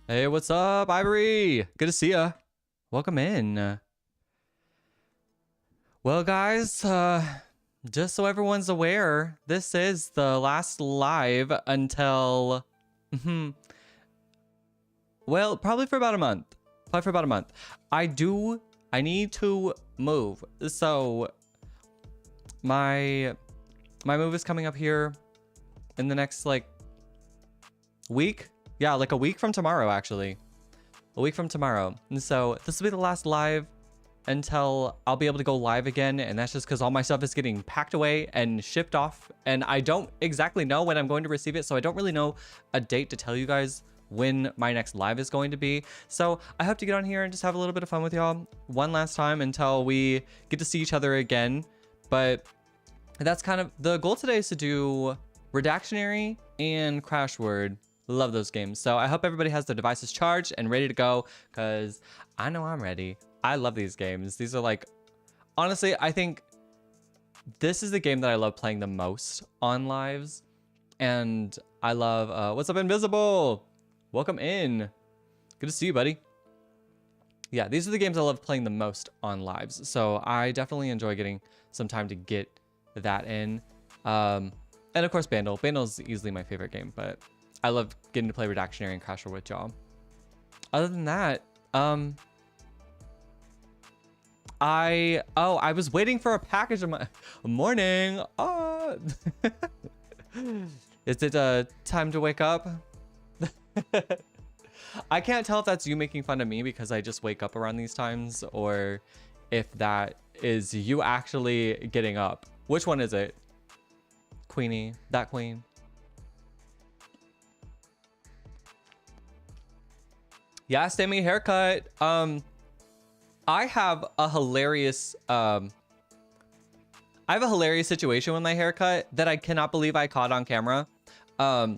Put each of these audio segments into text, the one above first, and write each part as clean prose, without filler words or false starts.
Hey, what's up, Ivory? Good to see ya. Welcome in. Well, guys, just so everyone's aware, this is the last live until, well, probably for about a month. Probably for about a month. I need to move. So, my move is coming up here in the next, like, week. Yeah, like a week from tomorrow, actually. A week from tomorrow. And so this will be the last live until I'll be able to go live again. And that's just because all my stuff is getting packed away and shipped off. And I don't exactly know when I'm going to receive it. So I don't really know a date to tell you guys when my next live is going to be. So I hope to get on here and just have a little bit of fun with y'all one last time until we get to see each other again. But that's kind of the goal today, is to do Redactionary and Crash Word. Love those games. So I hope everybody has their devices charged and ready to go, because I know I'm ready. I love these games. These are like, honestly, I think this is the game that I love playing the most on lives. And I love, what's up, Invisible? Welcome in. Good to see you, buddy. Yeah, these are the games I love playing the most on lives. So I definitely enjoy getting some time to get that in. And of course, Bandle. Bandle is easily my favorite game, but I love getting to play Redactionary and Crasher with y'all. Other than that, I was waiting for a package in my morning. Oh. Is it time to wake up? I can't tell if that's you making fun of me because I just wake up around these times, or if that is you actually getting up. Which one is it? Queenie, that queen. Yeah, Sammy haircut. I have a hilarious situation with my haircut that I cannot believe I caught on camera. So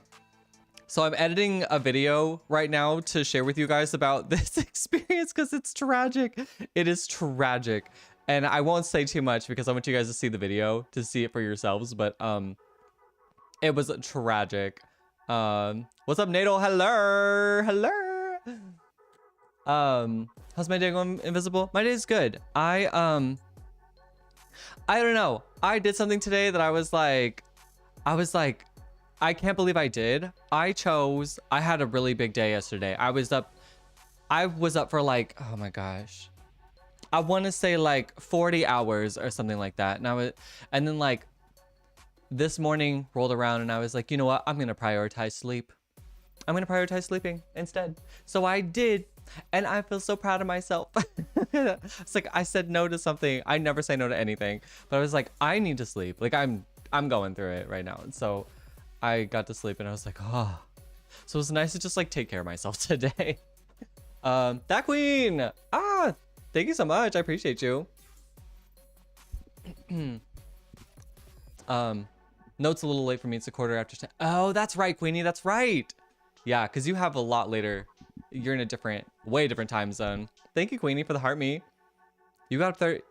I'm editing a video right now to share with you guys about this experience because it's tragic. It is tragic. And I won't say too much because I want you guys to see the video to see it for yourselves, but it was tragic. What's up, Nadal? Hello. Hello. How's my day going, Invisible? My day is good. I don't know. I did something today that I was like, I can't believe I did. I had a really big day yesterday. I was up for like, oh my gosh, I want to say like 40 hours or something like that. And then like this morning rolled around and I was like, you know what? I'm going to prioritize sleep. I'm going to prioritize sleeping instead. So I did. And I feel so proud of myself. It's like I said no to something. I never say no to anything, but I was like, I need to sleep. Like I'm going through it right now. And so I got to sleep and I was like, oh. So it was nice to just like take care of myself today. That queen. Thank you so much. I appreciate you. Note's a little late for me. It's a quarter after 10. Oh, that's right, Queenie. That's right. Yeah, because you have a lot later. You're in a way different time zone. Thank you, Queenie, for the heart me. You got 30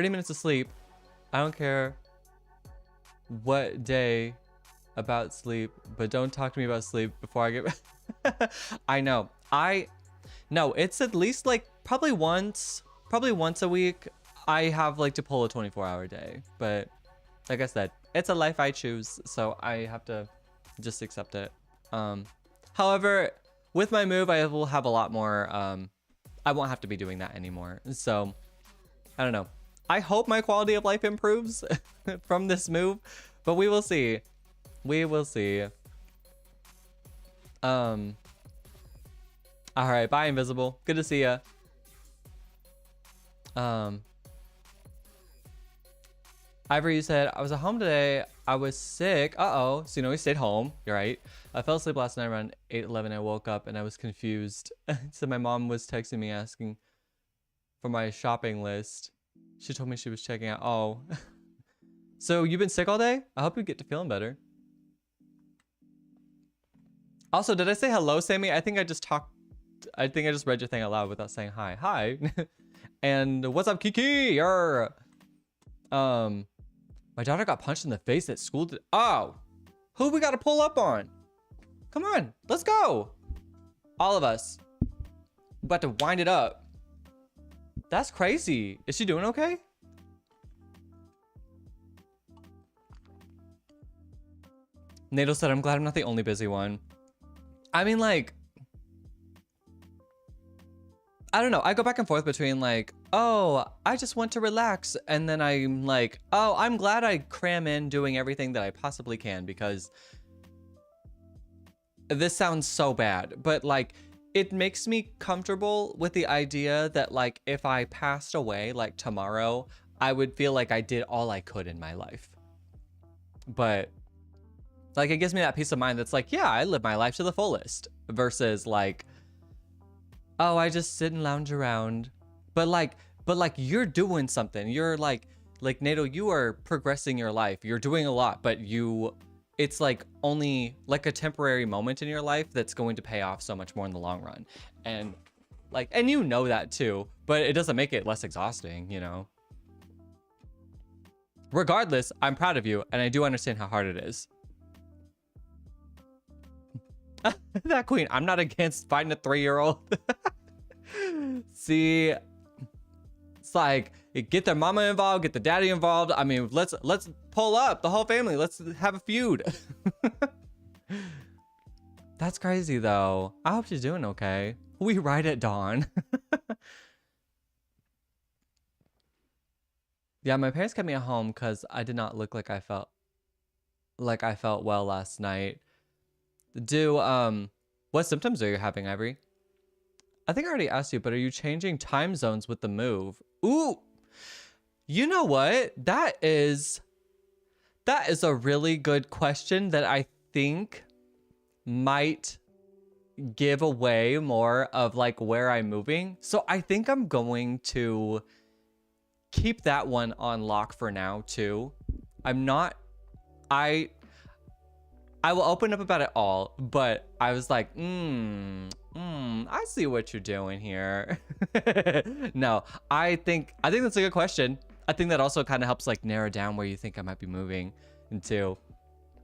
minutes of sleep. I don't care what day about sleep, but don't talk to me about sleep before I get. I know. No, it's at least like probably once a week. I have like to pull a 24-hour day, but like I said, it's a life I choose, so I have to just accept it. However, with my move, I will have a lot more, I won't have to be doing that anymore. So, I don't know. I hope my quality of life improves from this move, but we will see. We will see. All right, bye, Invisible. Good to see ya. Ivory, you said, I was at home today. I was sick. Uh-oh. So, we stayed home. You're right. I fell asleep last night around 8:11. I woke up and I was confused. So my mom was texting me asking for my shopping list. She told me she was checking out. Oh. So you've been sick all day? I hope you get to feeling better. Also, did I say hello, Sammy? I think I just read your thing out loud without saying hi. Hi. And what's up, Kiki? My daughter got punched in the face at school. Oh, who we got to pull up on? Come on, let's go. All of us. About to wind it up. That's crazy. Is she doing okay? Nato said, I'm glad I'm not the only busy one. I mean, like, I don't know. I go back and forth between like, oh, I just want to relax. And then I'm like, oh, I'm glad I cram in doing everything that I possibly can, because this sounds so bad, but like, it makes me comfortable with the idea that like, if I passed away like tomorrow, I would feel like I did all I could in my life. But like, it gives me that peace of mind that's like, yeah, I live my life to the fullest, versus like, oh, I just sit and lounge around. But like you're doing something. You're like Nato, you are progressing your life. You're doing a lot, but it's like only like a temporary moment in your life that's going to pay off so much more in the long run. And like, and you know that too, but it doesn't make it less exhausting, you know? Regardless, I'm proud of you, and I do understand how hard it is. That queen, I'm not against fighting a 3-year-old. See, it's like, get the mama involved, get the daddy involved. I mean, let's pull up the whole family. Let's have a feud. That's crazy though. I hope she's doing okay. We ride at dawn. Yeah, my parents kept me at home because I did not look like I felt well last night. What symptoms are you having, Ivory? I think I already asked you, but are you changing time zones with the move? Ooh, you know what? That is a really good question that I think might give away more of like where I'm moving. So I think I'm going to keep that one on lock for now too. I will open up about it all, but I was like, I see what you're doing here. No, I think that's a good question. I think that also kind of helps like narrow down where you think I might be moving into.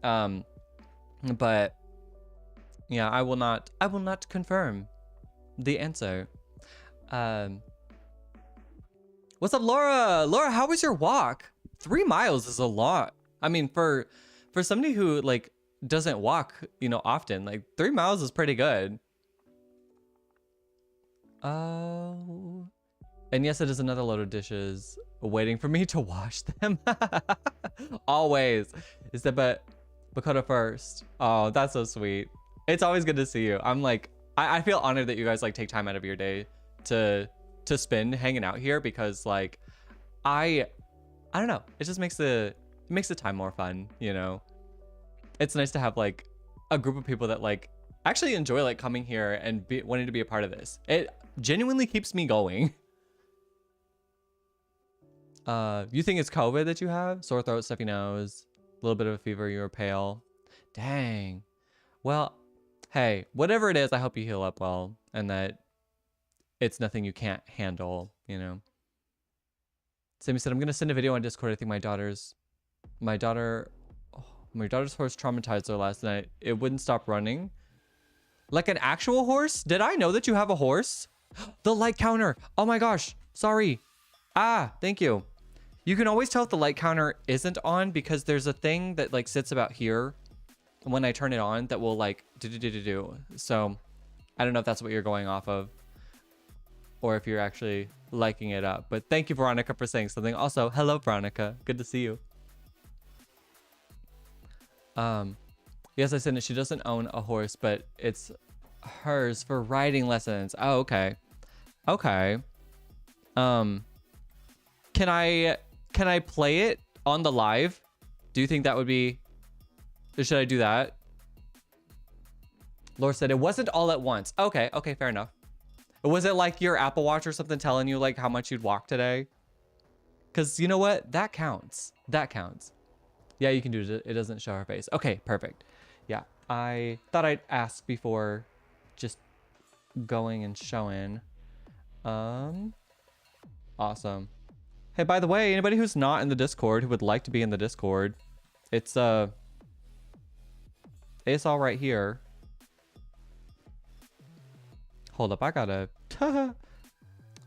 But yeah, I will not confirm the answer. What's up, Laura? Laura, how was your walk? 3 miles is a lot. I mean, for somebody who like doesn't walk, you know, often, like 3 miles is pretty good. Oh, and yes, it is another load of dishes waiting for me to wash them. Always. Is that but Kota first? Oh, that's so sweet. It's always good to see you. I'm like, I feel honored that you guys like take time out of your day to spend hanging out here, because like I don't know, it just makes the time more fun, you know. It's nice to have like a group of people that like actually enjoy like coming here and wanting to be a part of this. It genuinely keeps me going. You think it's COVID that you have? Sore throat, stuffy nose, a little bit of a fever, you're pale. Dang. Well, hey, whatever it is, I hope you heal up well and that it's nothing you can't handle, you know. Sammy said, I'm gonna send a video on Discord. I think my daughter's horse traumatized her last night. It wouldn't stop running. Like an actual horse? Did I know that you have a horse? The light counter. Oh my gosh. Sorry. Ah, thank you. You can always tell if the light counter isn't on because there's a thing that like sits about here when I turn it on that will like do. So I don't know if that's what you're going off of or if you're actually liking it up. But thank you, Veronica, for saying something. Also, hello, Veronica. Good to see you. Yes, I said that she doesn't own a horse, but it's hers for riding lessons. Oh, okay. Okay. Can I play it on the live? Do you think that would be, should I do that? Laura said it wasn't all at once. Okay, okay, fair enough. Was it like your Apple Watch or something telling you like how much you'd walk today? Because you know what? That counts. That counts. Yeah, you can do it. It doesn't show her face. Okay, perfect. Yeah, I thought I'd ask before just going and showing. Awesome. Hey, by the way, anybody who's not in the Discord who would like to be in the Discord, it's all right here. Hold up, I gotta...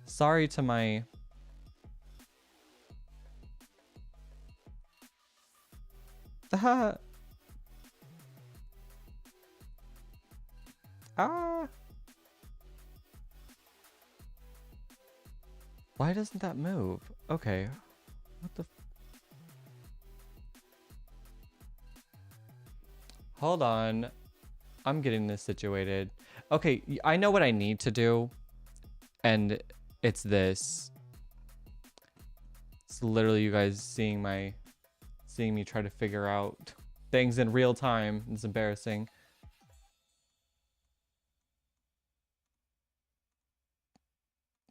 Sorry to my... Ah. Why doesn't that move? Okay. What the... Hold on. I'm getting this situated. Okay, I know what I need to do. And it's this. It's literally you guys seeing me try to figure out things in real time. It's embarrassing.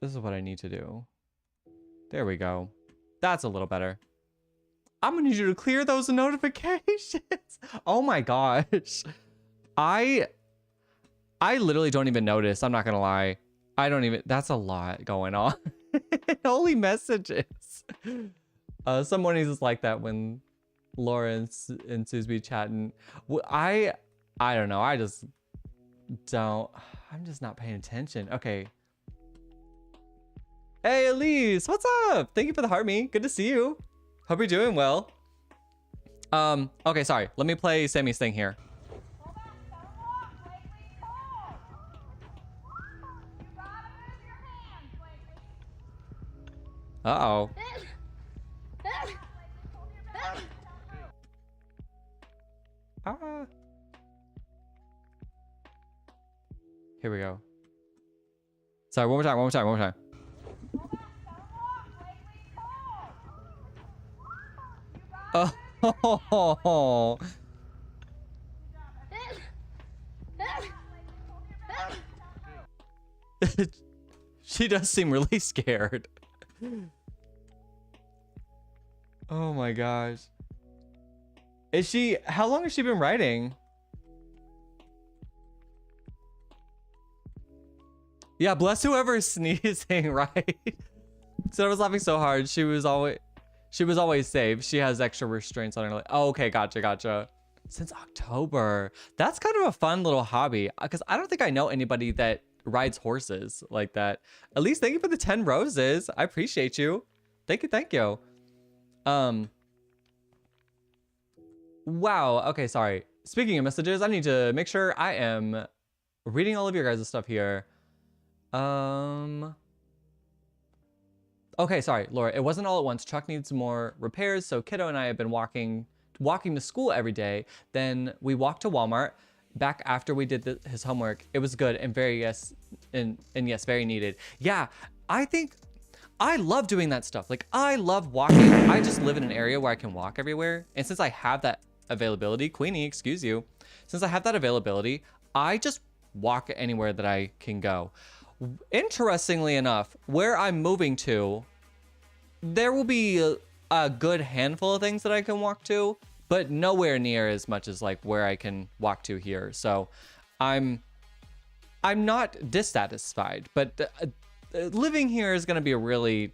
This is what I need to do. There we go. That's a little better. I'm gonna need you to clear those notifications. Oh my gosh. I literally don't even notice. I'm not gonna lie. I don't even, that's a lot going on. Only messages. Some mornings it's like that when Lawrence and Susie chatting. I don't know. I'm just not paying attention. Okay. Hey, Elise, what's up? Thank you for the heart me. Good to see you. Hope you're doing well. Okay, sorry. Let me play Sammy's thing here. Uh-oh. Here we go. Sorry, one more time. Oh. She does seem really scared. Oh my gosh. How long has she been writing? Yeah, bless whoever's sneezing, right? So I was laughing so hard. She was always safe. She has extra restraints on her leg. Oh, okay, gotcha. Since October. That's kind of a fun little hobby because I don't think I know anybody that rides horses like that. At least thank you for the 10 roses. I appreciate you. Thank you. Wow. Okay, sorry. Speaking of messages, I need to make sure I am reading all of your guys' stuff here. Okay, sorry, Laura. It wasn't all at once. Truck needs more repairs, so Kiddo and I have been walking to school every day. Then we walked to Walmart. Back after we did his homework, it was good and very yes, very needed. Yeah, I think I love doing that stuff. Like I love walking. I just live in an area where I can walk everywhere, and since I have that availability, Queenie, excuse you, since I have that availability, I just walk anywhere that I can go. Interestingly enough, where I'm moving to, there will be a good handful of things that I can walk to, but nowhere near as much as like where I can walk to here. So I'm not dissatisfied, but living here is going to be really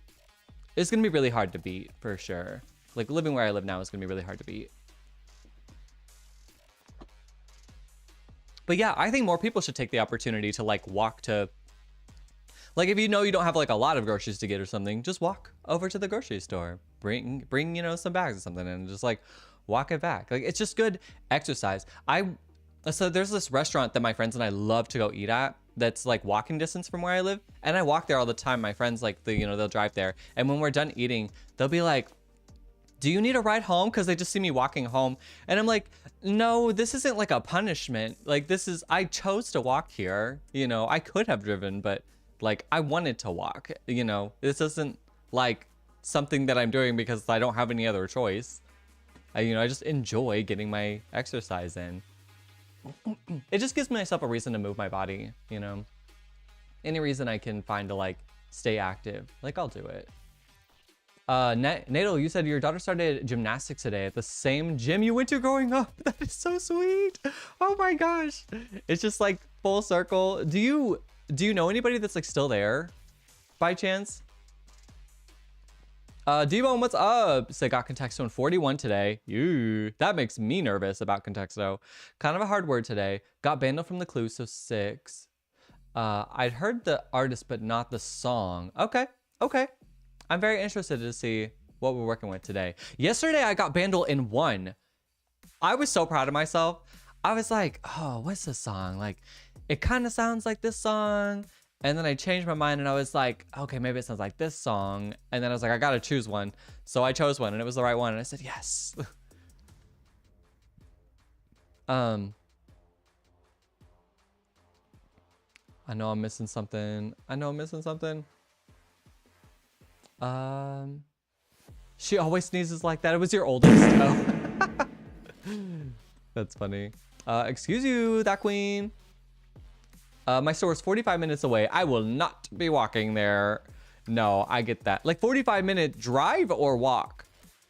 hard to beat for sure. Like living where I live now is going to be really hard to beat. But yeah, I think more people should take the opportunity to like walk to, like if you know you don't have like a lot of groceries to get or something, just walk over to the grocery store, bring you know some bags or something and just like walk it back. Like it's just good exercise. So there's this restaurant that my friends and I love to go eat at that's like walking distance from where I live, and I walk there all the time. My friends like they'll drive there, and when we're done eating, they'll be like, do you need a ride home? Because they just see me walking home. And I'm like, no, this isn't like a punishment. Like I chose to walk here. You know, I could have driven, but like I wanted to walk, you know, this isn't like something that I'm doing because I don't have any other choice. I just enjoy getting my exercise in. It just gives myself a reason to move my body, you know, any reason I can find to like stay active, like I'll do it. Natal, you said your daughter started gymnastics today at the same gym you went to growing up. That is so sweet. Oh my gosh. It's just like full circle. Do you know anybody that's like still there by chance? Devon, what's up? Say got Contexto in 41 today. Ew, that makes me nervous about Contexto. Kind of a hard word today. Got Bandle from the clue, so 6. I'd heard the artist, but not the song. Okay, okay. I'm very interested to see what we're working with today. Yesterday, I got Bandle in 1. I was so proud of myself. I was like, oh, what's this song? Like, it kind of sounds like this song. And then I changed my mind and I was like, okay, maybe it sounds like this song. And then I was like, I gotta choose one. So I chose one and it was the right one. And I said, yes. I know I'm missing something. She always sneezes like that. It was your oldest. Oh. That's funny. Excuse you, that queen. My store is 45 minutes away. I will not be walking there. No, I get that. Like 45-minute drive or walk.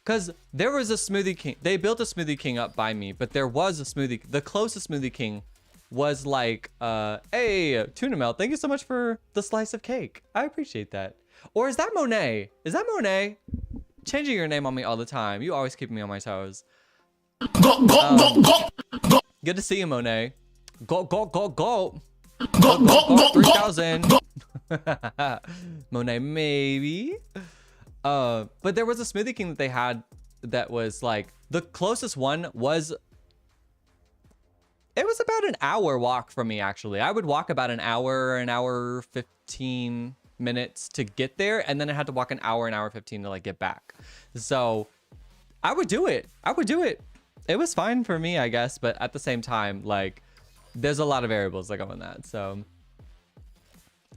Because there was a Smoothie King. They built a Smoothie King up by me, but there was a Smoothie. The closest Smoothie King was like, hey, Tuna Melt, thank you so much for the slice of cake. I appreciate that. Or is that Monet? Is that Monet? Changing your name on me all the time. You always keep me on my toes. Good to see you, Monet. Go, go, go, go. Go, go, go, 3,000. Monet, maybe. But there was a Smoothie King that they had that was like, the closest one was, it was about an hour walk from me, actually. I would walk about an hour 15 minutes to get there, and then I had to walk an hour 15 to like get back. So I would do it. It was fine for me, I guess, but at the same time, like, there's a lot of variables that go in that. So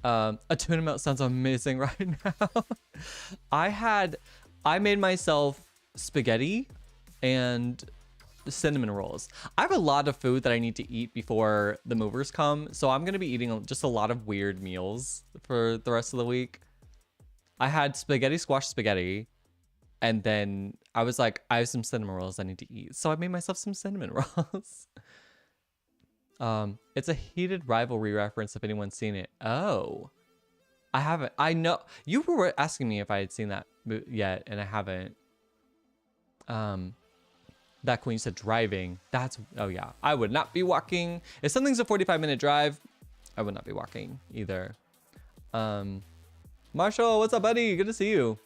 a tuna melt sounds amazing right now. I made myself spaghetti and cinnamon rolls. I have a lot of food that I need to eat before the movers come, so I'm gonna be eating just a lot of weird meals for the rest of the week. I had spaghetti squash spaghetti, and then I was like, I have some cinnamon rolls I need to eat, so I made myself some cinnamon rolls. It's a Heated Rivalry reference if anyone's seen it. Oh, I haven't. I know you were asking me if I had seen that yet, and I haven't. That queen said driving. That's, oh yeah. I would not be walking. If something's a 45-minute drive, I would not be walking either. Marshall, what's up, buddy? Good to see you.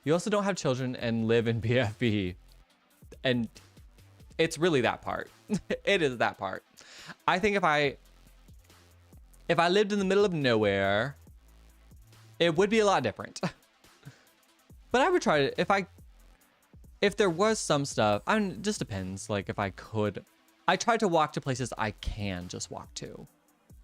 You also don't have children and live in BFB. And it's really that part. It is that part. I think if I lived in the middle of nowhere, it would be a lot different. But I would try to, if there was some stuff, just depends. Like if I could, I try to walk to places I can just walk to,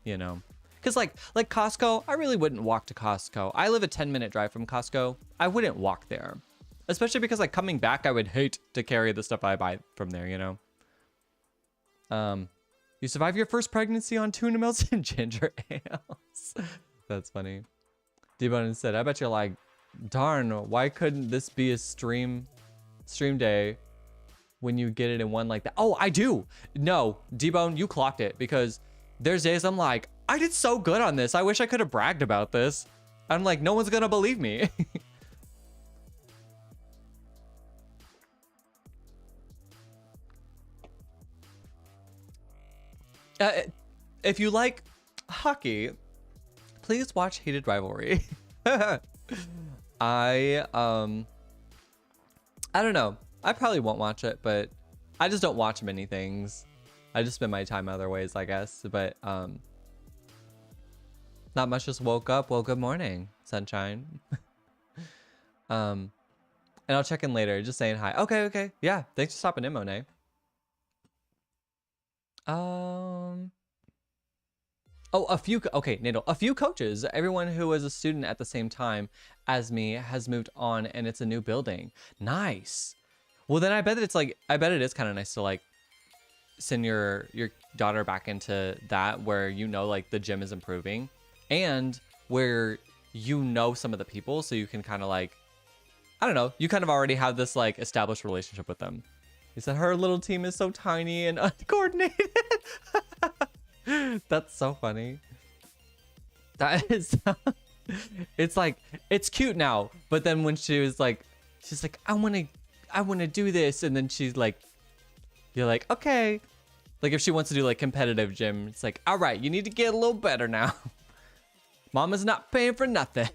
you know? Cause like Costco, I really wouldn't walk to Costco. I live a 10-minute drive from Costco. I wouldn't walk there, especially because like coming back, I would hate to carry the stuff I buy from there, you know? You survive your first pregnancy on tuna melts and ginger ales. That's funny. D-Bone said, I bet you're like, darn, why couldn't this be a stream day when you get it in one like that? Oh, I do. No, D-Bone, you clocked it, because there's days I'm like, I did so good on this. I wish I could have bragged about this. I'm like, no one's gonna believe me. If you like hockey, please watch Heated Rivalry. I don't know. I probably won't watch it, but I just don't watch many things. I just spend my time other ways, I guess. But not much. Just woke up. Well, good morning, sunshine. And I'll check in later. Just saying hi. Okay. Yeah. Thanks for stopping in, Monet. Oh, okay, Nadal, a few coaches. Everyone who was a student at the same time as me has moved on, and it's a new building. Nice. Well, then I bet it is kind of nice to like send your daughter back into that where, you know, like the gym is improving and where you know some of the people, so you can kind of like, I don't know, you kind of already have this like established relationship with them. He said her little team is so tiny and uncoordinated. That's so funny. That is, it's like, it's cute now, but then when she's like, I want to do this, and then she's like, you're like, okay. Like if she wants to do like competitive gym, it's like, all right, you need to get a little better now. Mama's not paying for nothing.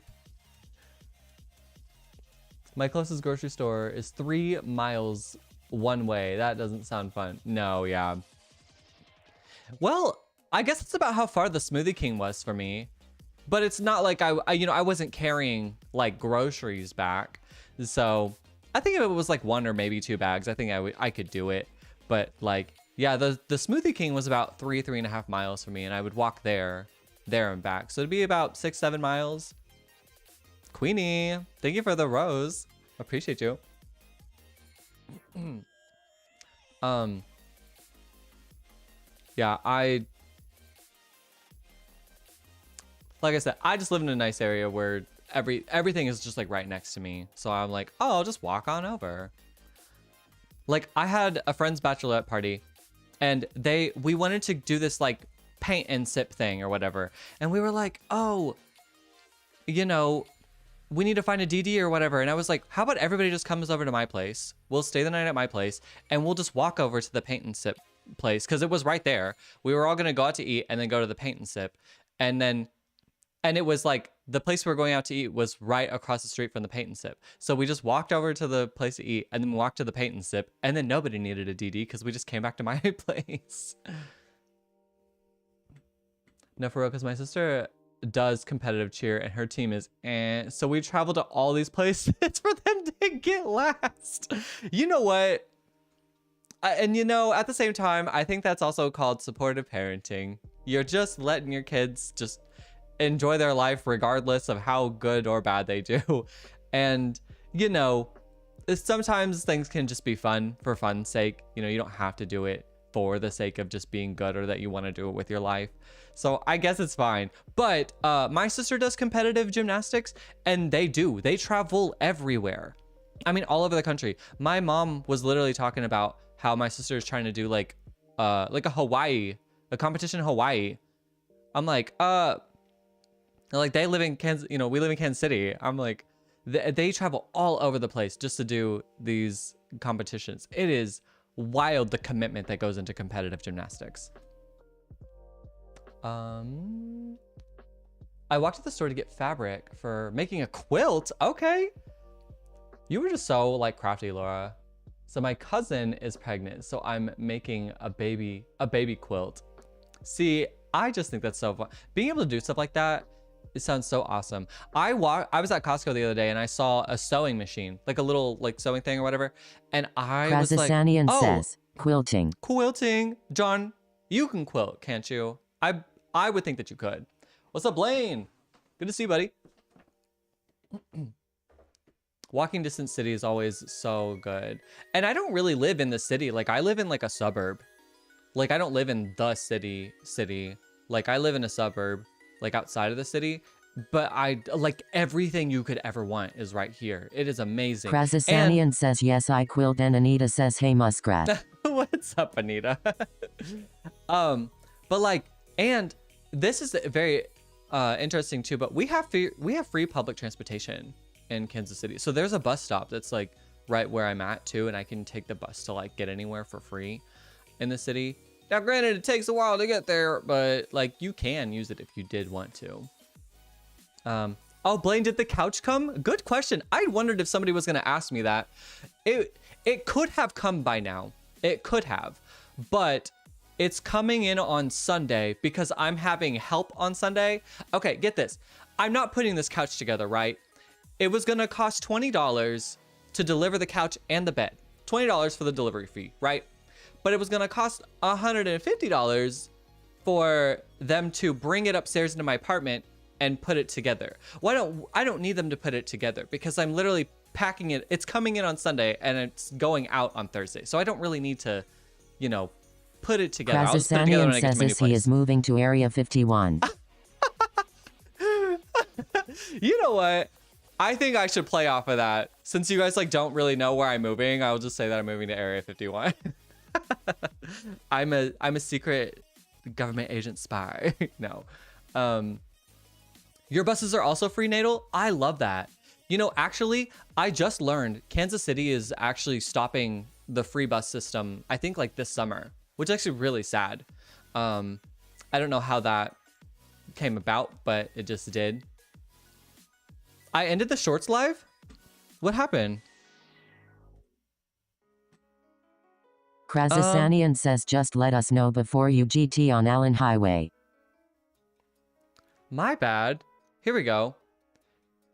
My closest grocery store is 3 miles one way. That doesn't sound fun. No, yeah. Well, I guess it's about how far the Smoothie King was for me. But it's not like I wasn't carrying like groceries back. So I think if it was like 1 or maybe 2 bags, I think I could do it. But like, yeah, the Smoothie King was about 3.5 miles for me, and I would walk there and back. So it'd be about 6-7 miles. Queenie, thank you for the rose. Appreciate you. Yeah, like I said, I just live in a nice area where everything is just like right next to me. So I'm like, oh, I'll just walk on over. Like I had a friend's bachelorette party, and we wanted to do this like paint and sip thing or whatever. And we were like, oh, you know, we need to find a DD or whatever. And I was like, how about everybody just comes over to my place? We'll stay the night at my place, and we'll just walk over to the paint and sip place, because it was right there. We were all going to go out to eat and then go to the paint and sip. And it was like the place we were going out to eat was right across the street from the paint and sip. So we just walked over to the place to eat and then walked to the paint and sip. And then nobody needed a DD because we just came back to my place. No, for real, because my sister does competitive cheer and her team is so we travel to all these places for them to get last. You know what? And you know, at the same time, I think that's also called supportive parenting. You're just letting your kids just enjoy their life regardless of how good or bad they do. And you know, sometimes things can just be fun for fun's sake. You know, you don't have to do it for the sake of just being good or that you want to do it with your life. So I guess it's fine. But my sister does competitive gymnastics, and they travel everywhere. I mean, all over the country. My mom was literally talking about how my sister is trying to do like a competition in Hawaii. I'm like, they live in Kansas, you know, we live in Kansas City. I'm like, they travel all over the place just to do these competitions. It is wild, the commitment that goes into competitive gymnastics. I walked to the store to get fabric for making a quilt. Okay. You were just so like crafty, Laura. So my cousin is pregnant, so I'm making a baby quilt. See, I just think that's so fun. Being able to do stuff like that, it sounds so awesome. I was at Costco the other day and I saw a sewing machine, like a little like sewing thing or whatever. And I was like, oh, says, quilting. Quilting. John, you can quilt, can't you? I would think that you could. What's up, Blaine? Good to see you, buddy. Walking distance city is always so good. And I don't really live in the city. Like I live in like a suburb. Like I don't live in the city. Like I live in a suburb, like outside of the city. But I like everything you could ever want is right here. It is amazing. Krasasanian says yes, I quilt, and Anita says hey, muskrat. What's up, Anita? But like, and this is very interesting too. But we have free public transportation in Kansas City. So there's a bus stop that's like right where I'm at too, and I can take the bus to like get anywhere for free in the city. Now, granted, it takes a while to get there, but like you can use it if you did want to. Oh, Blaine, did the couch come? Good question. I wondered if somebody was going to ask me that. It could have come by now. It could have, but it's coming in on Sunday because I'm having help on Sunday. Okay, get this. I'm not putting this couch together, right? It was going to cost $20 to deliver the couch and the bed. $20 for the delivery fee, right? But it was going to cost $150 for them to bring it upstairs into my apartment and put it together. I don't need them to put it together because I'm literally packing it. It's coming in on Sunday and it's going out on Thursday. So I don't really need to, you know, put it together. I'll just put it together when I get to my new place. He is moving to Area 51. You know what? I think I should play off of that. Since you guys like don't really know where I'm moving, I'll just say that I'm moving to Area 51. I'm a secret government agent spy. No. Your buses are also free, Natal? I love that. You know, actually, I just learned Kansas City is actually stopping the free bus system, I think like this summer, which is actually really sad. I don't know how that came about, but it just did. I ended the shorts live? What happened? Krazasanian says just let us know before you GT on Allen Highway. My bad. Here we go.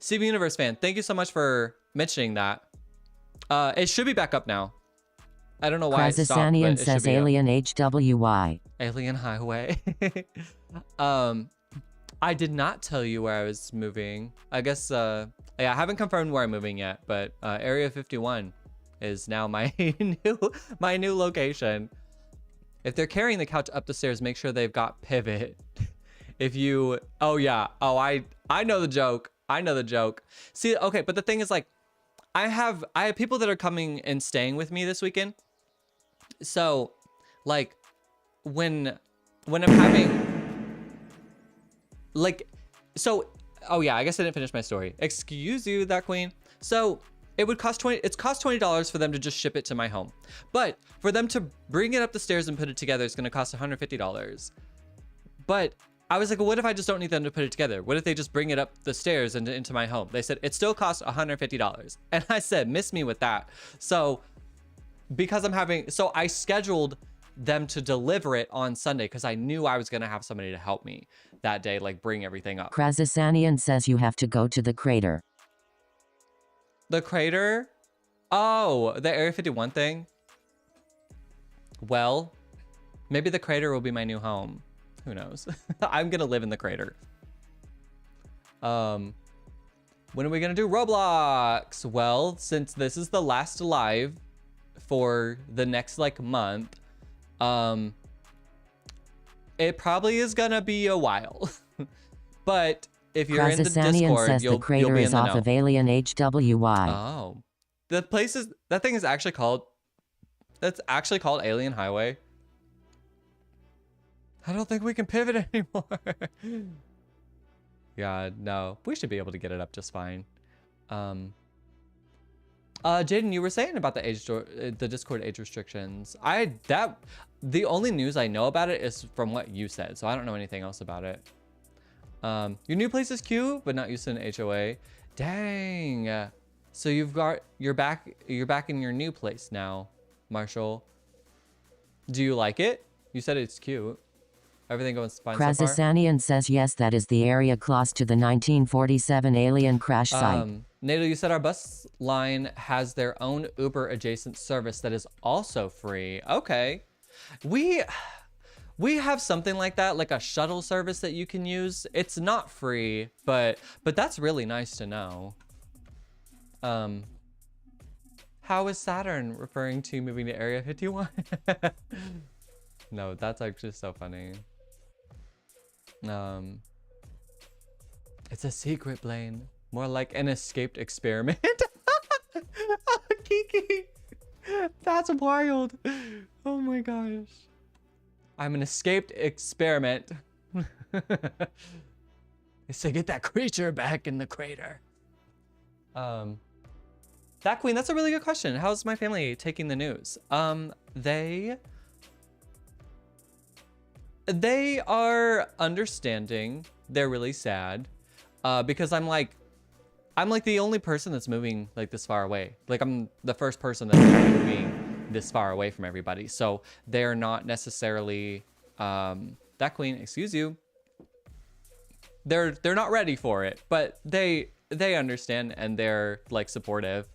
CV Universe fan, thank you so much for mentioning that. It should be back up now. I don't know why it stopped, but Krazasanian it says should be Alien HWY. Alien Highway. I did not tell you where I was moving. I guess, yeah, I haven't confirmed where I'm moving yet, but Area 51 is now my new location. If they're carrying the couch up the stairs, make sure they've got pivot. If you, oh yeah, oh I know the joke. I know the joke. See, okay, but the thing is, like, I have people that are coming and staying with me this weekend. So, like, when I'm having, like, so, oh yeah, I guess I didn't finish my story. Excuse you, that queen. So it would cost $20 for them to just ship it to my home. But for them to bring it up the stairs and put it together, it's gonna cost $150. But I was like, well, what if I just don't need them to put it together? What if they just bring it up the stairs and into my home? They said, it still costs $150. And I said, miss me with that. So because so I scheduled them to deliver it on Sunday because I knew I was gonna have somebody to help me that day, like bring everything up. Krazasanian says you have to go to the crater. The crater? Oh, the Area 51 thing? Well, maybe the crater will be my new home. Who knows? I'm gonna live in the crater. When are we gonna do Roblox? Well, since this is the last live for the next like month, it probably is gonna be a while. But if you're in the Discord, says you'll the crater be in is the off know. of Alien HWY. Oh, that thing is actually called. That's actually called Alien Highway. I don't think we can pivot anymore. Yeah, no, we should be able to get it up just fine. Jaden, you were saying about the Discord age restrictions. The only news I know about it is from what you said, so I don't know anything else about it. Your new place is cute, but not used to an HOA. Dang. So you're back in your new place now, Marshall. Do you like it? You said it's cute. Everything goes fine so far? Krazasanian says yes, that is the area close to the 1947 alien crash site. Nato, you said our bus line has their own Uber adjacent service that is also free. Okay. We have something like that, like a shuttle service that you can use. It's not free, but that's really nice to know. How is Saturn referring to moving to Area 51? No, that's actually so funny. It's a secret, Blaine. More like an escaped experiment. Kiki. That's wild. Oh my gosh. I'm an escaped experiment. It's to get that creature back in the crater. That queen, that's a really good question. How's my family taking the news? They are understanding. They're really sad because I'm like the only person that's moving like this far away. Like I'm the first person that's moving this far away from everybody. So they're not necessarily that queen, excuse you. They're not ready for it, but they understand and they're like supportive.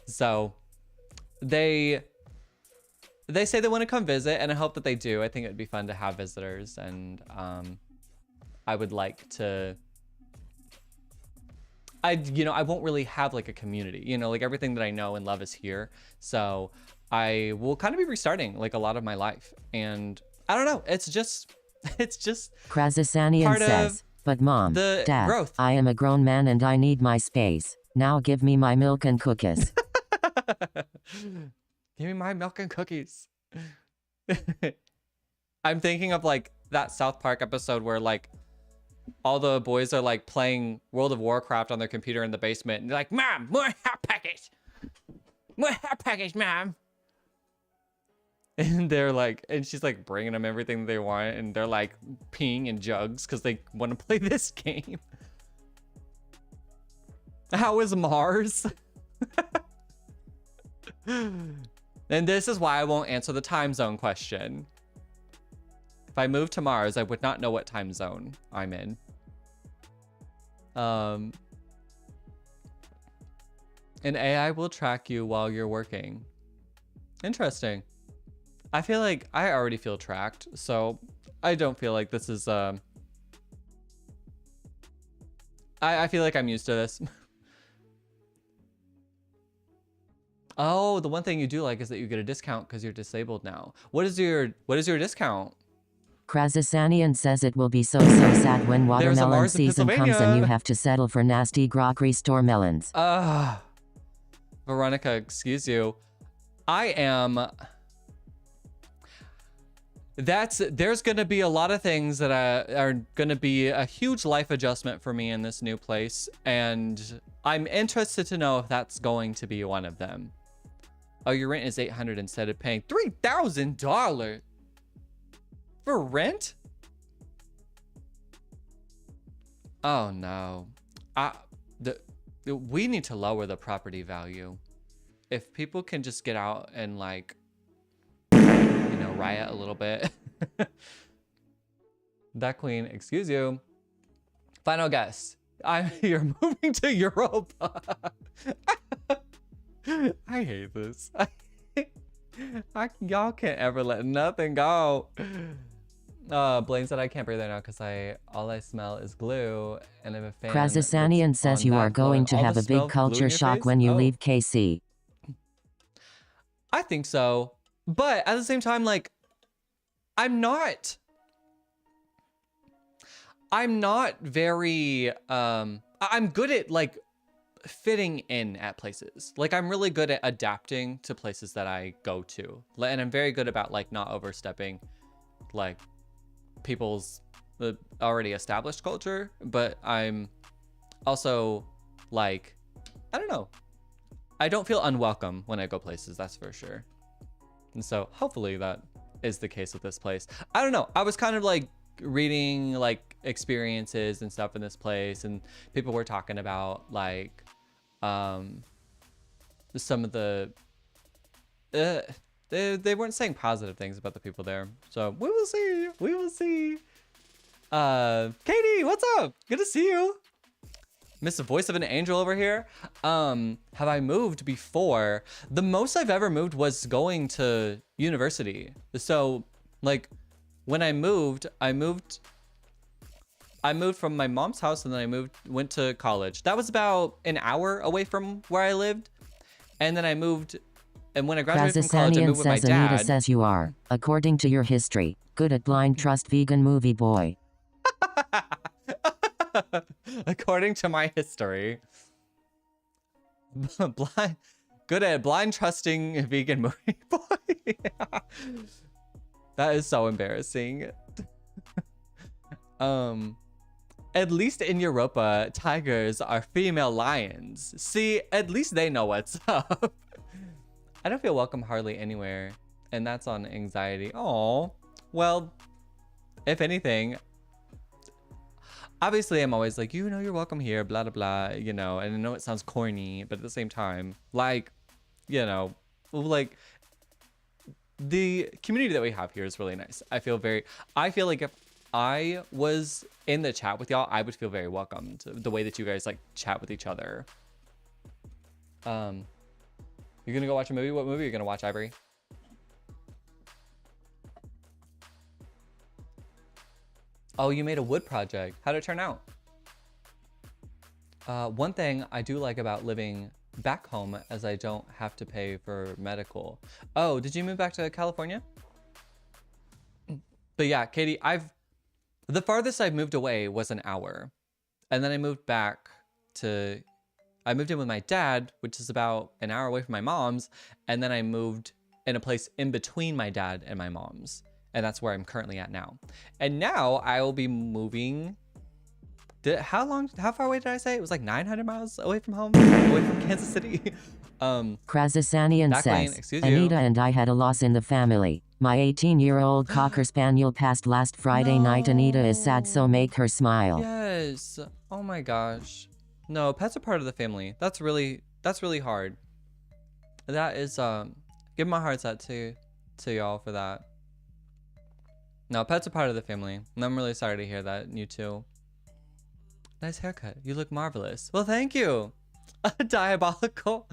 So they say they want to come visit, and I hope that they do. I think it'd be fun to have visitors, and I would like to. I won't really have like a community, like everything that I know and love is here. So I will kind of be restarting like a lot of my life, and I don't know. It's just Krazasanian says, but mom, dad, growth. I am a grown man and I need my space. Now give me my milk and cookies. Give me my milk and cookies. I'm thinking of like that South Park episode where like all the boys are like playing World of Warcraft on their computer in the basement, and they're like, "Mom, more hot package, Mom." And they're like, and she's like bringing them everything they want, and they're like peeing in jugs because they want to play this game. How is Mars? And this is why I won't answer the time zone question. If I moved to Mars, I would not know what time zone I'm in. And AI will track you while you're working. Interesting. I feel like I already feel tracked, so I don't feel like this is I feel like I'm used to this. Oh, the one thing you do like is that you get a discount because you're disabled now. What is your discount? Krazasanian says it will be so sad when watermelon Mars in season comes and you Pennsylvania. have to settle for nasty grocery store melons. Veronica, excuse you. There's gonna be a lot of things that are gonna be a huge life adjustment for me in this new place, and I'm interested to know if that's going to be one of them. Oh, your rent is $800 instead of paying $3,000 for rent? Oh no. We need to lower the property value. If people can just get out and like, you know, riot a little bit. That queen, excuse you. Final guess. You're moving to Europa. I hate this. Y'all can't ever let nothing go. Blaine said I can't breathe right now because all I smell is glue, and if a fan. Krazasanian says you are going to have a big culture shock when you leave KC. I think so, but at the same time, like, I'm not very I'm good at like fitting in at places. Like, I'm really good at adapting to places that I go to, and I'm very good about like not overstepping like people's already established culture, but I'm also like, I don't know, I don't feel unwelcome when I go places, that's for sure. And so hopefully that is the case with this place. I don't know, I was kind of like reading like experiences and stuff in this place, and people were talking about like some of the they weren't saying positive things about the people there, so we will see. Katie, what's up? Good to see you. Miss the voice of an angel over here. Have I moved before? The most I've ever moved was going to university. So like when I moved from my mom's house, and then I went to college. That was about an hour away from where I lived. And then I moved, and when I graduated from college, I moved with my dad. Anita says you are, according to your history, good at blind trust vegan movie boy. According to my history. Good at blind trusting vegan movie boy. Yeah. That is so embarrassing. At least in Europa, tigers are female lions. See, at least they know what's up. I don't feel welcome hardly anywhere, and that's on anxiety. Oh, well, if anything, obviously I'm always like, you know, you're welcome here, blah, blah, blah, you know, and I know it sounds corny, but at the same time, like, you know, like, the community that we have here is really nice. I feel like if I was in the chat with y'all, I would feel very welcomed. The way that you guys like chat with each other. You're gonna go watch a movie? What movie are you gonna watch, Ivory? Oh, you made a wood project. How'd it turn out? One thing I do like about living back home is I don't have to pay for medical. Oh, did you move back to California? But yeah, Katie, the farthest I've moved away was an hour. And then I moved in with my dad, which is about an hour away from my mom's. And then I moved in a place in between my dad and my mom's. And that's where I'm currently at now. And now I will be moving. How far away did I say? It was like 900 miles away from home, away from Kansas City. Krazasanian says, Anita and I had a loss in the family. My 18-year-old Cocker Spaniel passed last Friday night. Anita is sad, so make her smile. Yes. Oh my gosh. No, pets are part of the family. That's really hard. That is give my hearts out to y'all for that. No, pets are part of the family. And I'm really sorry to hear that. You too. Nice haircut. You look marvelous. Well, thank you. Diabolical.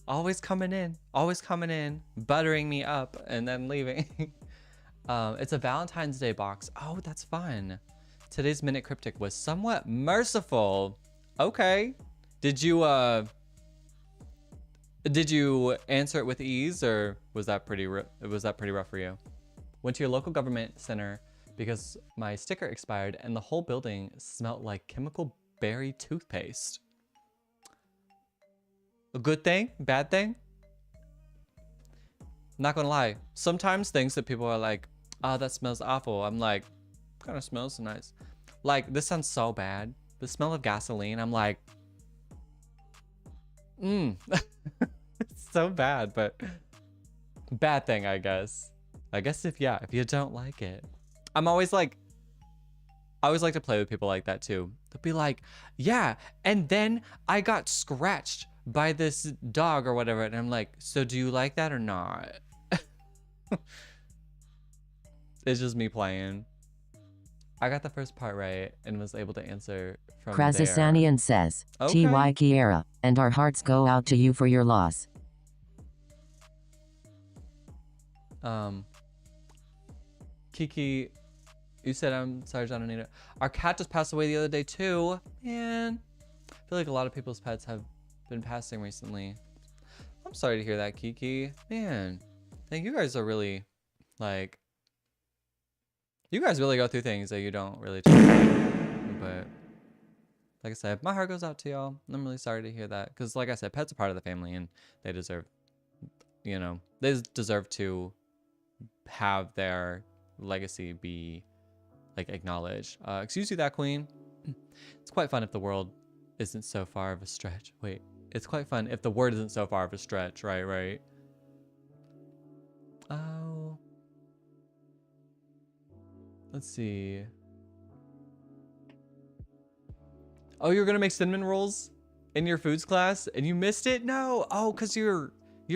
Always coming in, buttering me up and then leaving. It's a Valentine's Day box. Oh, that's fun. Today's minute cryptic was somewhat merciful. Okay. Did you answer it with ease, or was that pretty rough for you? Went to your local government center because my sticker expired and the whole building smelled like chemical berry toothpaste. A good thing? Bad thing? Not gonna lie. Sometimes things that people are like, oh, that smells awful. I'm like, kind of smells nice. Like, this sounds so bad. The smell of gasoline, I'm like, it's so bad, but bad thing, I guess. I guess if you don't like it. I always like to play with people like that too. They'll be like, yeah, and then I got scratched by this dog or whatever, and I'm like, so do you like that or not? It's just me playing. I got the first part right and was able to answer from there. Krasasanian says, Okay. Ty Kiera, and our hearts go out to you for your loss. Kiki, you said I'm sorry, John and Anita. Our cat just passed away the other day too. Man, I feel like a lot of people's pets have been passing recently. I'm sorry to hear that, Kiki. Man, I think you guys are really, like, you guys really go through things that you don't really talk about. But like I said, my heart goes out to y'all. I'm really sorry to hear that, because like I said, pets are part of the family and they deserve, they deserve to have their legacy be like acknowledged. Excuse you, that queen. It's quite fun if the world isn't so far of a stretch. Wait, it's quite fun if the word isn't so far of a stretch. Right. Oh, let's see. Oh, you're gonna make cinnamon rolls in your foods class and you missed it? No. Oh, because you're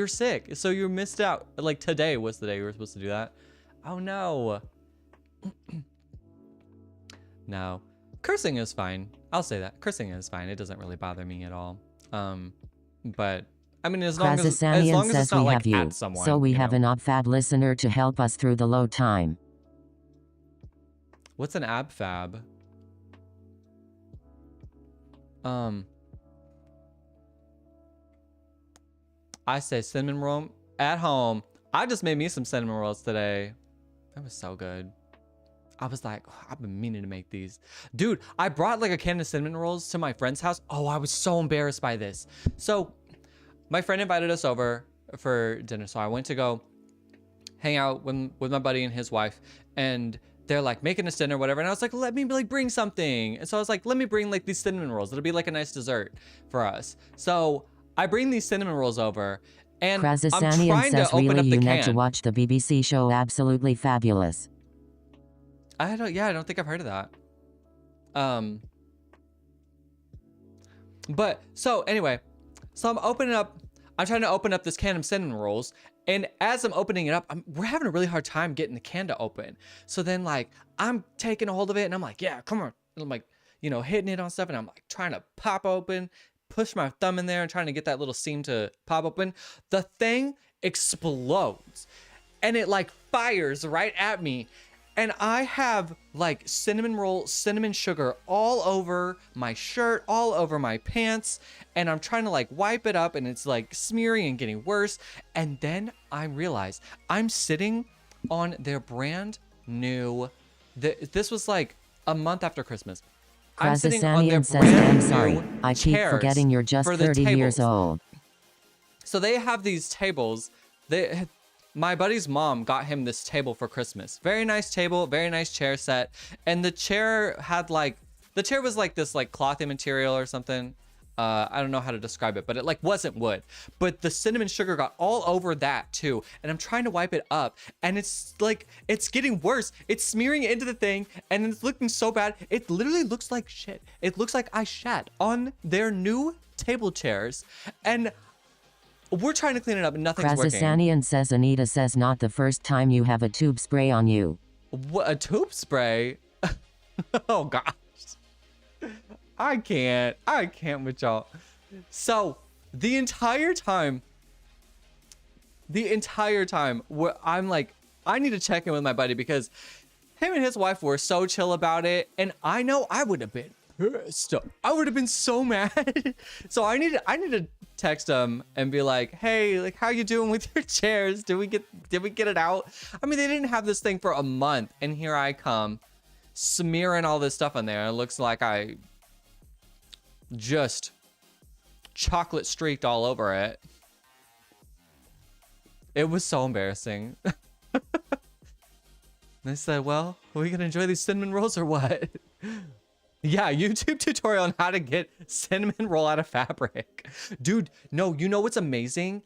sick, so you missed out. Like, today was the day you were supposed to do that. Oh no. No, cursing is fine. I'll say that cursing is fine. It doesn't really bother me at all. But I mean, as long as it's not like at someone. So we have an ObFab listener to help us through the low time. What's an AbFab? I say cinnamon roll at home. I just made me some cinnamon rolls today. That was so good. I was like, oh, I've been meaning to make these. Dude, I brought like a can of cinnamon rolls to my friend's house. Oh, I was so embarrassed by this. So my friend invited us over for dinner. So I went to go hang out with my buddy and his wife. And they're like making us dinner or whatever. And I was like, let me like bring something. And so I was like, let me bring like these cinnamon rolls. It'll be like a nice dessert for us. So I bring these cinnamon rolls over. And I'm trying to open up the can. You need to watch the BBC show Absolutely Fabulous. I don't think I've heard of that. But so anyway, so I'm trying to open up this can of cinnamon rolls, and as I'm opening it up, we're having a really hard time getting the can to open. So then like I'm taking a hold of it and I'm like, yeah, come on. And I'm like, hitting it on stuff, and I'm like trying to pop open, push my thumb in there and trying to get that little seam to pop open. The thing explodes and it like fires right at me. And I have like cinnamon sugar all over my shirt, all over my pants. And I'm trying to like wipe it up, and it's like smearing and getting worse. And then I realize I'm sitting on their brand new, this was like a month after Christmas. I'm sitting on their brand new I keep forgetting you're just 30 years old. So they have these tables. My buddy's mom got him this table for Christmas. Very nice table, very nice chair set. And the chair was like this like clothy material or something. I don't know how to describe it, but it like wasn't wood. But the cinnamon sugar got all over that too. And I'm trying to wipe it up, and it's like, it's getting worse. It's smearing into the thing, and it's looking so bad. It literally looks like shit. It looks like I shat on their new table chairs, and we're trying to clean it up and nothing's working. Krazasanian says Anita says not the first time you have a tube spray on you. What, a tube spray? Oh gosh. I can't with y'all. So the entire time I'm like, I need to check in with my buddy because him and his wife were so chill about it, and I know I would have been pissed. I would have been so mad. So I need to text him and be like, hey, like, how you doing with your chairs? Did we get it out? I mean, they didn't have this thing for a month, and here I come smearing all this stuff on there. It looks like I just chocolate streaked all over it. It was so embarrassing. They said, well, are we gonna enjoy these cinnamon rolls or what? Yeah, YouTube tutorial on how to get cinnamon roll out of fabric. Dude, no, you know what's amazing?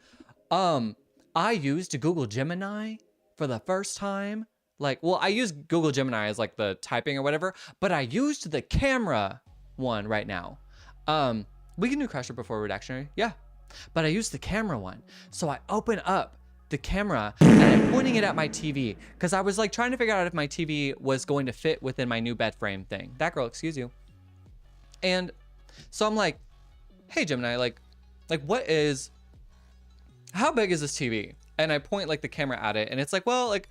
I used Google Gemini for the first time. Like, well, I use Google Gemini as like the typing or whatever, but I used the camera one right now. We can do Crusher before Redactionary, yeah. But I used the camera one. So I open up the camera and I'm pointing it at my TV because I was like trying to figure out if my TV was going to fit within my new bed frame thing. That girl, excuse you. And so I'm like, hey Gemini, like how big is this TV? And I point like the camera at it and it's like, well, like,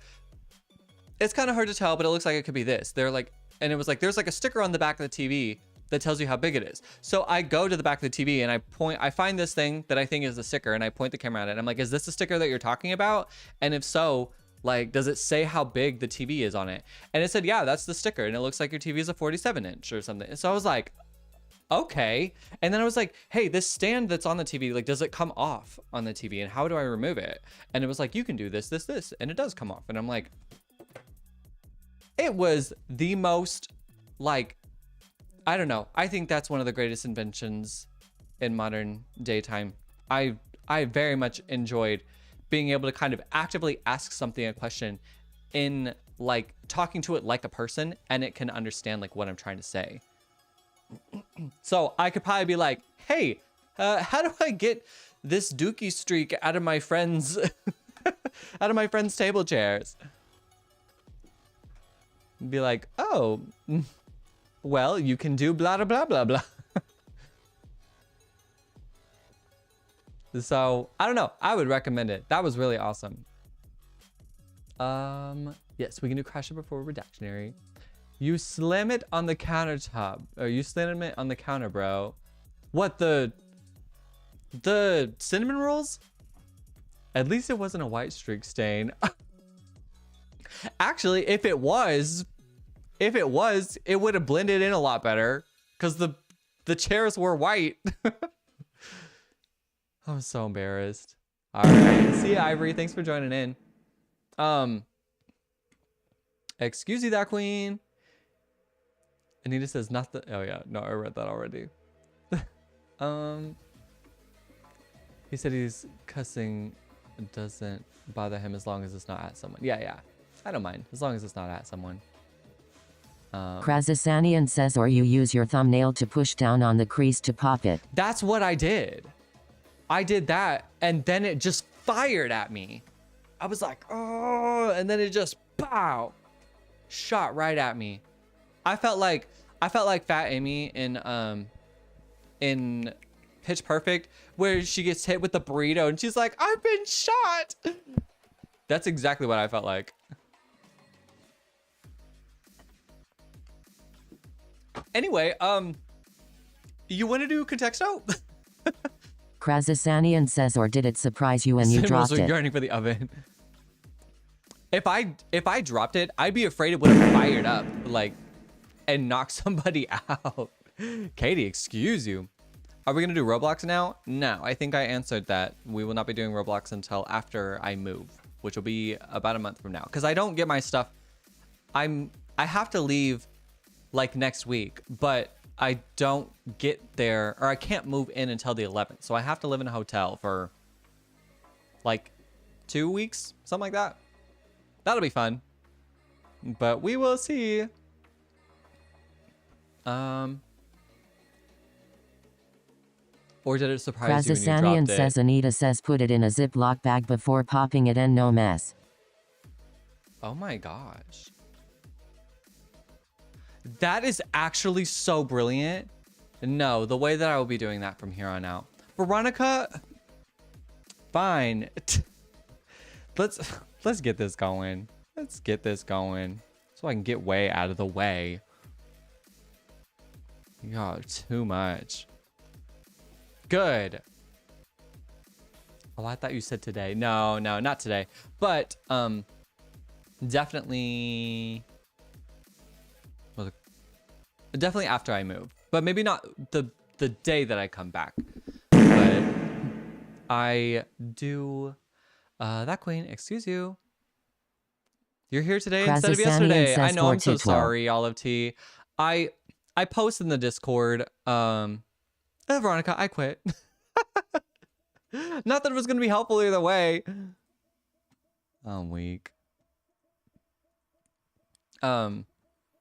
it's kind of hard to tell, but it looks like it could be this. They're like, and it was like, there's like a sticker on the back of the TV that tells you how big it is. So I go to the back of the TV and I find this thing that I think is the sticker and I point the camera at it. And I'm like, is this the sticker that you're talking about? And if so, like, does it say how big the TV is on it? And it said, yeah, that's the sticker. And it looks like your TV is a 47-inch or something. And so I was like, okay. And then I was like, hey, this stand that's on the TV, like, does it come off on the TV? And how do I remove it? And it was like, you can do this, this, this. And it does come off. And I'm like, it was the most, like, I don't know. I think that's one of the greatest inventions in modern daytime. I very much enjoyed being able to kind of actively ask something a question in like talking to it like a person, and it can understand like what I'm trying to say. So I could probably be like, hey, how do I get this dookie streak out of my friends out of my friends' table chairs? Be like, oh, well, you can do blah, blah, blah, blah. So, I don't know. I would recommend it. That was really awesome. Yes, we can do Crash It Before Redactionary. You slam it on the countertop. Or you slam it on the counter, bro. What, the cinnamon rolls? At least it wasn't a white streak stain. Actually, if it was, it would have blended in a lot better because the chairs were white. I'm so embarrassed. All right. See you, Ivory. Thanks for joining in. Excuse you, that queen. Anita says not the, oh yeah, no, I read that already. He said he's cussing doesn't bother him as long as it's not at someone. Yeah. I don't mind as long as it's not at someone. Krazasanian says, or you use your thumbnail to push down on the crease to pop it. That's what I did. I did that, and then it just fired at me. I was like, oh, and then it just, pow, shot right at me. I felt like Fat Amy in Pitch Perfect, where she gets hit with the burrito, and she's like, I've been shot. That's exactly what I felt like. Anyway, you want to do Contexto? Krazasanian says, or did it surprise you when you dropped it? Yearning for the oven. If I dropped it, I'd be afraid it would have fired up, like, and knocked somebody out. Katie, excuse you. Are we gonna do Roblox now? No, I think I answered that. We will not be doing Roblox until after I move, which will be about a month from now. Because I don't get my stuff. I have to leave like next week, but I don't get there, or I can't move in until the 11th. So I have to live in a hotel for like 2 weeks, something like that. That'll be fun. But we will see. Or did it surprise you when you Krazasanian dropped says it? Anita says put it in a Ziploc bag before popping it and no mess. Oh my gosh. That is actually so brilliant. No, the way that I will be doing that from here on out. Veronica, fine. Let's get this going. Let's get this going. So I can get way out of the way. Y'all too much. Good. Oh, I thought you said today. No, not today. But definitely definitely after I move. But maybe not the day that I come back. But I do that queen, excuse you. You're here today instead of yesterday. I know, I'm so sorry, Olive T. I posted in the Discord, Veronica, I quit. Not that it was going to be helpful either way. I'm weak.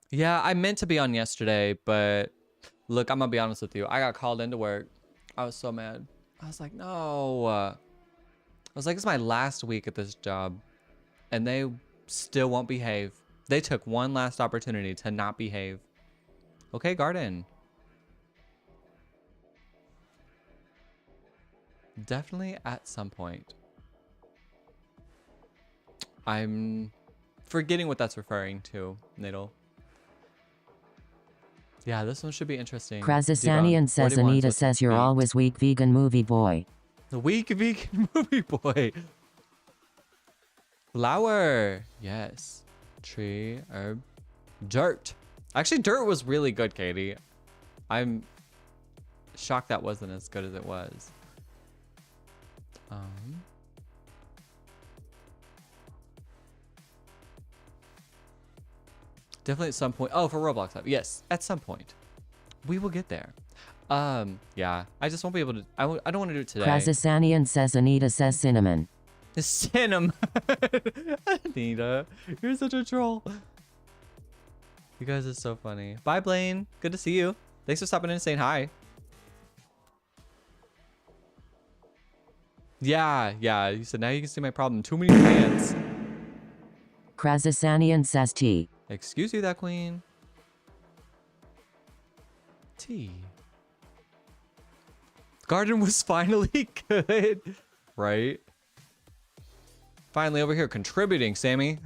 Yeah, I meant to be on yesterday, but look, I'm going to be honest with you. I got called into work. I was so mad. I was like, no. I was like, it's my last week at this job, and they still won't behave. They took one last opportunity to not behave. Okay, Garden. Definitely at some point. I'm forgetting what that's referring to, Needle. Yeah, this one should be interesting. Krazasanian says Anita says you're always weak vegan movie boy. The weak vegan movie boy. Flower. Yes. Tree, herb, dirt. Actually, dirt was really good, Katie. I'm shocked that wasn't as good as it was. Definitely at some point. Oh, for Roblox. Yes, at some point. We will get there. Yeah. I just won't be able to. I don't want to do it today. Krazasanian says Anita says cinnamon. Cinnamon. Anita, you're such a troll. You guys are so funny. Bye, Blaine. Good to see you. Thanks for stopping in and saying hi. Yeah. You said now you can see my problem. Too many fans. Krazasanian says tea. Excuse you, that queen. Tea. Garden was finally good. Right? Finally over here contributing, Sammy.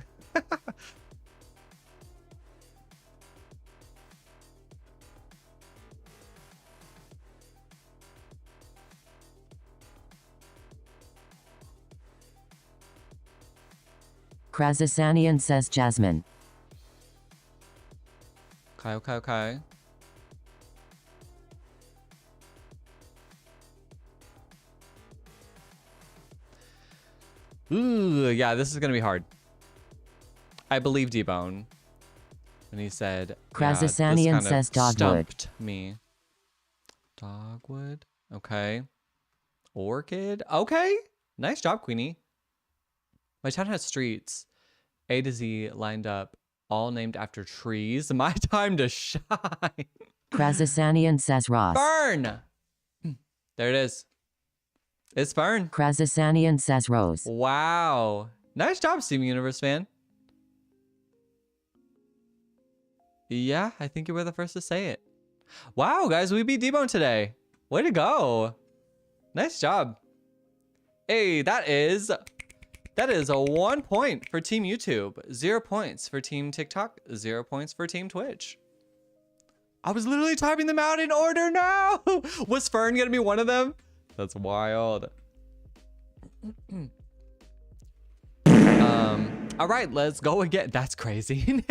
Krazasanian says Jasmine. Okay. Ooh, yeah, this is gonna be hard. I believe D-Bone. And he said, Krazasanian says dogwood. Stumped me. Dogwood. Okay. Orchid. Okay. Nice job, Queenie. My town has streets. A to Z lined up. All named after trees. My time to shine. Krazasanian says Ross. Fern. There it is. It's Fern. Krazasanian says Rose. Wow. Nice job, Steven Universe fan. Yeah, I think you were the first to say it. Wow, guys, we beat D-Bone today. Way to go. Nice job. Hey, that is a 1 point for Team YouTube, 0 points for Team TikTok, 0 points for Team Twitch. I was literally typing them out in order now. Was Fern gonna be one of them? That's wild. All right, let's go again. That's crazy.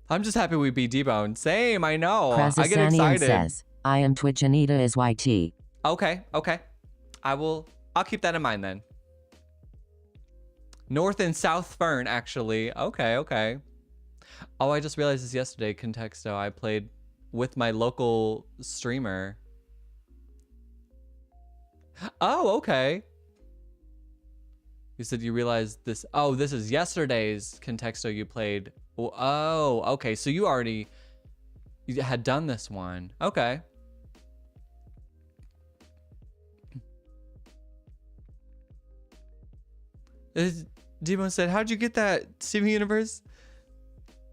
I'm just happy we beat D-Bone. Same, I know. I get excited. Says, I am Twitch, Anita is YT. Okay. I'll keep that in mind then. North and South Fern, actually. Okay. Oh, I just realized this yesterday, Contexto. I played with my local streamer. Oh, okay. You said you realized this. Oh, this is yesterday's Contexto you played. Oh, okay. So you already had done this one. Okay. Demon said, how'd you get that, Steven Universe?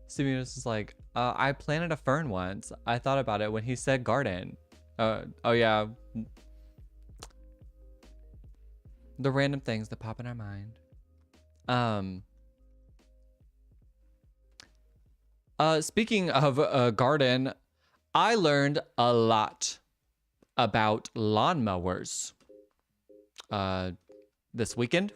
Steven Universe is like, I planted a fern once. I thought about it when he said garden. Oh yeah. The random things that pop in our mind. Speaking of garden, I learned a lot about lawnmowers this weekend.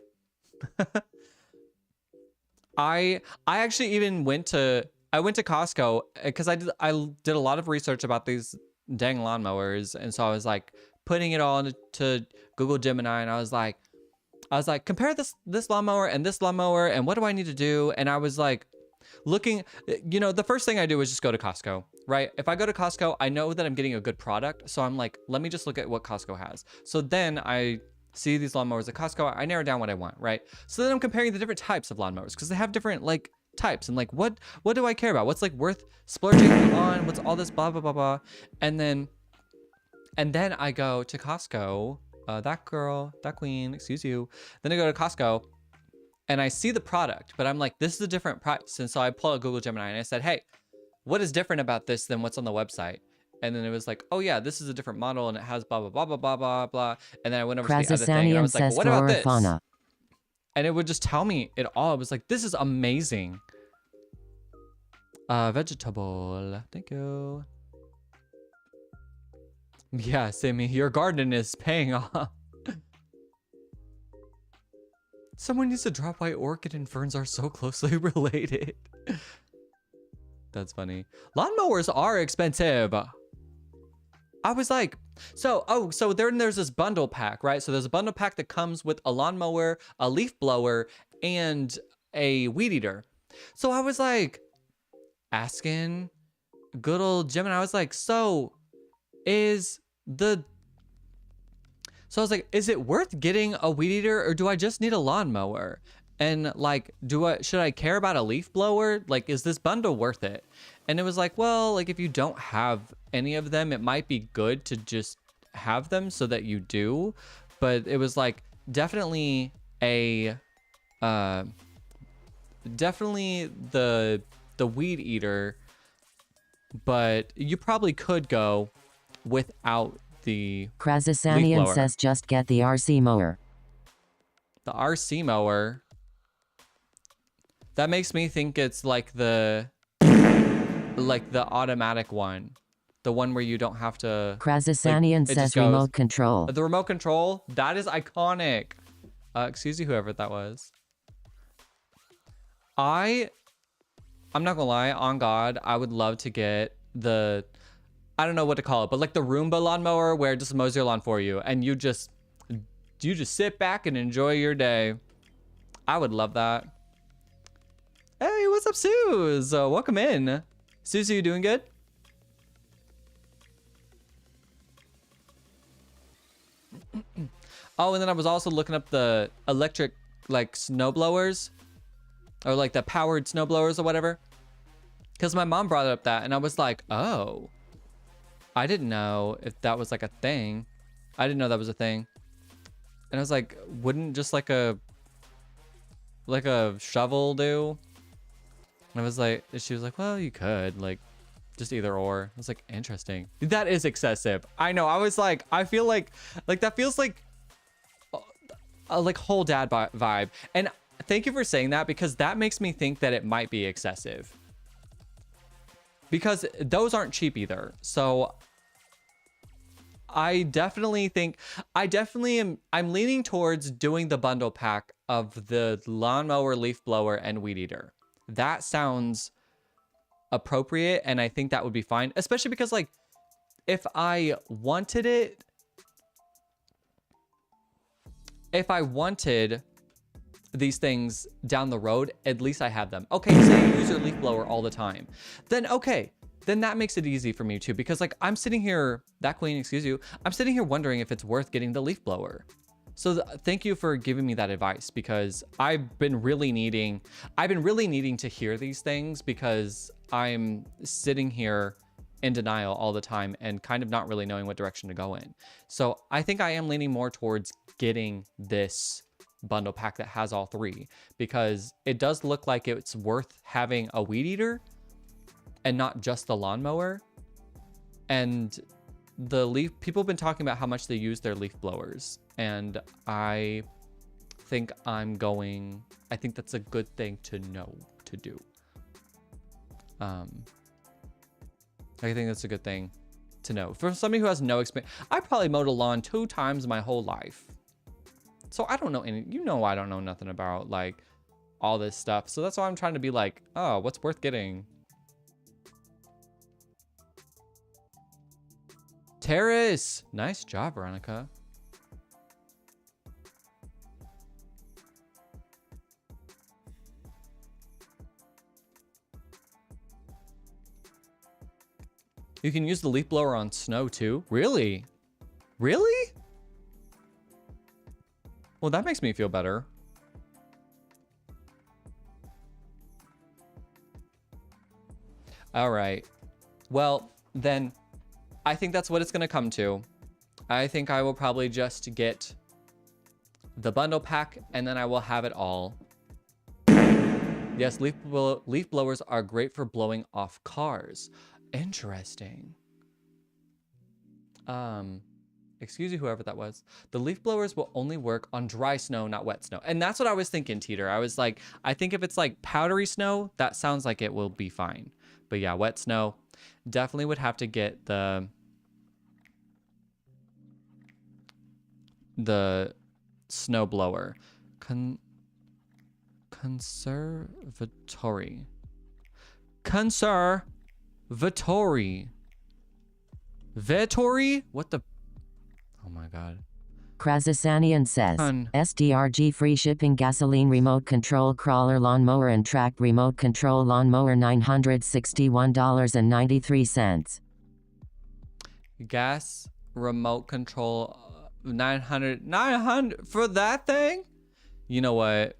I actually even went to Costco because I did a lot of research about these dang lawnmowers, and so I was like putting it all into Google Gemini, and I was like compare this lawnmower and this lawnmower, and what do I need to do? And I was like looking, you know, the first thing I do is just go to Costco, right? If I go to Costco, I know that I'm getting a good product, so I'm like, let me just look at what Costco has. So then I see these lawnmowers at Costco, I narrow down what I want, right? So then I'm comparing the different types of lawnmowers because they have different like types, and like what do I care about? What's like worth splurging on? What's all this blah blah blah blah? And then I go to Costco, that girl, that queen, excuse you. Then I go to Costco and I see the product, but I'm like, this is a different price. And so I pull out Google Gemini and I said, hey, what is different about this than what's on the website? And then it was like, oh yeah, this is a different model and it has blah, blah, blah, blah, blah, blah, blah. And then I went over to the other thing and I was like, well, what about this? Fauna. And it would just tell me it all. It was like, this is amazing. Vegetable, thank you. Yeah, Sammy, your garden is paying off. Someone needs to drop why orchid and ferns are so closely related. That's funny. Lawnmowers are expensive. I was like, so there's this bundle pack, right? So there's a bundle pack that comes with a lawnmower, a leaf blower, and a weed eater. So I was like asking good old Jim, and I was like, so I was like, is it worth getting a weed eater or do I just need a lawnmower? And like, should I care about a leaf blower? Like, is this bundle worth it? And it was like, well, like if you don't have any of them, it might be good to just have them so that you do. But it was like definitely definitely the weed eater, but you probably could go without the Krazasanian says just get the RC mower. The RC mower. That makes me think it's like the automatic one. The one where you don't have to. Krazasanian says remote control. The remote control, that is iconic. Excuse you, whoever that was. I'm not gonna lie, on God, I would love to get the, I don't know what to call it, but like the Roomba lawnmower where it just mows your lawn for you and you just sit back and enjoy your day. I would love that. Hey, what's up, Suze? Welcome in. Suze, you doing good? Oh, and then I was also looking up the electric like snow blowers, or like the powered snow blowers or whatever, because my mom brought up that and I was like, oh, I didn't know if that was like a thing. I didn't know that was a thing. And I was like, wouldn't just like a shovel do? And I was like, she was like, well, you could like just either or. I was like, interesting. That is excessive. I know. I was like, I feel like that feels like a like whole dad vibe. And thank you for saying that, because that makes me think that it might be excessive, because those aren't cheap either. So I'm leaning towards doing the bundle pack of the lawnmower, leaf blower, and weed eater. That sounds appropriate, and I think that would be fine, especially because like if I wanted these things down the road, at least I have them. Okay, say you use your leaf blower all the time. Then okay, then that makes it easy for me too, because like I'm sitting here, that queen, excuse you, I'm sitting here wondering if it's worth getting the leaf blower. So thank you for giving me that advice, because I've been really needing to hear these things, because I'm sitting here in denial all the time and kind of not really knowing what direction to go in. So I think I am leaning more towards getting this bundle pack that has all three, because it does look like it's worth having a weed eater and not just the lawnmower. And the leaf, people have been talking about how much they use their leaf blowers, and I think I think that's a good thing to know to do. I think that's a good thing to know. For somebody who has no experience, I probably mowed a lawn 2 times my whole life. So I don't know any, I don't know nothing about like all this stuff. So that's why I'm trying to be like, oh, what's worth getting? Terrace! Nice job, Veronica. You can use the leaf blower on snow too? Really? Really? Well, that makes me feel better. All right. Well, then I think that's what it's going to come to. I think I will probably just get the bundle pack, and then I will have it all. Yes, leaf blowers are great for blowing off cars. Interesting. Excuse you, whoever that was. The leaf blowers will only work on dry snow, not wet snow. And that's what I was thinking, Teeter. I was like, I think if it's like powdery snow, that sounds like it will be fine. But yeah, wet snow, definitely would have to get the snow blower. Conservatory. Vettori? What the? Oh my god. Krazasanian says, SDRG free shipping gasoline remote control crawler lawnmower and tracked remote control lawnmower $961.93. Gas remote control 900 for that thing? You know what?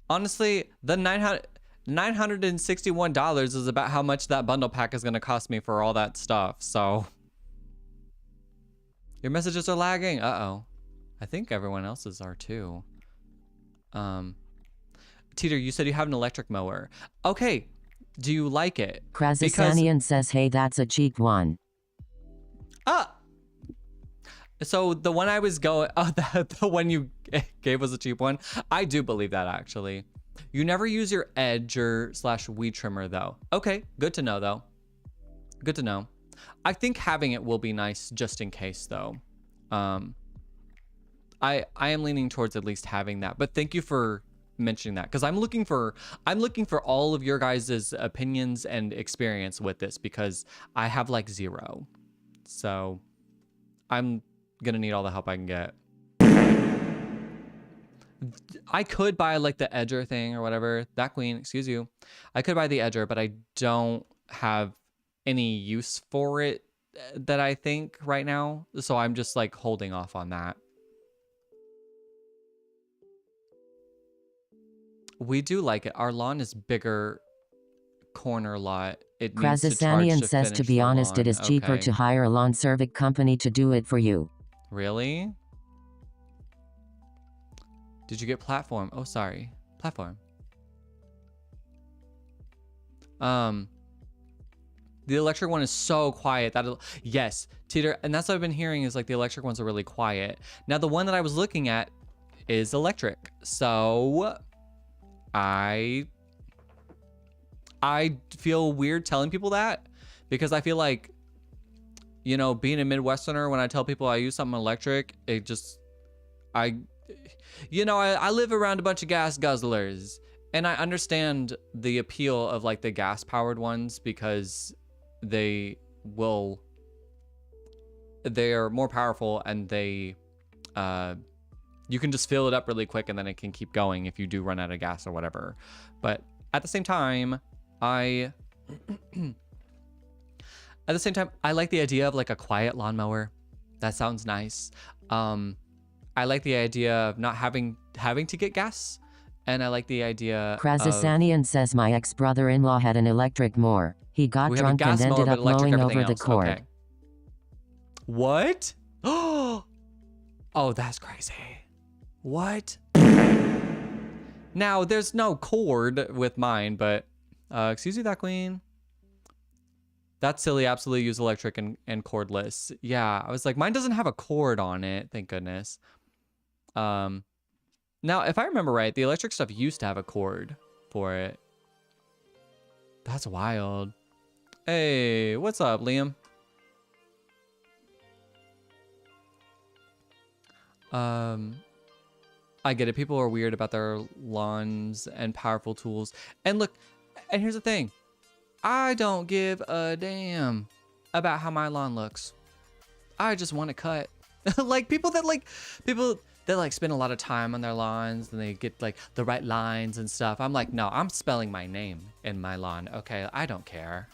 Honestly, the $961 is about how much that bundle pack is going to cost me for all that stuff. So your messages are lagging. Uh-oh. I think everyone else's are too. Teeter, you said you have an electric mower. Okay. Do you like it? Krazasanian says, hey, that's a cheap one. So the one I was going, the one you gave was a cheap one. I do believe that, actually. You never use your edger / weed trimmer though. Okay, good to know though. Good to know. I think having it will be nice just in case though. I am leaning towards at least having that, but thank you for mentioning that, because I'm looking for all of your guys' opinions and experience with this, because I have like 0. So I'm gonna need all the help I can get. I could buy like the edger thing or whatever. That queen, excuse you. I could buy the edger, but I don't have any use for it that I think right now. So I'm just like holding off on that. We do like it. Our lawn is bigger corner lot. It needs to charge to says, to be honest, it is cheaper to hire a lawn service company to do it for you. Really? Did you get platform? Oh, sorry. Platform. The electric one is so quiet. Yes, Teeter, and that's what I've been hearing is like the electric ones are really quiet. Now the one that I was looking at is electric. So I feel weird telling people that, because I feel like, you know, being a Midwesterner, when I tell people I use something electric, it just, I live around a bunch of gas guzzlers, and I understand the appeal of like the gas powered ones, because they are more powerful, and they You can just fill it up really quick and then it can keep going if you do run out of gas or whatever. But at the same time, I like the idea of like a quiet lawnmower. That sounds nice. I like the idea of not having to get gas. And I like the idea Krazasanian says my ex-brother-in-law had an electric mower. He got drunk and ended up mowing over the cord. Okay. What? Oh, that's crazy. What? Now, there's no cord with mine, but excuse me, that queen. That's silly. Absolutely use electric and cordless. Yeah, I was like, mine doesn't have a cord on it. Thank goodness. Now, if I remember right, the electric stuff used to have a cord for it. That's wild. Hey, what's up, Liam? I get it. People are weird about their lawns and powerful tools. And look, and here's the thing. I don't give a damn about how my lawn looks. I just want to cut. Like people that spend a lot of time on their lawns and they get like the right lines and stuff. I'm like, no, I'm spelling my name in my lawn. Okay, I don't care.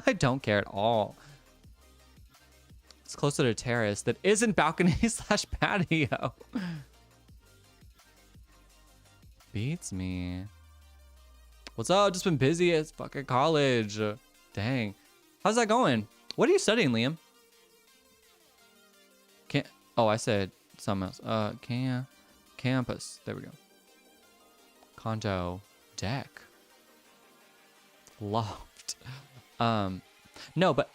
I don't care at all. It's closer to a terrace that isn't balcony / patio. Beats me. What's up? Just been busy as fucking college. Dang. How's that going? What are you studying, Liam? Oh, I said something else. Campus. There we go. Condo. Deck. Loft. No, but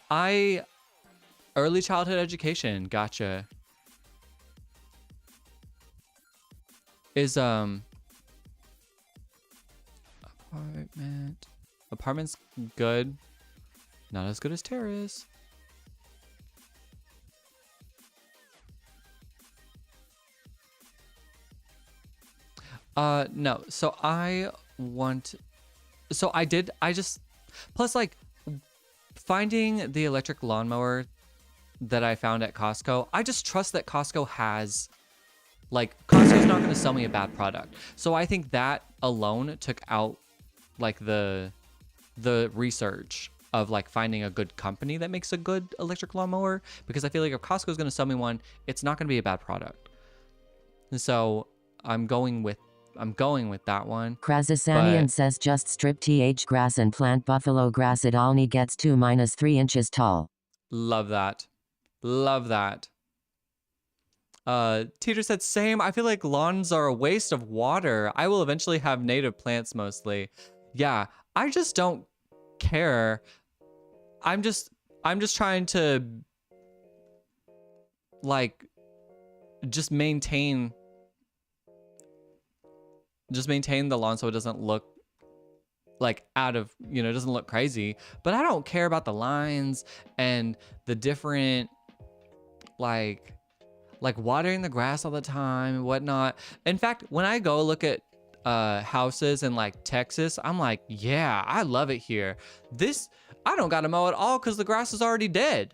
early childhood education. Gotcha. Is, Apartment's good. Not as good as terrace. No. So plus like finding the electric lawnmower that I found at Costco, I just trust that Costco's not going to sell me a bad product. So I think that alone took out like the research of like finding a good company that makes a good electric lawnmower, because I feel like if Costco is going to sell me one, it's not going to be a bad product. And so I'm going with that one. Krazasanian says just strip th grass and plant buffalo grass. It only gets 2-3 inches tall. Love that. Love that. Teeter said, same. I feel like lawns are a waste of water. I will eventually have native plants mostly. Yeah, I just don't care. I'm just trying to like just maintain the lawn so it doesn't look like it doesn't look crazy. But I don't care about the lines and the different like watering the grass all the time and whatnot. In fact, when I go look at houses in like Texas, I'm like, yeah, I love it here. I don't gotta mow at all because the grass is already dead.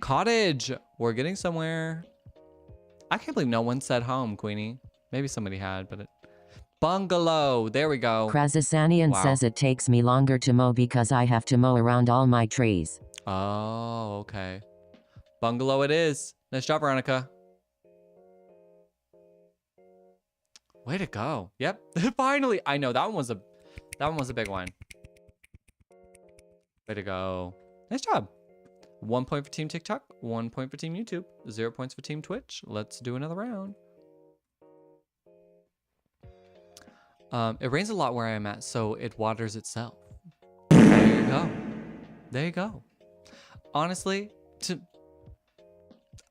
Cottage. We're getting somewhere. I can't believe no one said home, Queenie. Maybe somebody had, but bungalow. There we go. Krazasanian says it takes me longer to mow because I have to mow around all my trees. Oh, okay. Bungalow it is. Nice job, Veronica. Way to go. Yep. Finally. I know that one was a big one. Way to go. Nice job. 1 point for Team TikTok, 1 point for Team YouTube, 0 points for Team Twitch. Let's do another round. It rains a lot where I'm at, so it waters itself. There you go. There you go. Honestly,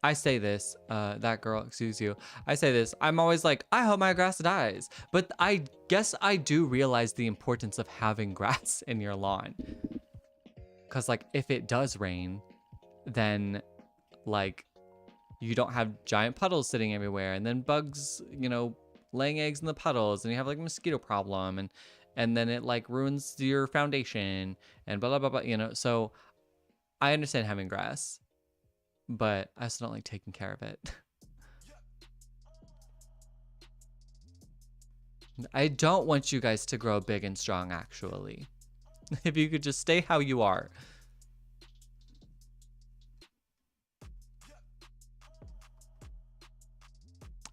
I say this, that girl, excuse you. I say this, I'm always like, I hope my grass dies. But I guess I do realize the importance of having grass in your lawn. Because like, if it does rain, then like, you don't have giant puddles sitting everywhere. And then bugs, laying eggs in the puddles, and you have like a mosquito problem, and then it like ruins your foundation and blah blah blah blah. So I understand having grass, but I also don't like taking care of it. I don't want you guys to grow big and strong, actually. If you could just stay how you are.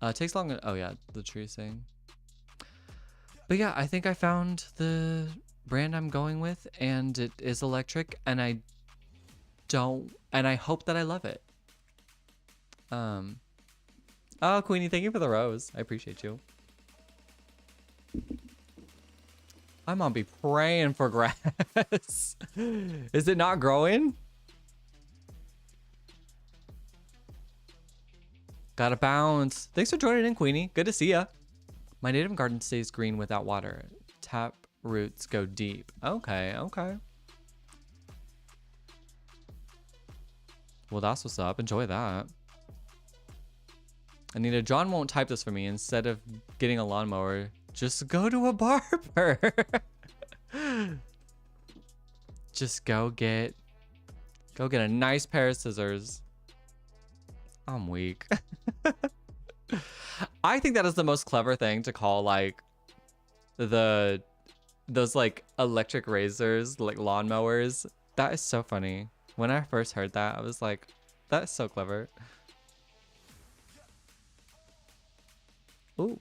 It takes long. Oh yeah, the tree thing. But yeah, I think I found the brand I'm going with, and it is electric, and I hope that I love it. Oh, Queenie, thank you for the rose. I appreciate you. I'm gonna be praying for grass. Is it not growing? Gotta bounce. Thanks for joining in, Queenie. Good to see ya. My native garden stays green without water. Tap roots go deep. Okay, okay. Well, that's what's up. Enjoy that. Anita, John won't type this for me. Instead of getting a lawnmower, just go to a barber. Just go get a nice pair of scissors. I'm weak. I think that is the most clever thing to call like those like electric razors, like lawnmowers. That is so funny. When I first heard that, I was like, that is so clever. Ooh.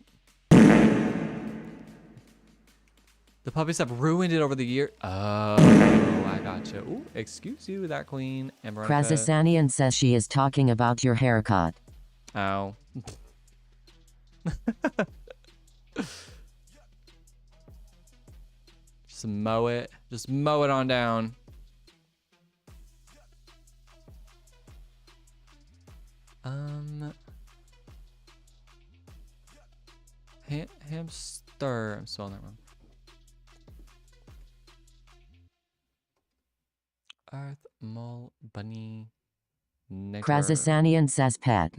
The puppies have ruined it over the year. Oh, I gotcha. Ooh, excuse you, that queen. Krazasanian says she is talking about your haircut. Ow. Just mow it. Just mow it on down. Hamster. I'm spelling that wrong. Earth, mole, bunny, nigger. Krazasanian says pet.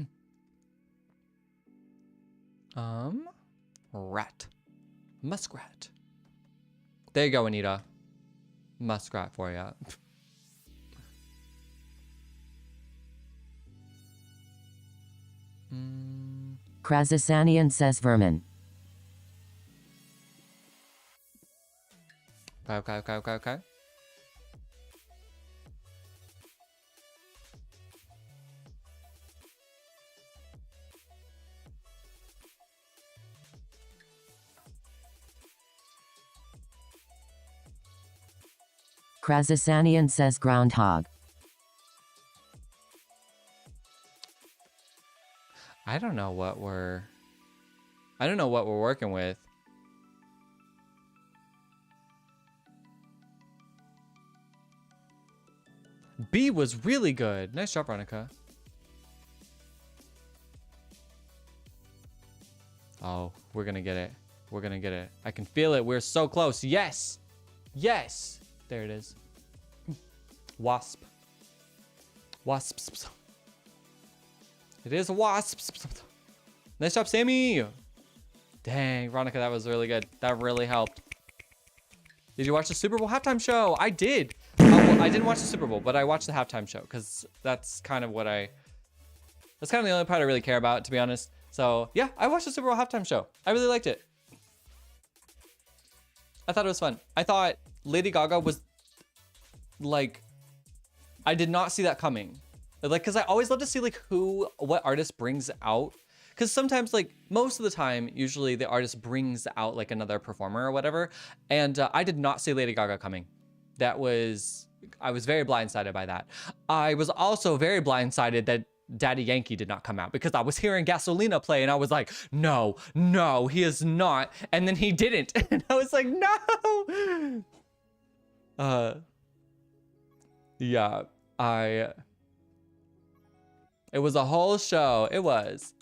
Rat. Muskrat. There you go, Anita. Muskrat for ya. Krazasanian says vermin. Okay. Krazasanian says groundhog. I don't know what we're working with. B was really good. Nice job, Ronica. Oh, we're gonna get it. We're gonna get it. I can feel it. We're so close. Yes. Yes. There it is. Wasp. Wasps. It is a wasp. Nice job, Sammy. Dang, Ronica, that was really good. That really helped. Did you watch the Super Bowl halftime show? I did. Well, I didn't watch the Super Bowl, but I watched the halftime show because that's kind of that's kind of the only part I really care about, to be honest. So yeah, I watched the Super Bowl halftime show. I really liked it. I thought it was fun. I thought Lady Gaga was like, I did not see that coming. Like, cause I always love to see like what artist brings out. Cause sometimes like most of the time, usually the artist brings out like another performer or whatever. And I did not see Lady Gaga coming. I was very blindsided by that. I was also very blindsided that Daddy Yankee did not come out because I was hearing Gasolina play and I was like, no, he is not. And then he didn't. And I was like, no. Yeah, it was a whole show. It was.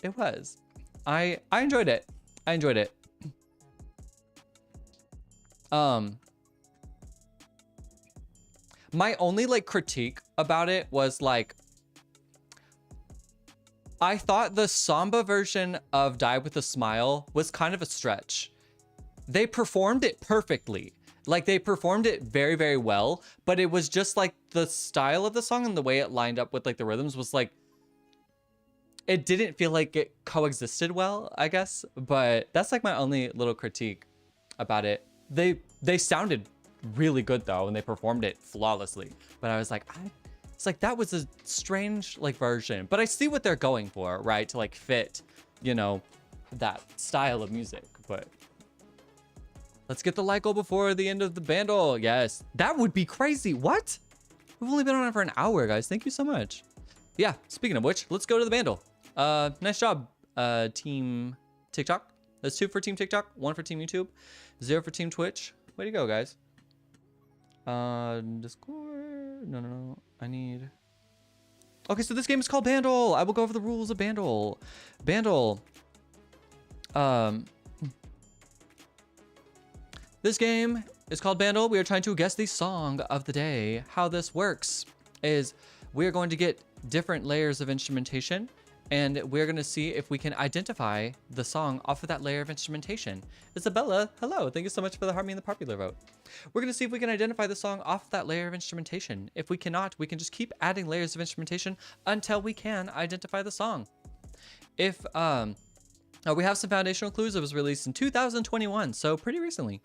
I enjoyed it. My only like critique about it was like, I thought the samba version of Die With a Smile was kind of a stretch. They performed it perfectly. Like they performed it very, very well, but it was just like the style of the song and the way it lined up with like the rhythms was like, it didn't feel like it coexisted well, I guess. But that's like my only little critique about it. They sounded really good though, and they performed it flawlessly. But I was like, it's like that was a strange like version. But I see what they're going for, right? To like fit, you know, that style of music. But let's get the like goal before the end of the bundle. Yes, that would be crazy. What? We've only been on it for an hour, guys. Thank you so much. Yeah, speaking of which, let's go to the bundle. Nice job, Team TikTok. That's 2 for Team TikTok, 1 for Team YouTube, 0 for Team Twitch. Way to go, guys. Discord. No. I need. Okay, so this game is called Bandle. I will go over the rules of Bandle. Bandle. This game is called Bandle. We are trying to guess the song of the day. How this works is we are going to get different layers of instrumentation, and we're going to see if we can identify the song off of that layer of instrumentation. Isabella, hello. Thank you so much for the heart me and the popular vote. We're going to see if we can identify the song off that layer of instrumentation. If we cannot, we can just keep adding layers of instrumentation until we can identify the song. If we have some foundational clues. It was released in 2021, so pretty recently,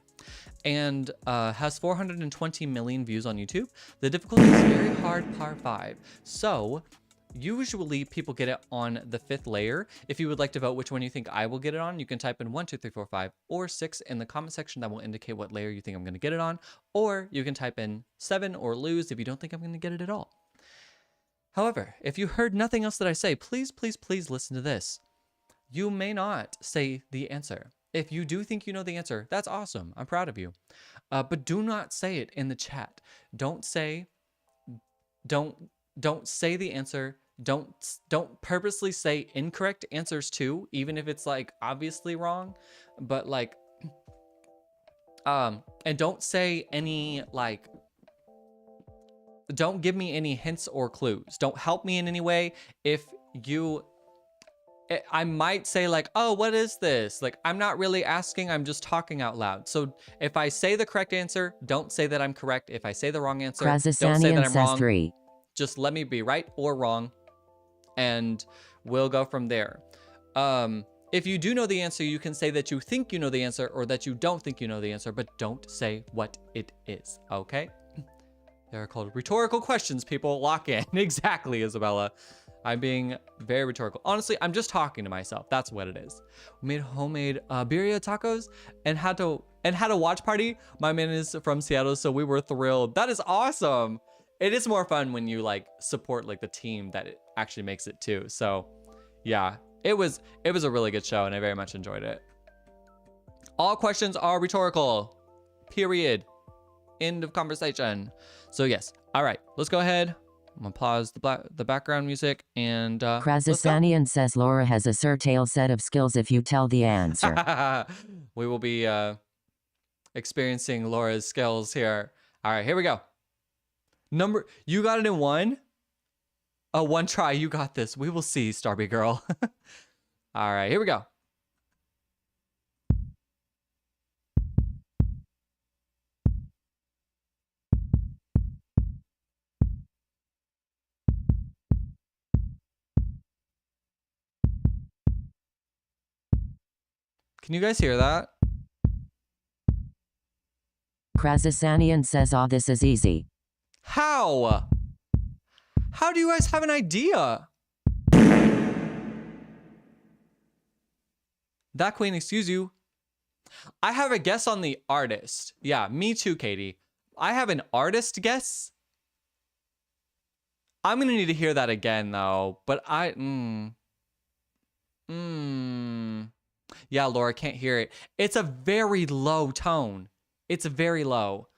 and has 420 million views on YouTube. The difficulty is very hard, par 5. So usually people get it on the 5th layer. If you would like to vote which one you think I will get it on, you can type in 1, 2, 3, 4, 5, or 6 in the comment section. That will indicate what layer you think I'm going to get it on. Or you can type in 7 or lose if you don't think I'm going to get it at all. However, if you heard nothing else that I say, please, please, please listen to this. You may not say the answer. If you do think you know the answer, that's awesome. I'm proud of you. But do not say it in the chat. Don't say the answer. Don't purposely say incorrect answers too, even if it's like obviously wrong. But like, and don't say any like, don't give me any hints or clues. Don't help me in any way. If you, I might say like, oh, what is this? Like, I'm not really asking, I'm just talking out loud. So if I say the correct answer, don't say that I'm correct. If I say the wrong answer, don't say that I'm wrong. Just let me be right or wrong, and we'll go from there. If you do know the answer, you can say that you think you know the answer or that you don't think you know the answer, but don't say what it is, okay? They're called rhetorical questions, people. Lock in. Exactly, Isabella. I'm being very rhetorical. Honestly, I'm just talking to myself. That's what it is. We made homemade birria tacos and had a watch party. My man is from Seattle, so we were thrilled. That is awesome. It is more fun when you like support like the team that it actually makes it too. So yeah, it was a really good show and I very much enjoyed it. All questions are rhetorical, period. End of conversation. So yes, all right, let's go ahead. I'm gonna pause the background music and Krazasanian says Laura has a certain set of skills if you tell the answer. We will be experiencing Laura's skills here. All right, here we go. You got it in one? Oh, one try. You got this. We will see, Starby girl. All right, here we go. Can you guys hear that? Krazasanian says, oh, this is easy. How? How do you guys have an idea? That queen, excuse you. I have a guess on the artist. Yeah, me too, Katie. I have an artist guess. I'm gonna need to hear that again though, but yeah, Laura, can't hear it. It's a very low tone. It's very low.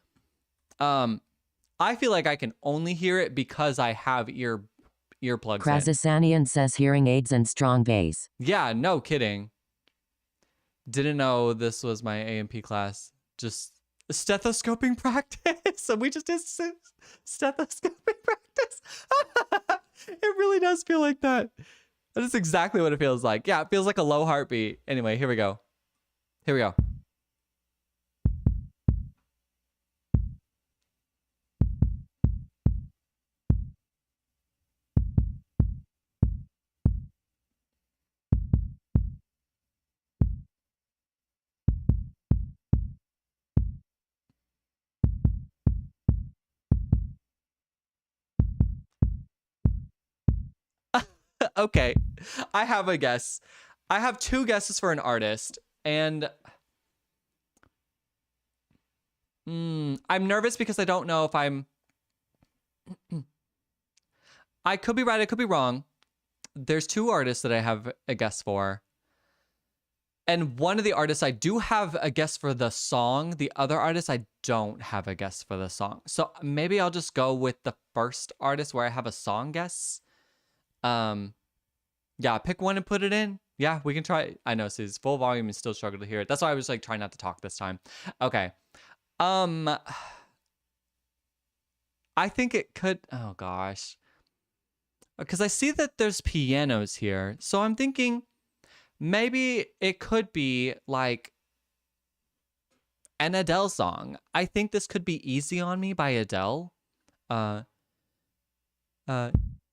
I feel like I can only hear it because I have earplugs in. Krazasanian says hearing aids and strong bass. Yeah, no kidding. Didn't know this was my AMP class. Just stethoscoping practice. So we just did stethoscoping practice. It really does feel like that. That is exactly what it feels like. Yeah, it feels like a low heartbeat. Anyway, here we go. Here we go. Okay, I have a guess. I have 2 guesses for an artist, and I'm nervous because I don't know if I could be right, I could be wrong. There's 2 artists that I have a guess for. And one of the artists, I do have a guess for the song. The other artist, I don't have a guess for the song. So maybe I'll just go with the first artist where I have a song guess. Yeah, pick one and put it in. Yeah, we can try. I know, so it's full volume and still struggle to hear it. That's why I was like trying not to talk this time. Okay. I think it could, oh gosh. Because I see that there's pianos here. So I'm thinking maybe it could be like an Adele song. I think this could be Easy on Me by Adele.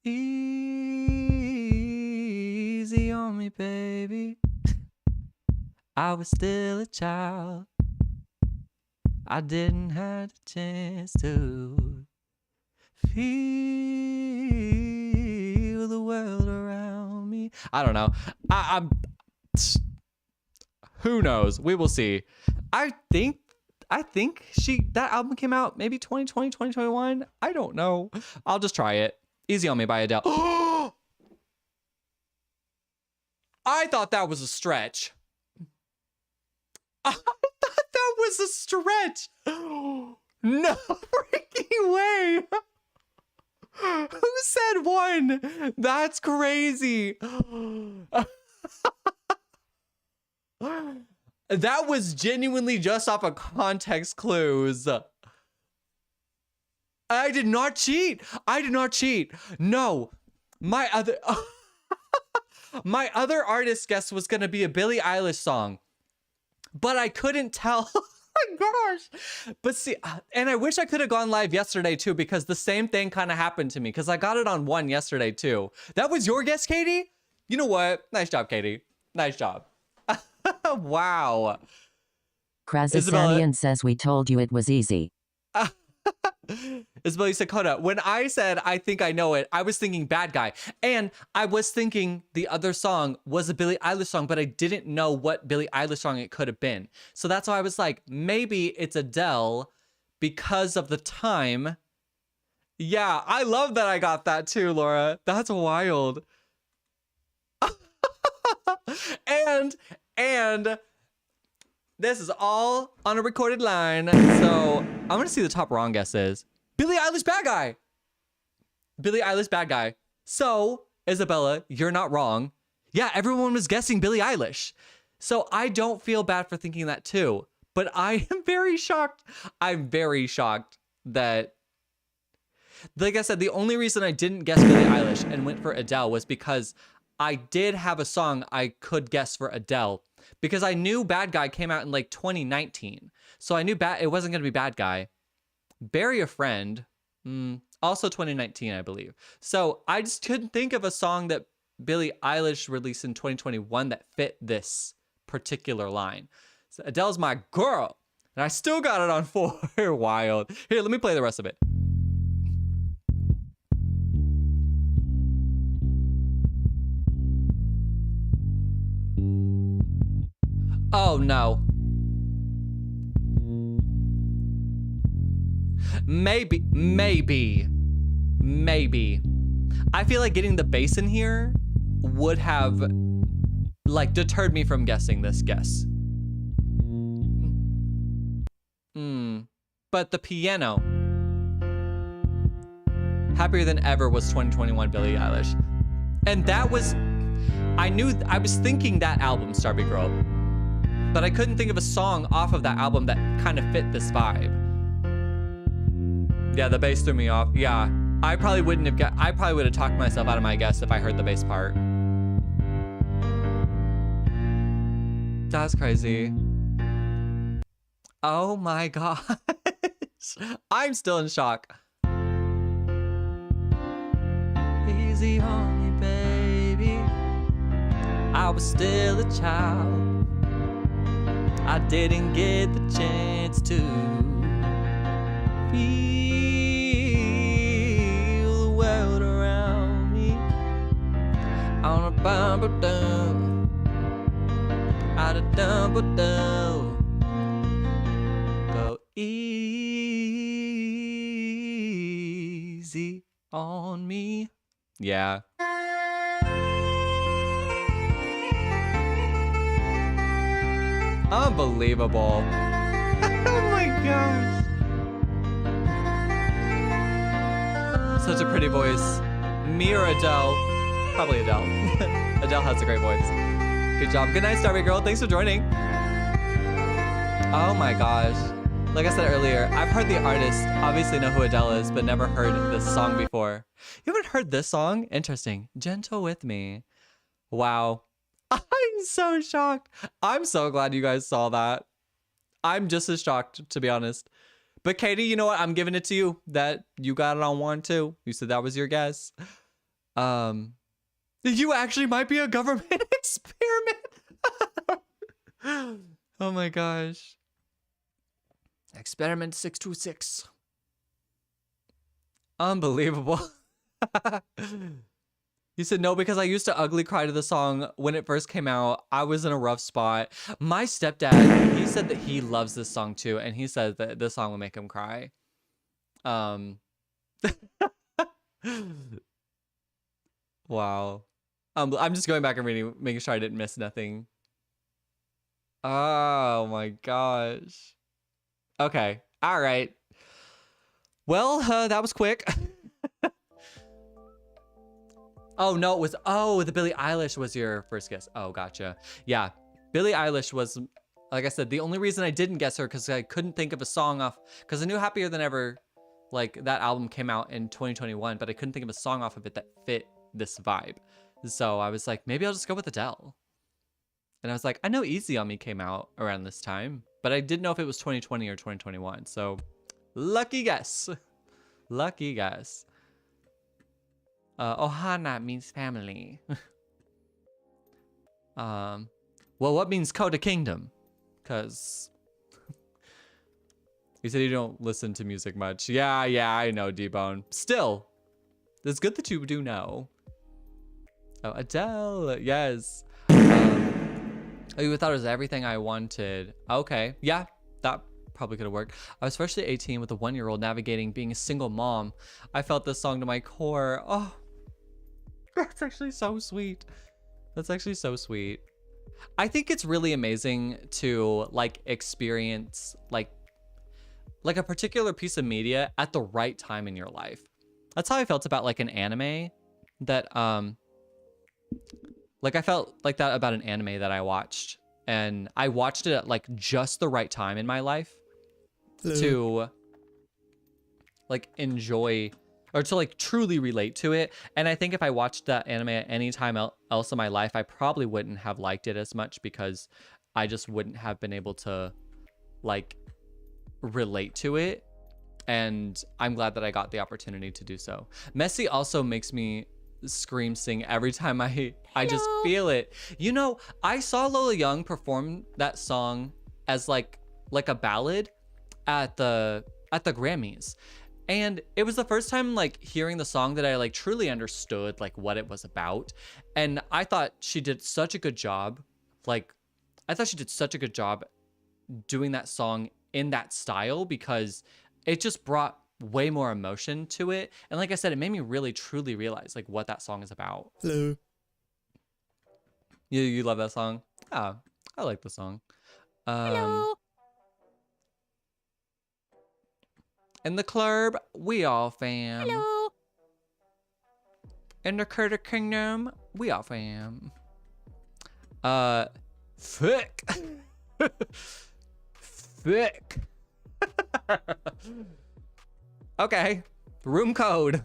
Easy on me, baby. I was still a child. I didn't have a chance to feel the world around me. I don't know. I'm who knows? We will see. I think that album came out maybe 2020, 2021. I don't know. I'll just try it. Easy on Me by Adele. I thought that was a stretch. I thought that was a stretch. No freaking way. Who said 1? That's crazy. That was genuinely just off of context clues. I did not cheat. I did not cheat. No, my other artist guess was gonna be a Billie Eilish song, but I couldn't tell. Oh my gosh. But see, and I wish I could have gone live yesterday too, because the same thing kind of happened to me, because I got it on 1 yesterday too. That was your guess, Katie? You know what? Nice job, Katie. Nice job. Wow. Krazasanian says we told you it was easy. Isabel, you said Kota. When I said I think I know it, I was thinking Bad Guy. And I was thinking the other song was a Billie Eilish song, but I didn't know what Billie Eilish song it could have been. So that's why I was like, maybe it's Adele because of the time. Yeah, I love that I got that too, Laura. That's wild. And this is all on a recorded line. So I'm going to see the top wrong guesses. Billie Eilish Bad Guy. Billie Eilish Bad Guy. So, Isabella, you're not wrong. Yeah, everyone was guessing Billie Eilish. So I don't feel bad for thinking that too. But I am very shocked. I'm very shocked that, like I said, the only reason I didn't guess Billie Eilish and went for Adele was because I did have a song I could guess for Adele, because I knew Bad Guy came out in like 2019. So I knew it wasn't going to be Bad Guy. Bury a Friend, also 2019, I believe. So I just couldn't think of a song that Billie Eilish released in 2021 that fit this particular line. So Adele's my girl, and I still got it on 4. Wild. Here, let me play the rest of it. Oh no. Maybe. I feel like getting the bass in here would have like deterred me from guessing this guess. But the piano. Happier Than Ever was 2021 Billie Eilish. And that was, I was thinking that album, Starby Girl. But I couldn't think of a song off of that album that kind of fit this vibe. Yeah, the bass threw me off. Yeah, I probably would have talked myself out of my guess if I heard the bass part. That's crazy. Oh my gosh. I'm still in shock. Easy on me, baby. I was still a child. I didn't get the chance to feel the world around me. Go easy on me. Yeah. Unbelievable. Oh my gosh. Such a pretty voice. Me or Adele? Probably Adele. Adele has a great voice. Good job. Good night, Starry Girl. Thanks for joining. Oh my gosh. Like I said earlier, I've heard the artist, obviously know who Adele is, but never heard this song before. You haven't heard this song? Interesting. Gentle With Me. Wow. I'm so shocked. I'm so glad you guys saw that. I'm just as shocked, to be honest. But Katie, you know what? I'm giving it to you that you got it on 1, 2. You said that was your guess. You actually might be a government experiment. Oh my gosh. Experiment 626. Unbelievable. You said no because I used to ugly cry to the song when it first came out. I was in a rough spot. My stepdad, he said that he loves this song too, and he said that this song will make him cry. Wow. I'm just going back and reading, making sure I didn't miss nothing. Oh my gosh. Okay. All right. Well, that was quick. Oh, no, it was, the Billie Eilish was your first guess. Oh, gotcha. Yeah, Billie Eilish was, like I said, the only reason I didn't guess her because I couldn't think of a song off, because I knew Happier Than Ever, like that album came out in 2021, but I couldn't think of a song off of it that fit this vibe. So I was like, maybe I'll just go with Adele. And I was like, I know Easy On Me came out around this time, but I didn't know if it was 2020 or 2021. So lucky guess. Lucky guess. Ohana means family. Well, what means Kota Kingdom? Because you said you don't listen to music much. Yeah, I know, D-Bone. Still, it's good that you do know. Oh, Adele, yes. Oh, you thought it was everything I wanted. Okay, yeah, that probably could have worked. I was freshly 18 with a 1-year-old navigating being a single mom. I felt this song to my core. Oh. That's actually so sweet. That's actually so sweet. I think it's really amazing to like experience like a particular piece of media at the right time in your life. That's how I felt about like an anime that like I felt like that about an anime that I watched, and I watched it at like just the right time in my life to like enjoy or to like truly relate to it. And I think if I watched that anime at any time else in my life, I probably wouldn't have liked it as much because I just wouldn't have been able to like relate to it. And I'm glad that I got the opportunity to do so. Messi also makes me scream sing every time I just feel it. You know, I saw Lola Young perform that song as like a ballad at the Grammys. And it was the first time like hearing the song that I like truly understood like what it was about. And I thought she did such a good job. Like, I thought she did such a good job doing that song in that style because it just brought way more emotion to it. And like I said, it made me really truly realize like what that song is about. Hello. You love that song? Ah, I like the song. Hello. In the club, we all fam. Hello. In the Kota Kingdom, we all fam. Thick. Thick. Okay. Room code.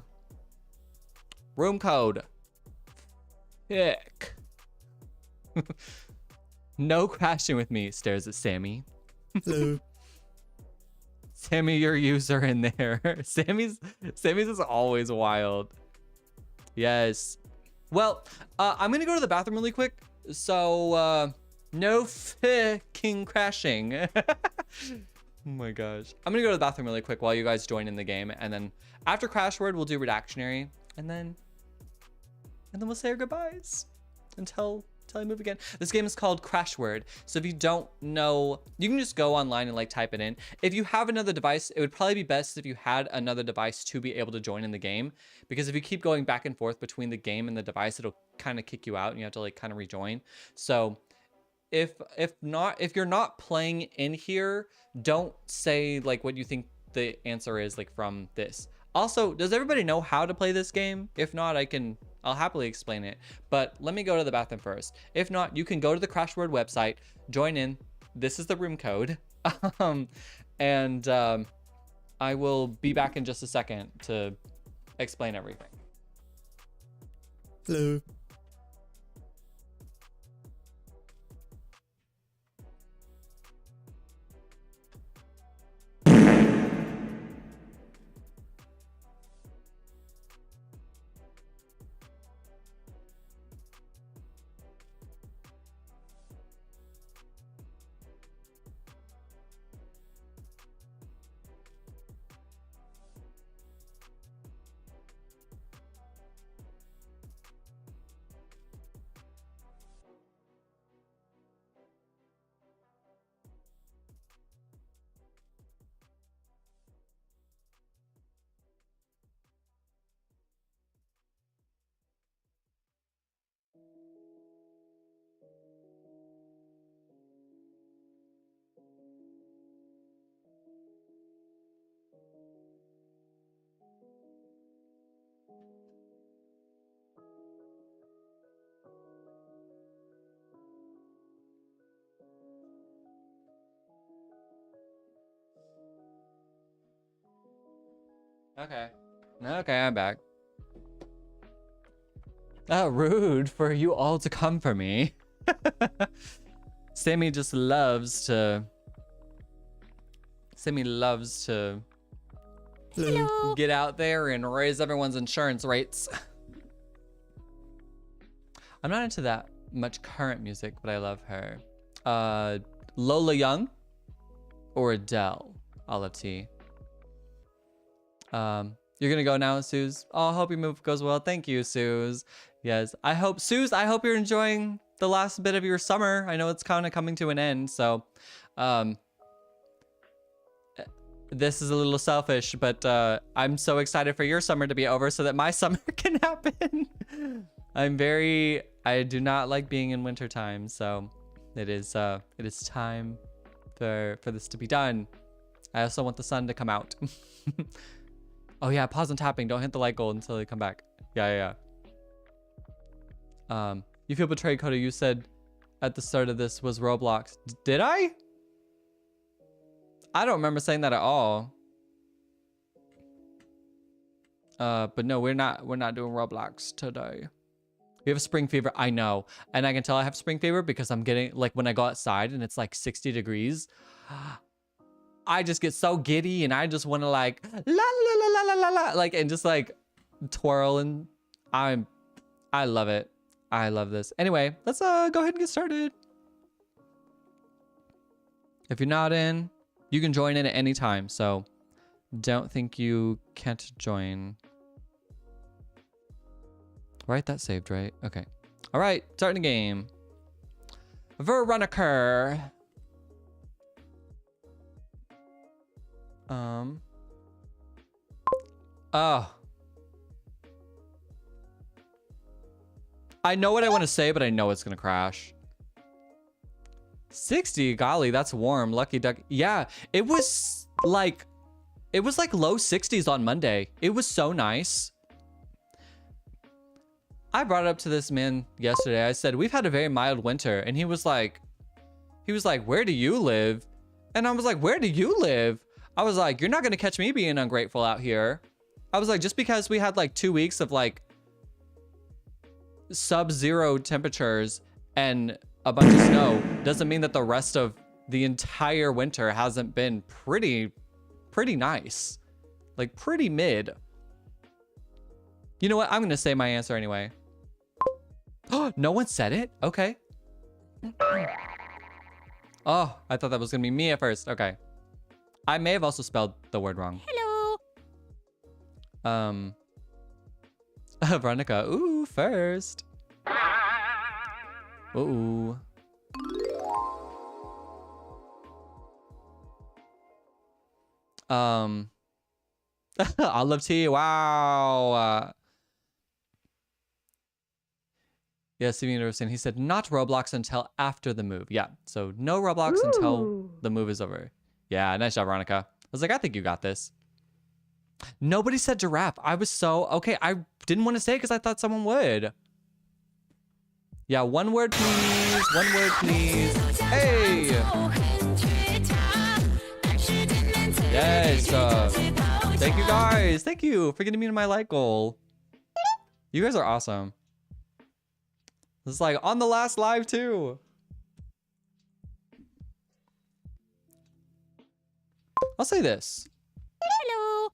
Room code. Thick. No crashing with me, stares at Sammy. Hello. Sammy, your user in there. Sammy's is always wild. Yes. Well, I'm gonna go to the bathroom really quick. So, no fucking crashing. Oh my gosh. I'm gonna go to the bathroom really quick while you guys join in the game, and then after Crash Word, we'll do Redactionary, and then we'll say our goodbyes. until I move again. This game is called Crash Word. So if you don't know, you can just go online and like type it in. If you have another device, it would probably be best if you had another device to be able to join in the game, because if you keep going back and forth between the game and the device, it'll kind of kick you out and you have to like kind of rejoin. So if you're not playing in here, don't say like what you think the answer is like from this. Also, does everybody know how to play this game? If not, I'll happily explain it, but let me go to the bathroom first. If not, you can go to the Crash Word website, join in. This is the room code. And I will be back in just a second to explain everything. Hello. Okay, I'm back. Oh, rude for you all to come for me. Sammy loves to Hello. get out there and raise everyone's insurance rates. I'm not into that much current music, but I love her. Lola Young or Adele? Olive T. You're gonna go now, Suze? Oh, I hope your move goes well. Thank you, Suze. Yes, I hope, Suze, I hope you're enjoying the last bit of your summer. I know it's kind of coming to an end, so this is a little selfish, but I'm so excited for your summer to be over so that my summer can happen. I do not like being in winter time, so it is time for this to be done. I also want the sun to come out. Oh yeah, pause on tapping. Don't hit the like goal until they come back. Yeah. You feel betrayed, Kota. You said at the start of this was Roblox. Did I? I don't remember saying that at all. But no, we're not doing Roblox today. We have a spring fever. I know. And I can tell I have spring fever because I'm getting, like, when I go outside and it's like 60 degrees, I just get so giddy and I just want to like la la la la la la la, like, and just like twirl, and I love it. I love this. Anyway, let's go ahead and get started. If you're not in, you can join in at any time, so don't think you can't join. Right, that saved, right? Okay. All right, starting the game. Veronica. Oh. I know what I want to say, but I know it's gonna crash. 60, golly, that's warm. Lucky duck. Yeah, it was like low 60s on Monday. It was so nice. I brought it up to this man yesterday. I said, we've had a very mild winter. And he was like, where do you live? And I was like, where do you live? I was like, you're not going to catch me being ungrateful out here. I was like, just because we had like 2 weeks of like sub-zero temperatures and a bunch of snow doesn't mean that the rest of the entire winter hasn't been pretty nice. Like pretty mid. You know what? I'm going to say my answer anyway. Oh, no one said it? Okay. Oh, I thought that was going to be me at first. Okay. I may have also spelled the word wrong. Hello. Veronica. Ooh, first. Ooh. Olive tea. Wow. Yeah, Steven Anderson. He said not Roblox until after the move. Yeah. So no Roblox until the move is over. Yeah. Nice job, Veronica. I was like, I think you got this. Nobody said giraffe. I was so okay. I didn't want to say it because I thought someone would. Yeah. One word, please. One word, please. Hey. Yes. Thank you guys. Thank you for getting me to my like goal. You guys are awesome. This is like on the last live too. I'll say this. Hello.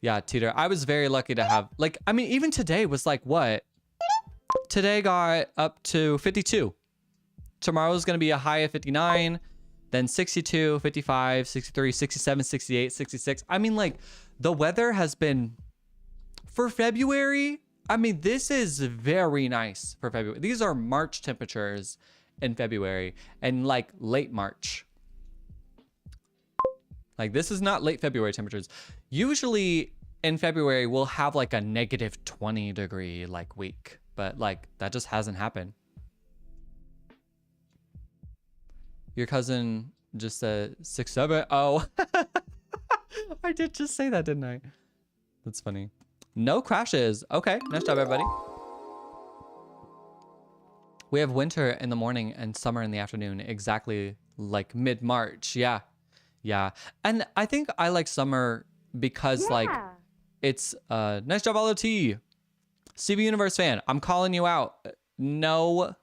Yeah, Teeter. I was very lucky to have, like, I mean, even today was like what? Today got up to 52. Tomorrow's going to be a high of 59, then 62, 55, 63, 67, 68, 66. I mean, like, the weather has been, for February, I mean, this is very nice for February. These are March temperatures in February and like late March. Like, this is not late February temperatures. Usually in February, we'll have like a negative 20 degree like week, but like that just hasn't happened. Your cousin just said 6'7". Oh, I did just say that, didn't I? That's funny. No crashes. Okay, nice job, everybody. We have winter in the morning and summer in the afternoon, exactly like mid-March. Yeah, yeah. And I think I like summer because like it's nice job, Olive T. CV Universe fan, I'm calling you out. No,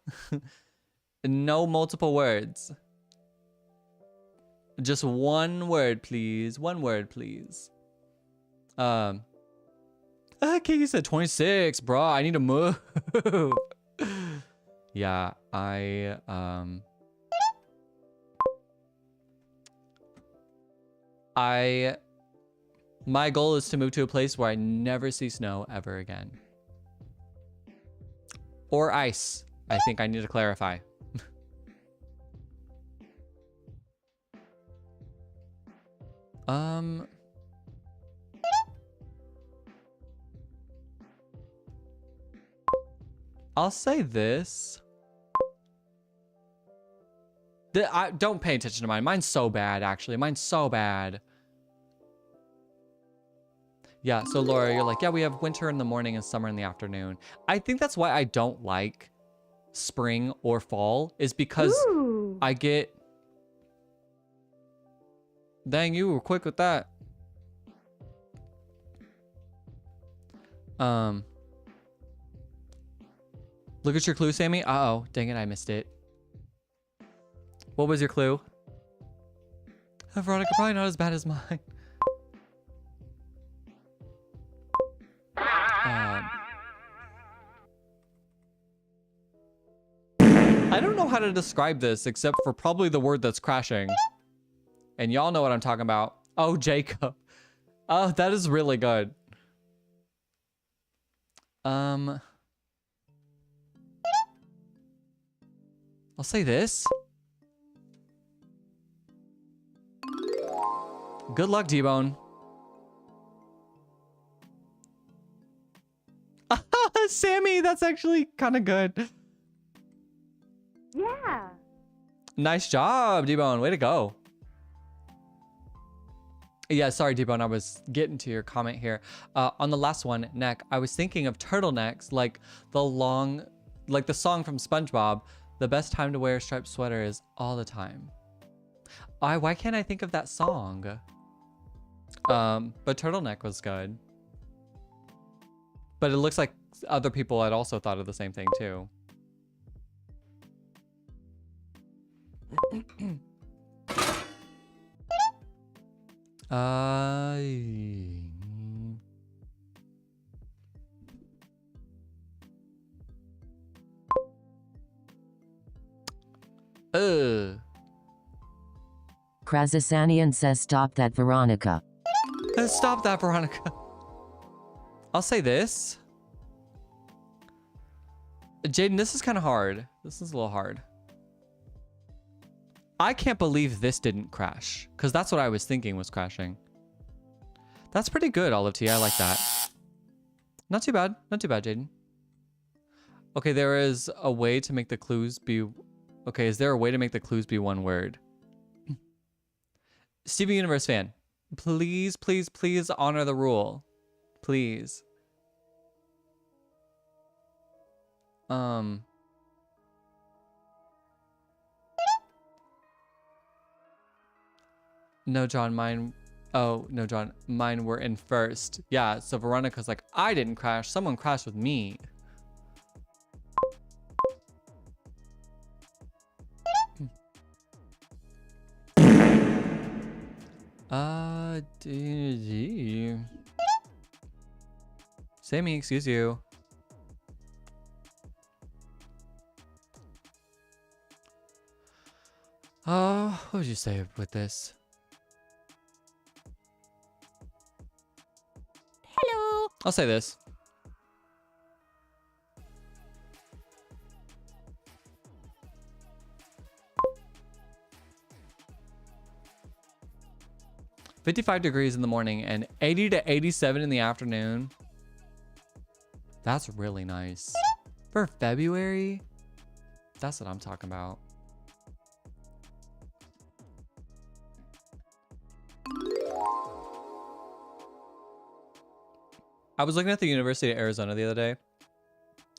no multiple words. Just one word, please. One word, please. Katie said 26, bro. I need to move. Yeah, my goal is to move to a place where I never see snow ever again. Or ice. I think I need to clarify. I'll say this. I don't pay attention to mine. Mine's so bad, actually. Mine's so bad. Yeah, so Laura, you're like, yeah, we have winter in the morning and summer in the afternoon. I think that's why I don't like spring or fall, is because I get... Dang, you were quick with that. Look at your clue, Sammy. Uh-oh, dang it, I missed it. What was your clue? Veronica, probably not as bad as mine. I don't know how to describe this except for probably the word that's crashing. And y'all know what I'm talking about. Oh, Jacob. Oh, that is really good. I'll say this. Good luck, D-Bone. Sammy, that's actually kind of good. Yeah. Nice job, D-Bone. Way to go. Yeah, sorry, D-Bone. I was getting to your comment here. On the last one, neck, I was thinking of turtlenecks, like the long, like the song from SpongeBob. The best time to wear a striped sweater is all the time. Why can't I think of that song? But turtleneck was good. But it looks like other people had also thought of the same thing too. Krazasanian says stop that, Veronica. Stop that, Veronica. I'll say this. Jaden, this is kind of hard. This is a little hard. I can't believe this didn't crash, because that's what I was thinking was crashing. That's pretty good, Olive T. I like that. Not too bad. Not too bad, Jaden. Okay, there is a way to make the clues be... Okay, is there a way to make the clues be one word? Steven Universe fan, please, please, please honor the rule. Please. No, John, mine... Oh, no, John, mine were in first. Yeah, so Veronica's like, I didn't crash. Someone crashed with me. Sammy, excuse you. What would you say with this? Hello. I'll say this. $55 degrees in the morning and 80 to 87 in the afternoon. That's really nice. For February, that's what I'm talking about. I was looking at the University of Arizona the other day,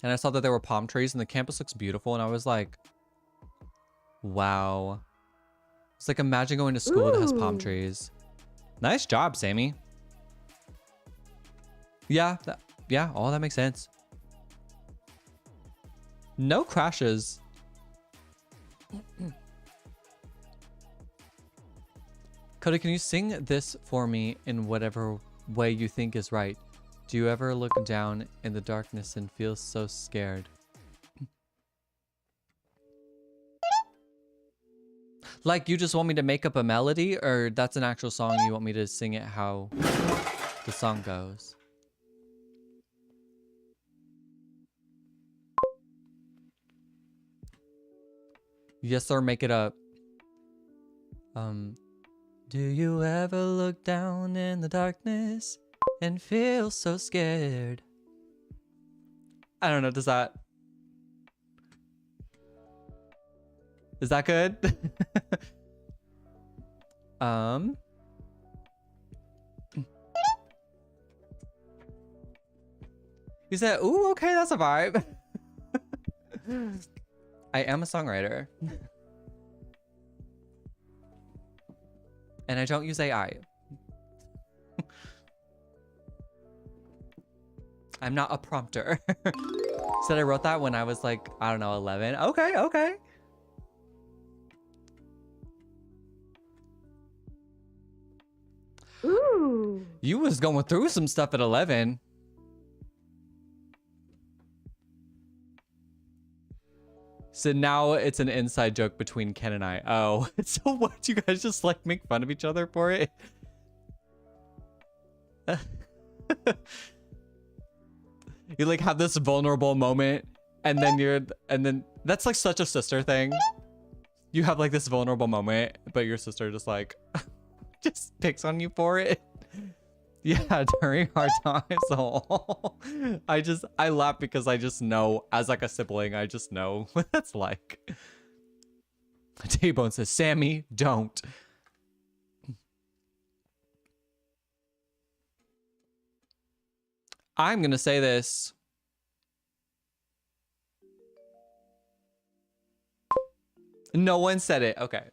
and I saw that there were palm trees and the campus looks beautiful, and I was like, wow. It's like, imagine going to school that has palm trees. Nice job, Sammy. Yeah, yeah, all that makes sense. No crashes. Kota, can you sing this for me in whatever way you think is right? Do you ever look down in the darkness and feel so scared? Like, you just want me to make up a melody, or that's an actual song you want me to sing it how the song goes? Yes, sir, make it up. Do you ever look down in the darkness and feel so scared? I don't know, does that... Is that good? You said, ooh, okay, that's a vibe. I am a songwriter. And I don't use AI. I'm not a prompter. Said I wrote that when I was like, I don't know, 11. Okay, okay. Ooh. You was going through some stuff at 11. So now it's an inside joke between Ken and I. Oh, so what? You guys just like make fun of each other for it? You like have this vulnerable moment and then that's like such a sister thing. You have like this vulnerable moment, but your sister just like just picks on you for it. Yeah, during hard times. Oh, I laugh because I just know, as like a sibling, I just know what that's like. T-Bone says, Sammy, don't. I'm gonna say this. No one said it. Okay.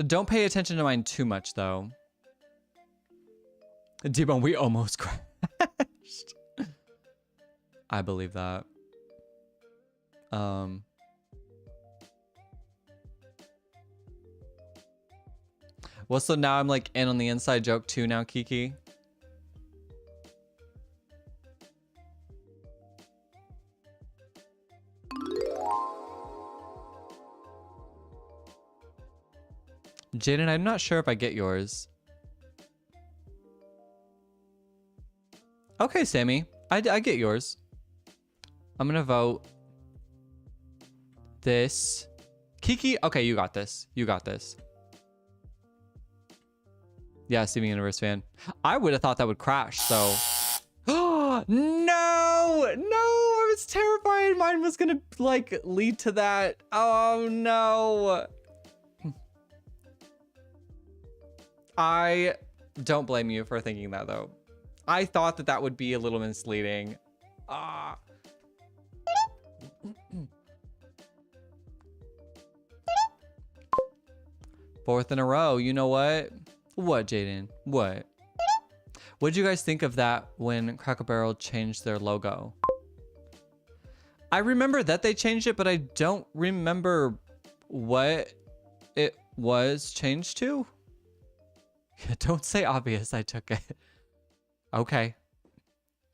Don't pay attention to mine too much, though. T-Bone, we almost crashed. I believe that. Well, so now I'm like in on the inside joke too now, Kiki. Jaden, I'm not sure if I get yours. Okay, Sammy. I get yours. I'm gonna vote this. Kiki, okay, you got this. You got this. Yeah, Steven Universe fan. I would have thought that would crash, so. Oh, no! No! I was terrified mine was gonna, like, lead to that. Oh, no. I don't blame you for thinking that, though. I thought that that would be a little misleading. Ah. Fourth in a row. You know what? What, Jaden? What? What did you guys think of that when Cracker Barrel changed their logo? I remember that they changed it, but I don't remember what it was changed to. Don't say obvious. I took it. Okay.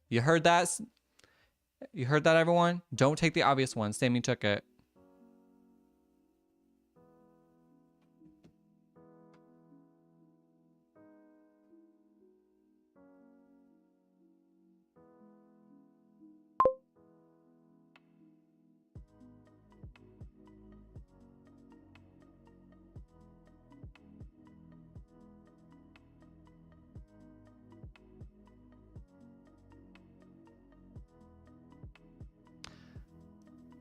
You heard that? You heard that, everyone? Don't take the obvious one. Sammy took it.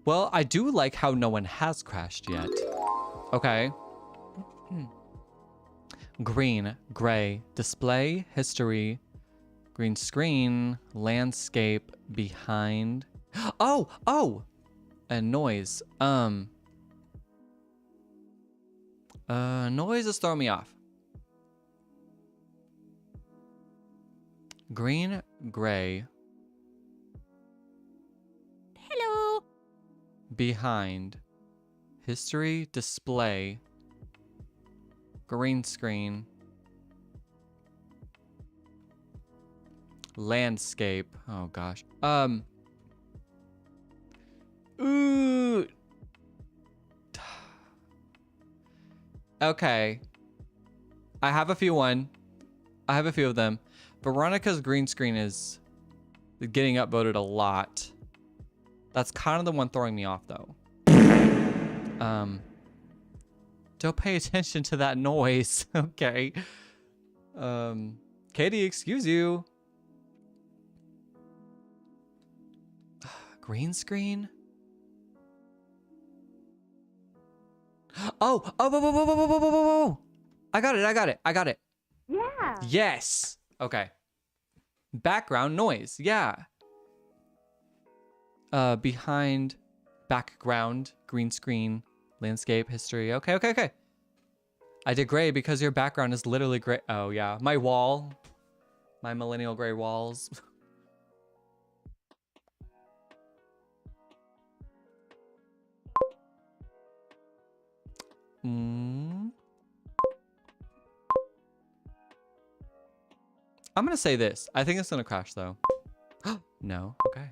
Well, I do like how no one has crashed yet. Okay. Green, gray, display, history, green screen, landscape, behind. Oh! And noise. Noise is throwing me off. Green, gray. Hello. Behind. History, display. Green screen. Landscape. Oh gosh. Ooh. Okay. I have a few of them. Veronica's green screen is getting upvoted a lot. That's kind of the one throwing me off though. Don't pay attention to that noise. Okay. Katie, excuse you. Green screen? Oh. I got it. Yeah. Yes. Okay. Background noise. Yeah. Behind, background, green screen, landscape, history. Okay. I did gray because your background is literally gray. Oh yeah, my wall, my millennial gray walls. I'm gonna say this. I think it's gonna crash though. No. Okay.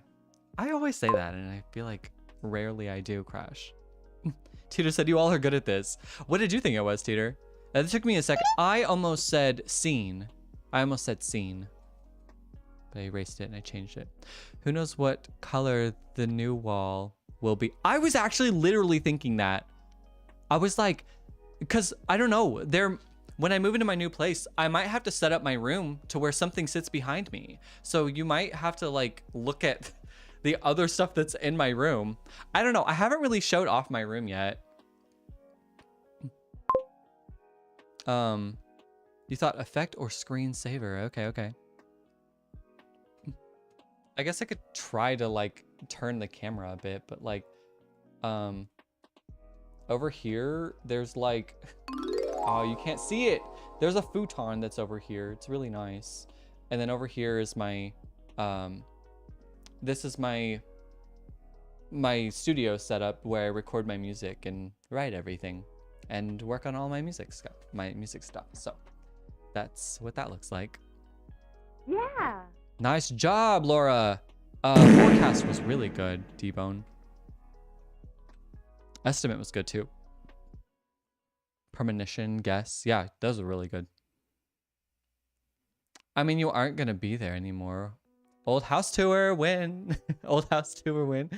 I always say that, and I feel like rarely I do crash. Teeter said you all are good at this. What did you think it was, Teeter? That took me a second. I almost said scene. But I erased it and I changed it. Who knows what color the new wall will be? I was actually literally thinking that. I was like, because I don't know. When I move into my new place, I might have to set up my room to where something sits behind me. So you might have to like look at the other stuff that's in my room. I don't know. I haven't really showed off my room yet. You thought effect or screensaver? Okay. I guess I could try to like turn the camera a bit, but like, over here, there's like, oh, you can't see it. There's a futon that's over here. It's really nice. And then over here is my, this is my studio setup where I record my music and write everything and work on all my music stuff. So that's what that looks like. Yeah. Nice job, Laura. Forecast was really good, D-Bone. Estimate was good too. Premonition, guess. Yeah, those are really good. I mean, you aren't gonna be there anymore. Old house tour win. Old house tour win.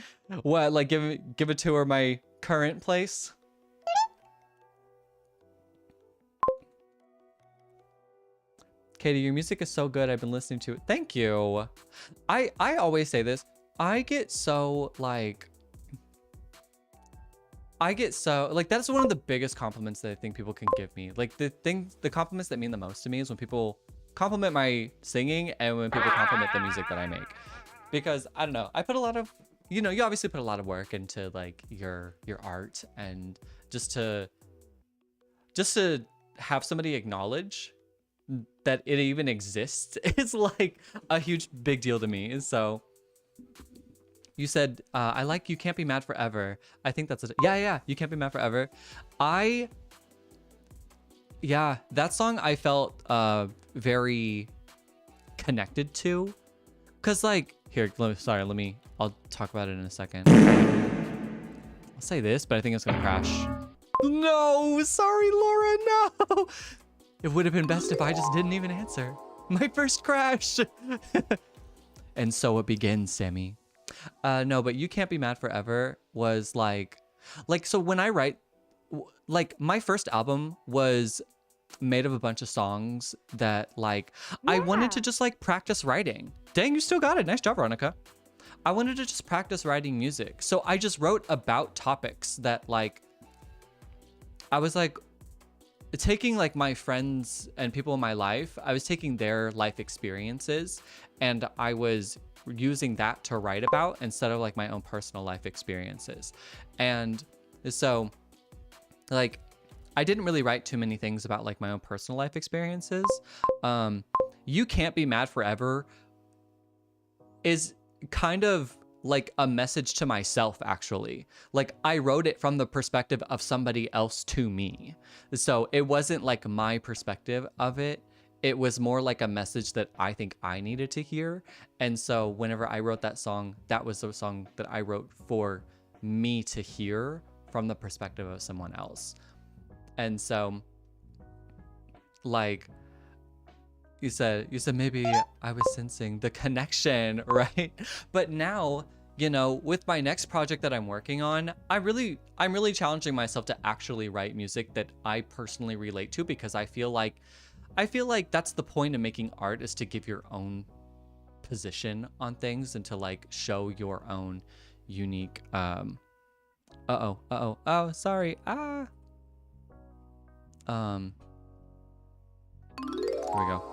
What, like give a tour my current place? Katie, your music is so good. I've been listening to it. Thank you. I always say this. I get so like that's one of the biggest compliments that I think people can give me. Like the compliments that mean the most to me is when people compliment my singing and when people compliment the music that I make. Because I don't know, I put a lot of, you obviously put a lot of work into like your art, and just to have somebody acknowledge that it even exists is like a huge big deal to me. So you said, I like You Can't Be Mad Forever. I think that's it. Yeah, You Can't Be Mad Forever. Yeah, that song I felt very connected to. Cause like, here, I'll talk about it in a second. I'll say this, but I think it's gonna crash. No, sorry, Laura, no. It would have been best if I just didn't even answer. My first crash. And so it begins, Sammy. No, but You Can't Be Mad Forever was like, so when I write, like my first album was made of a bunch of songs that like, I wanted to just like practice writing. Dang, you still got it. Nice job, Veronica. I wanted to just practice writing music. So I just wrote about topics that like, I was like taking like my friends and people in my life, I was taking their life experiences and I was using that to write about instead of like my own personal life experiences. And so like, I didn't really write too many things about like my own personal life experiences. You Can't Be Mad Forever is kind of like a message to myself, actually. Like I wrote it from the perspective of somebody else to me. So it wasn't like my perspective of it. It was more like a message that I think I needed to hear. And so whenever I wrote that song, that was the song that I wrote for me to hear from the perspective of someone else. And so like you said maybe I was sensing the connection, right? But now, with my next project that I'm working on, I'm really challenging myself to actually write music that I personally relate to, because I feel like that's the point of making art, is to give your own position on things and to like show your own unique sorry. Here we go.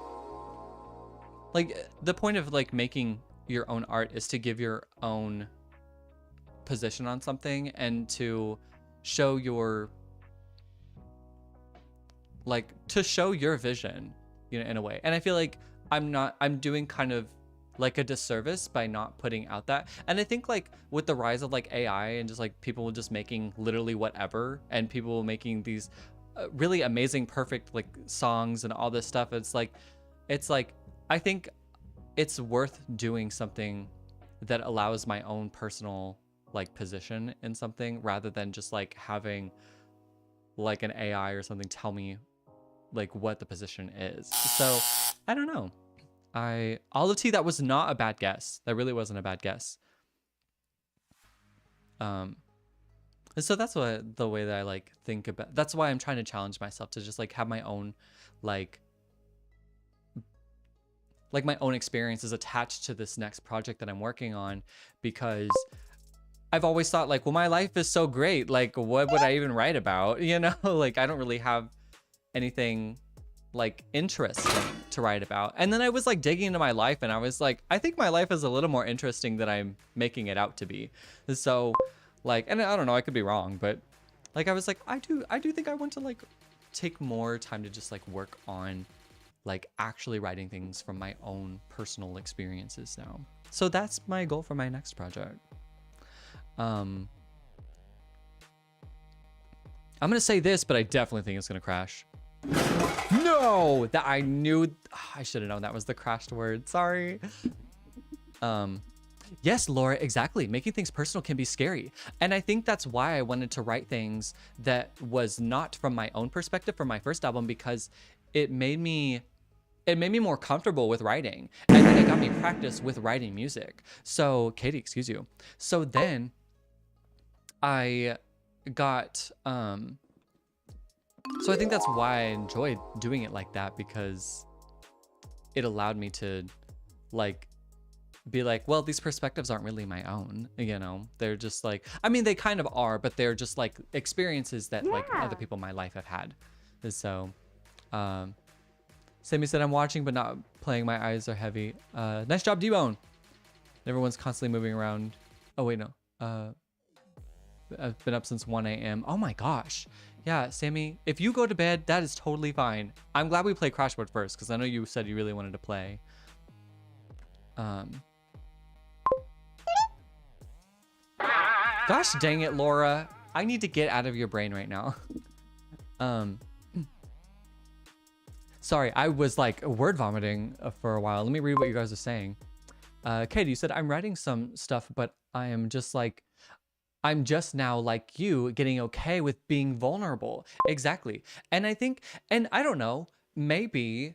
Like the point of like making your own art is to give your own position on something and to show your vision, in a way. And I feel like I'm doing kind of like a disservice by not putting out that. And I think like with the rise of like AI and just like people just making literally whatever, and people making these really amazing, perfect like songs and all this stuff, it's like I think it's worth doing something that allows my own personal like position in something, rather than just like having like an AI or something tell me like what the position is. So I don't know. Olive Tea, that was not a bad guess. That really wasn't a bad guess. And so that's the way that I like think about. That's why I'm trying to challenge myself to just like have my own like my own experiences attached to this next project that I'm working on, because I've always thought like, well, my life is so great. Like, what would I even write about? Like I don't really have anything like interesting to write about. And then I was like digging into my life, and I was like, I think my life is a little more interesting than I'm making it out to be. So like, and I don't know, I could be wrong, but like I was like, I do think I want to like take more time to just like work on like actually writing things from my own personal experiences now. So that's my goal for my next project. I'm gonna say this, but I definitely think it's gonna crash. No, that I knew. I should have known that was the crashed word. Sorry. Yes, Laura, exactly. Making things personal can be scary. And I think that's why I wanted to write things that was not from my own perspective for my first album, because it made me it made me more comfortable with writing. And then it got me practice with writing music. So, Katie, excuse you. So then I got, so I think that's why I enjoyed doing it like that, because it allowed me to like be like, well, these perspectives aren't really my own, you know, they're just like, I mean, they kind of are, but they're just like experiences that like other people in my life have had. And so, Sammy said, I'm watching, but not playing. My eyes are heavy. Nice job, D-Bone. Everyone's constantly moving around. Oh, wait, no. I've been up since 1 a.m. Oh my gosh. Yeah, Sammy, if you go to bed, that is totally fine. I'm glad we played Crashboard first, because I know you said you really wanted to play. Gosh dang it, Laura. I need to get out of your brain right now. Sorry, I was like word vomiting for a while. Let me read what you guys are saying. Katie, you said, I'm writing some stuff, but I'm just now like you, getting okay with being vulnerable. Exactly. And I think, and I don't know, maybe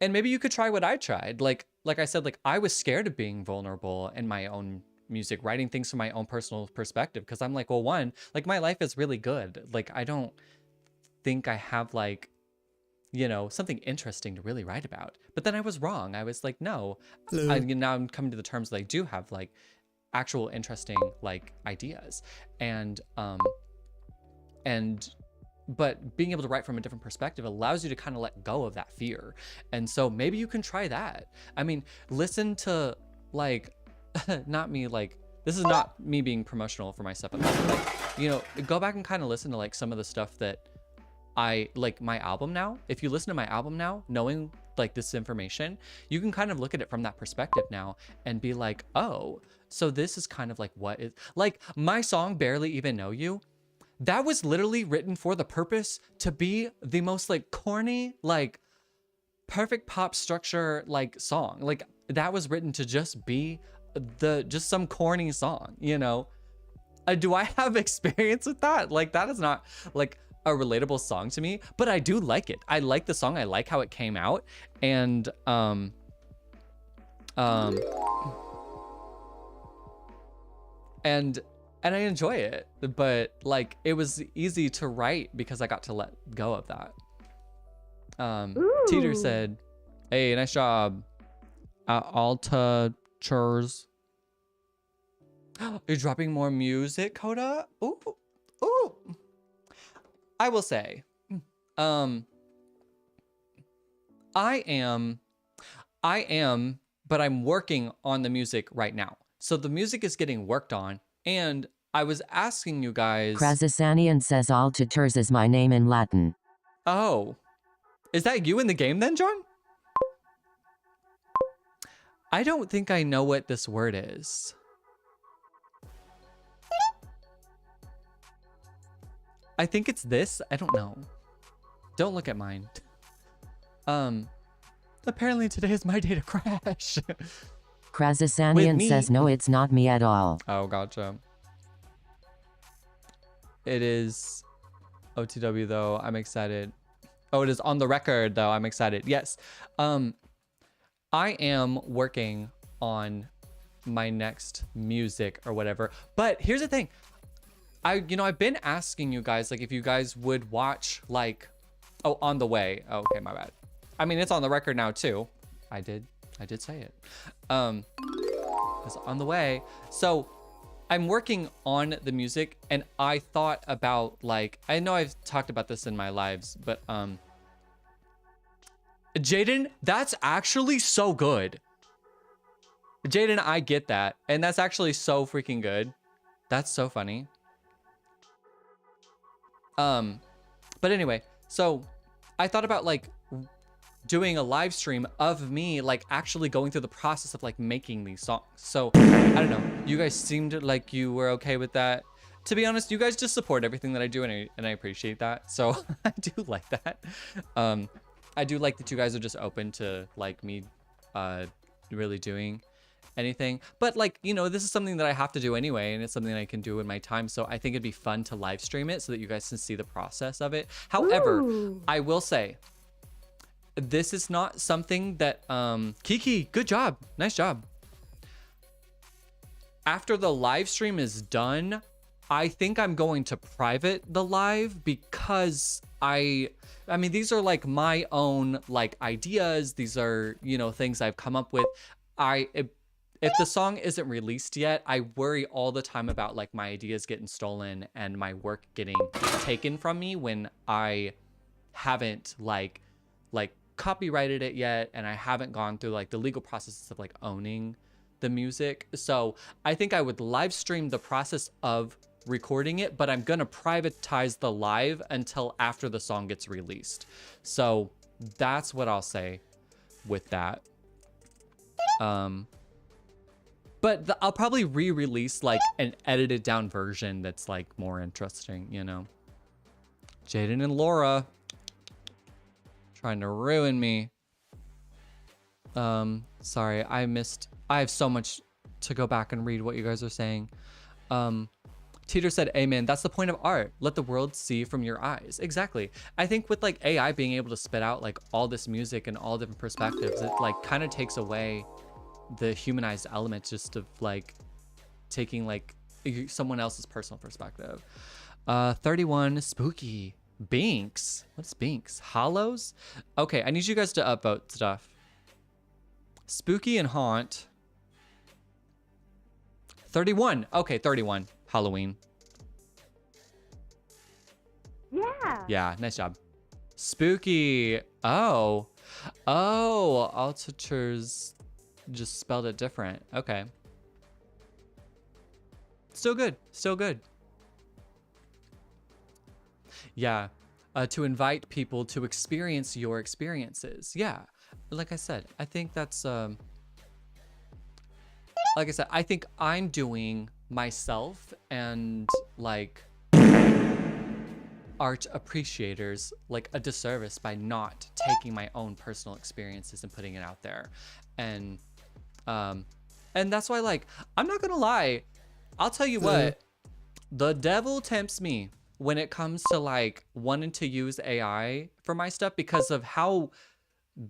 you could try what I tried. Like I said, like I was scared of being vulnerable in my own music, writing things from my own personal perspective. Cause I'm like, well, one, like my life is really good. Like, I don't think I have like, you know, something interesting to really write about. But then I was wrong. I was like, no, now I'm coming to the terms that I do have like actual interesting like ideas, but being able to write from a different perspective allows you to kind of let go of that fear. And so maybe you can try that. I mean, listen to like, not me, like, this is not me being promotional for my stuff, but like, you know, go back and kind of listen to like some of the stuff that I like my album now. If you listen to my album now, knowing like this information, you can kind of look at it from that perspective now and be like, oh, so this is kind of like what is like my song Barely Even Know You. That was literally written for the purpose to be the most like corny, like perfect pop structure, like song. Like that was written to just be just some corny song, you know? Do I have experience with that? Like that is not like a relatable song to me, but I do like it. I like the song. I like how it came out. And and I enjoy it, but like it was easy to write because I got to let go of that. Teeter said, hey, nice job. Alta churs. You're dropping more music, Kota? Ooh, ooh. I will say, I am, but I'm working on the music right now. So the music is getting worked on, and I was asking you guys. Krasasanian says Altiturs is my name in Latin. Oh, is that you in the game then, John? I don't think I know what this word is. I think it's this. I don't know. Don't look at mine. Apparently today is my day to crash. Krasasanian says no, it's not me at all. Oh, gotcha. It is OTW though. I'm excited. Oh, it is on the record though. I'm excited. Yes. I am working on my next music or whatever. But here's the thing. I've been asking you guys, like, if you guys would watch, like, oh, On the Way. Oh, okay, my bad. I mean, it's on the record now too. I did say it. It's on the way. So I'm working on the music, and I thought about, like, I know I've talked about this in my lives, but Jaden, that's actually so good. Jaden, I get that, and that's actually so freaking good. That's so funny. But anyway, so I thought about like doing a live stream of me like actually going through the process of like making these songs. So I don't know, you guys seemed like you were okay with that. To be honest, you guys just support everything that I do, and I appreciate that. So I do like that. I do like that you guys are just open to like me really doing anything. But like, you know, this is something that I have to do anyway, and it's something I can do in my time. So I think it'd be fun to live stream it so that you guys can see the process of it. However, I will say this is not something that Kiki, good job, nice job. After the live stream is done, I think I'm going to private the live because I mean, these are like my own like ideas. These are, you know, things I've come up with. If the song isn't released yet, I worry all the time about like my ideas getting stolen and my work getting taken from me when I haven't like copyrighted it yet, and I haven't gone through like the legal processes of like owning the music. So I think I would live stream the process of recording it, but I'm gonna privatize the live until after the song gets released. So that's what I'll say with that. But I'll probably re-release like an edited down version that's like more interesting, you know. Jaden and Laura trying to ruin me. Sorry, I have so much to go back and read what you guys are saying. Teeter said, amen. That's the point of art. Let the world see from your eyes. Exactly. I think with like AI being able to spit out like all this music and all different perspectives, it like kind of takes away the humanized element just of like taking like someone else's personal perspective. 31, spooky. Binks. What's Binks? Hollows? Okay, I need you guys to upvote stuff. Spooky and haunt. 31. Okay, 31. Halloween. Yeah. Yeah, nice job. Spooky. Oh. Oh, Altitudes just spelled it different. Okay. Still good. Still good. Yeah. To invite people to experience your experiences. Yeah. Like I said, I think that's like I said, I think I'm doing myself and like art appreciators like a disservice by not taking my own personal experiences and putting it out there. And that's why, like, I'm not gonna lie, I'll tell you what, the devil tempts me when it comes to like wanting to use AI for my stuff because of how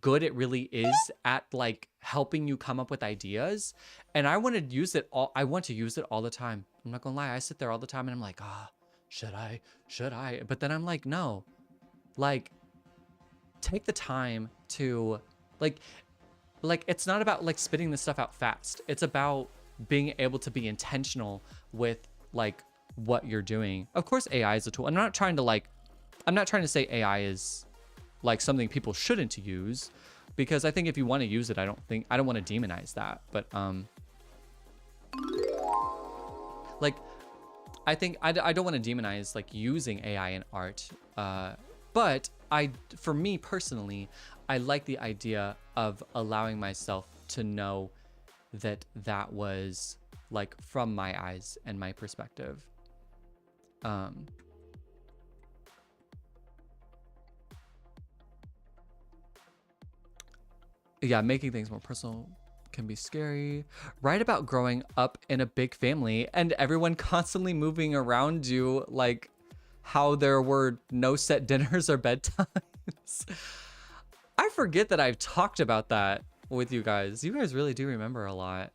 good it really is at like helping you come up with ideas. And I want to use it all. I want to use it all the time. I'm not gonna lie. I sit there all the time and I'm like, should I? But then I'm like, no, like take the time to like it's not about like spitting this stuff out fast. It's about being able to be intentional with like what you're doing. Of course, AI is a tool. I'm not trying to say AI is like something people shouldn't use, because I think if you want to use it, I don't want to demonize that. But like I think I don't want to demonize like using AI in art. But for me personally, I like the idea of allowing myself to know that that was like from my eyes and my perspective. Yeah, making things more personal can be scary. Write about growing up in a big family and everyone constantly moving around you, like how there were no set dinners or bedtimes. I forget that I've talked about that with you guys. You guys really do remember a lot.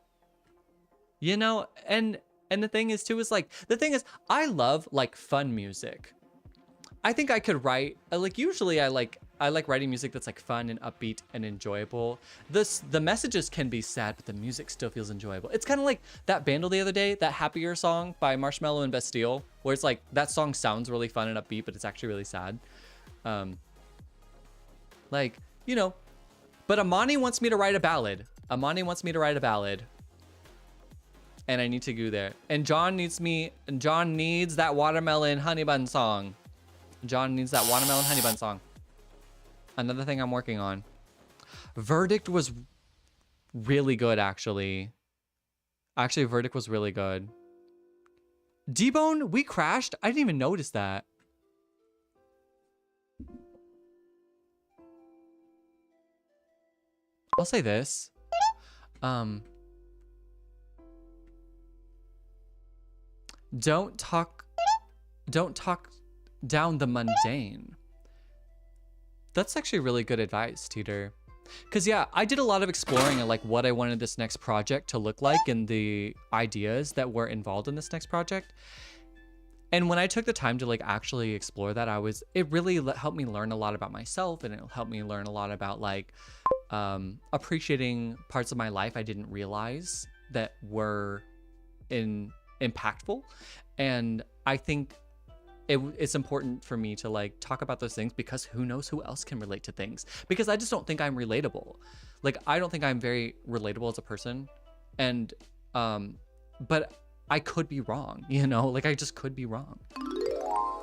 You know, and the thing is too is like, the thing is I love like fun music. I think I could write like, usually I like writing music that's like fun and upbeat and enjoyable. The messages can be sad, but the music still feels enjoyable. It's kind of like that Bandle the other day, that Happier song by Marshmello and Bastille, where it's like that song sounds really fun and upbeat, but it's actually really sad. Like, you know, but Amani wants me to write a ballad. And I need to go there. And John needs that watermelon honey bun song. John needs that watermelon honey bun song. Another thing I'm working on. Verdict was really good, actually. Verdict was really good. D-Bone, we crashed? I didn't even notice that. I'll say this. Don't talk down the mundane. That's actually really good advice, Teeter. Because yeah, I did a lot of exploring of like what I wanted this next project to look like and the ideas that were involved in this next project. And when I took the time to like actually explore that, it really helped me learn a lot about myself, and it helped me learn a lot about like appreciating parts of my life I didn't realize that were impactful. And I think it's important for me to like talk about those things, because who knows who else can relate to things, because I just don't think I'm relatable. Like, I don't think I'm very relatable as a person. And but I could be wrong, you know, like I just could be wrong.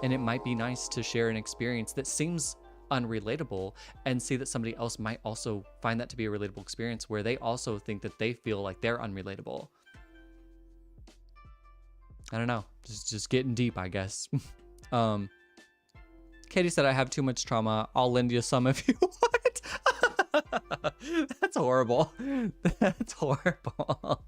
And it might be nice to share an experience that seems unrelatable and see that somebody else might also find that to be a relatable experience, where they also think that they feel like they're unrelatable. I don't know, just getting deep, I guess. Katie said, I have too much trauma. I'll lend you some if you want. That's horrible. That's horrible.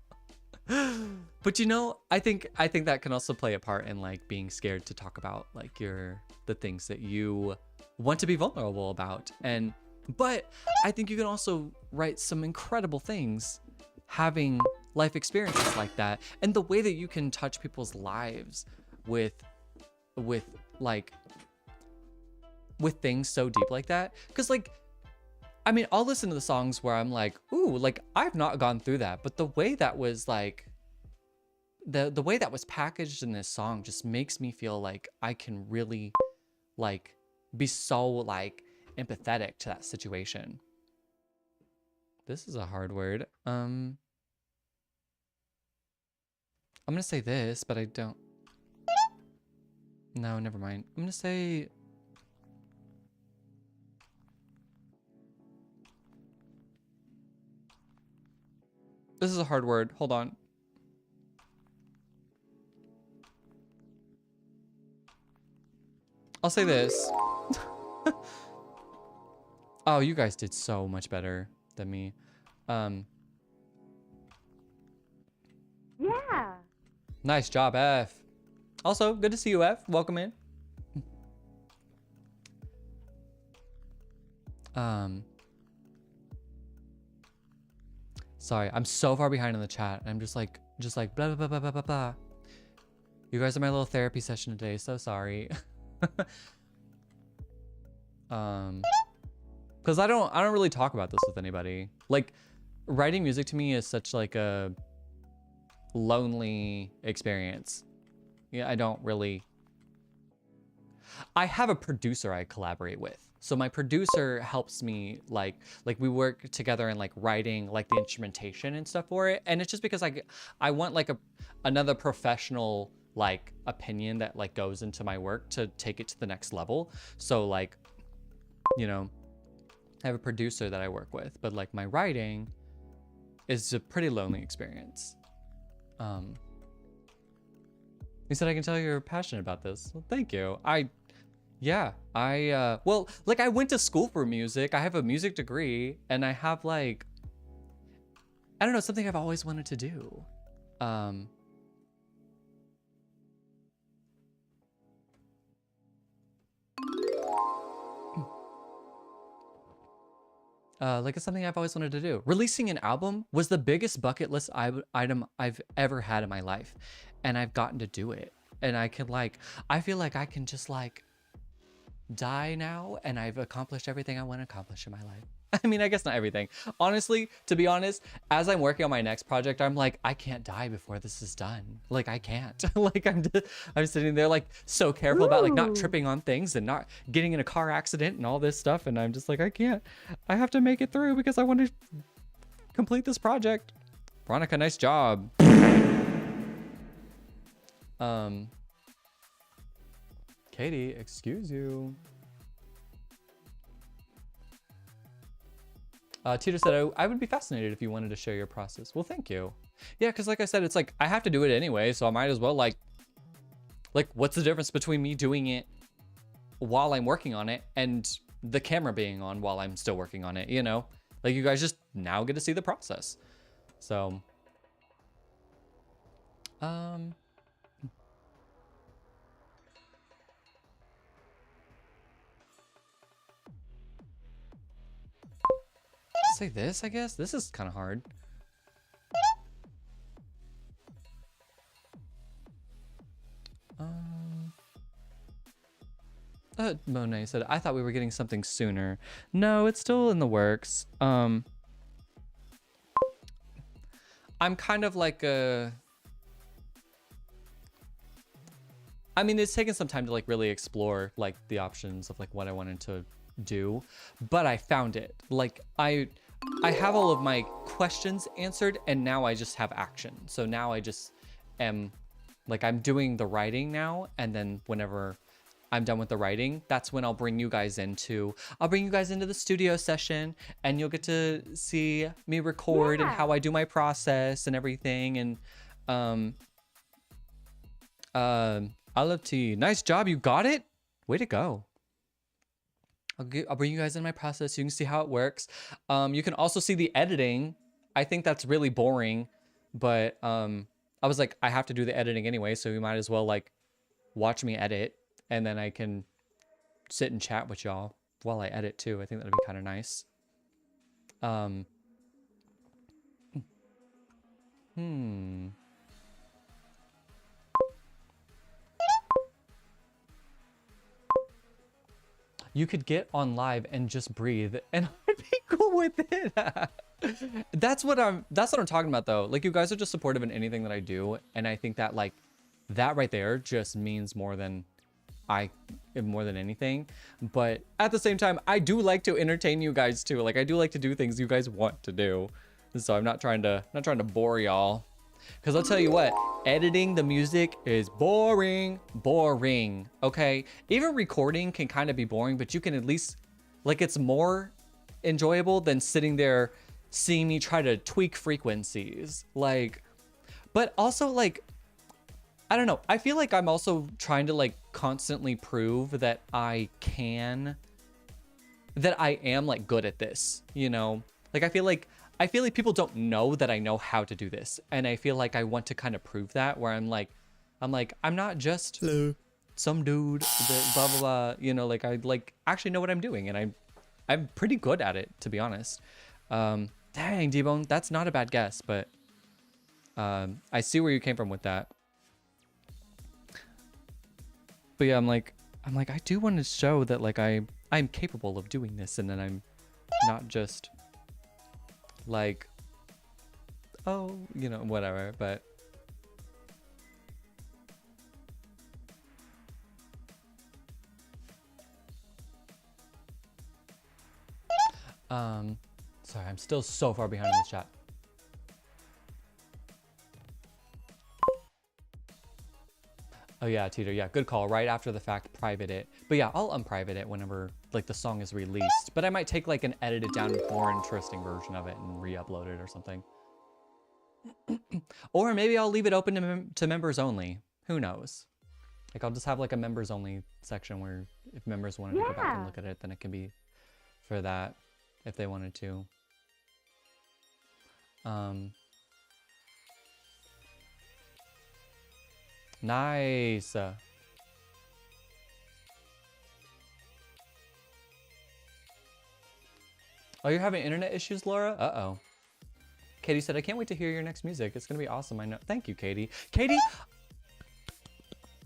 But you know, I think that can also play a part in like being scared to talk about like the things that you want to be vulnerable about. But I think you can also write some incredible things having life experiences like that, and the way that you can touch people's lives with things so deep like that. Because like, I mean, I'll listen to the songs where I'm like, ooh, like I've not gone through that, but the way that was like the way that was packaged in this song just makes me feel like I can really like be so like empathetic to that situation. This is a hard word. I'm gonna say this, but I don't. No, never mind. I'm gonna say. This is a hard word. Hold on. I'll say this. Oh, you guys did so much better than me. Yeah. Nice job, F. Also, good to see you, F. Welcome in. Sorry, I'm so far behind in the chat. I'm just like blah blah blah blah blah blah blah. You guys are my little therapy session today. So sorry. Because I don't really talk about this with anybody. Like, writing music to me is such like a lonely experience. Yeah, I don't really. I have a producer I collaborate with. So my producer helps me like we work together in like writing like the instrumentation and stuff for it. And it's just because I want like another professional like opinion that like goes into my work to take it to the next level. So like, you know, I have a producer that I work with, but like my writing is a pretty lonely experience. You said I can tell you're passionate about this. Well, thank you. Well, like I went to school for music. I have a music degree, and I have like, I don't know, something I've always wanted to do. Like it's something I've always wanted to do. Releasing an album was the biggest bucket list item I've ever had in my life. And I've gotten to do it. And I can like, I feel like I can just like die now and I've accomplished everything I want to accomplish in my life. I mean, I guess not everything. Honestly, to be honest, as I'm working on my next project, I'm like, I can't die before this is done. Like, I can't. Like, I'm sitting there like so careful about like not tripping on things and not getting in a car accident and all this stuff. And I'm just like, I can't. I have to make it through because I want to complete this project. Veronica, nice job. Katie, excuse you. Tito said, I would be fascinated if you wanted to share your process. Well, thank you. Yeah, because like I said, it's like I have to do it anyway, so I might as well like what's the difference between me doing it while I'm working on it and the camera being on while I'm still working on it, you know? Like you guys just now get to see the process. So, Say this, I guess. This is kind of hard. Monet said, I thought we were getting something sooner. No, it's still in the works. I'm kind of like a... I mean, it's taken some time to like really explore like the options of like what I wanted to do, but I found it. Like I have all of my questions answered, and now I just have action. So now I just am like, I'm doing the writing now, and then whenever I'm done with the writing, that's when I'll bring you guys into the studio session, and you'll get to see me record and how I do my process and everything. And Olive Tea, nice job, you got it. Way to go. I'll bring you guys in my process. You can see how it works. You can also see the editing. I think that's really boring, but I was like, I have to do the editing anyway, so you might as well like watch me edit, and then I can sit and chat with y'all while I edit too. I think that'd be kind of nice. You could get on live and just breathe, and I'd be cool with it. That's what I'm talking about though. Like, you guys are just supportive in anything that I do, and I think that like that right there just means more than anything. But at the same time, I do like to entertain you guys too. Like, I do like to do things you guys want to do. So I'm not trying to bore y'all. Because I'll tell you what, editing the music is boring, okay? Even recording can kind of be boring, but you can at least, like, it's more enjoyable than sitting there seeing me try to tweak frequencies. Like, but also, like, I don't know. I feel like I'm also trying to, like, constantly prove that I am, like, good at this, you know? Like, I feel like people don't know that I know how to do this. And I feel like I want to kind of prove that, where I'm not just some dude that blah, blah, blah, you know, like I like actually know what I'm doing, and I'm pretty good at it, to be honest. Dang, D-Bone, that's not a bad guess, but I see where you came from with that. But yeah, I'm like, I do want to show that like I'm capable of doing this, and then I'm not just like, oh, you know, whatever. But sorry, I'm still so far behind in the chat. Oh yeah, Teeter, yeah, good call. Right after the fact, private it. But yeah, I'll unprivate it whenever like the song is released. But I might take like an edited down, more interesting version of it and re-upload it or something. Or maybe I'll leave it open to members only. Who knows? Like, I'll just have like a members only section where if members wanted to go back and look at it, then it can be for that if they wanted to. Nice. Oh, you're having internet issues, Laura? Uh-oh. Katie said, I can't wait to hear your next music. It's gonna be awesome, I know. Thank you, Katie. Katie,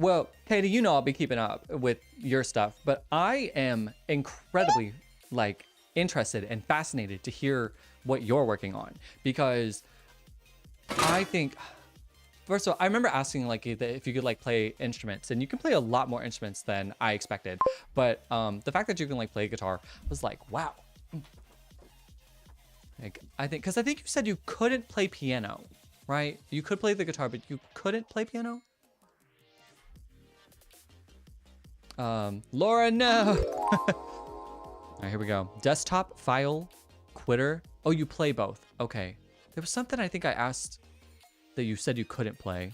well, Katie, you know I'll be keeping up with your stuff, but I am incredibly, like, interested and fascinated to hear what you're working on, because I think... First of all, I remember asking like if you could like play instruments, and you can play a lot more instruments than I expected. But the fact that you can like play guitar was like, wow. Like, I think you said you couldn't play piano, right? You could play the guitar, but you couldn't play piano. Laura, no. All right, here we go. Desktop, file, quitter. Oh, you play both. Okay. There was something I think I asked that you said you couldn't play.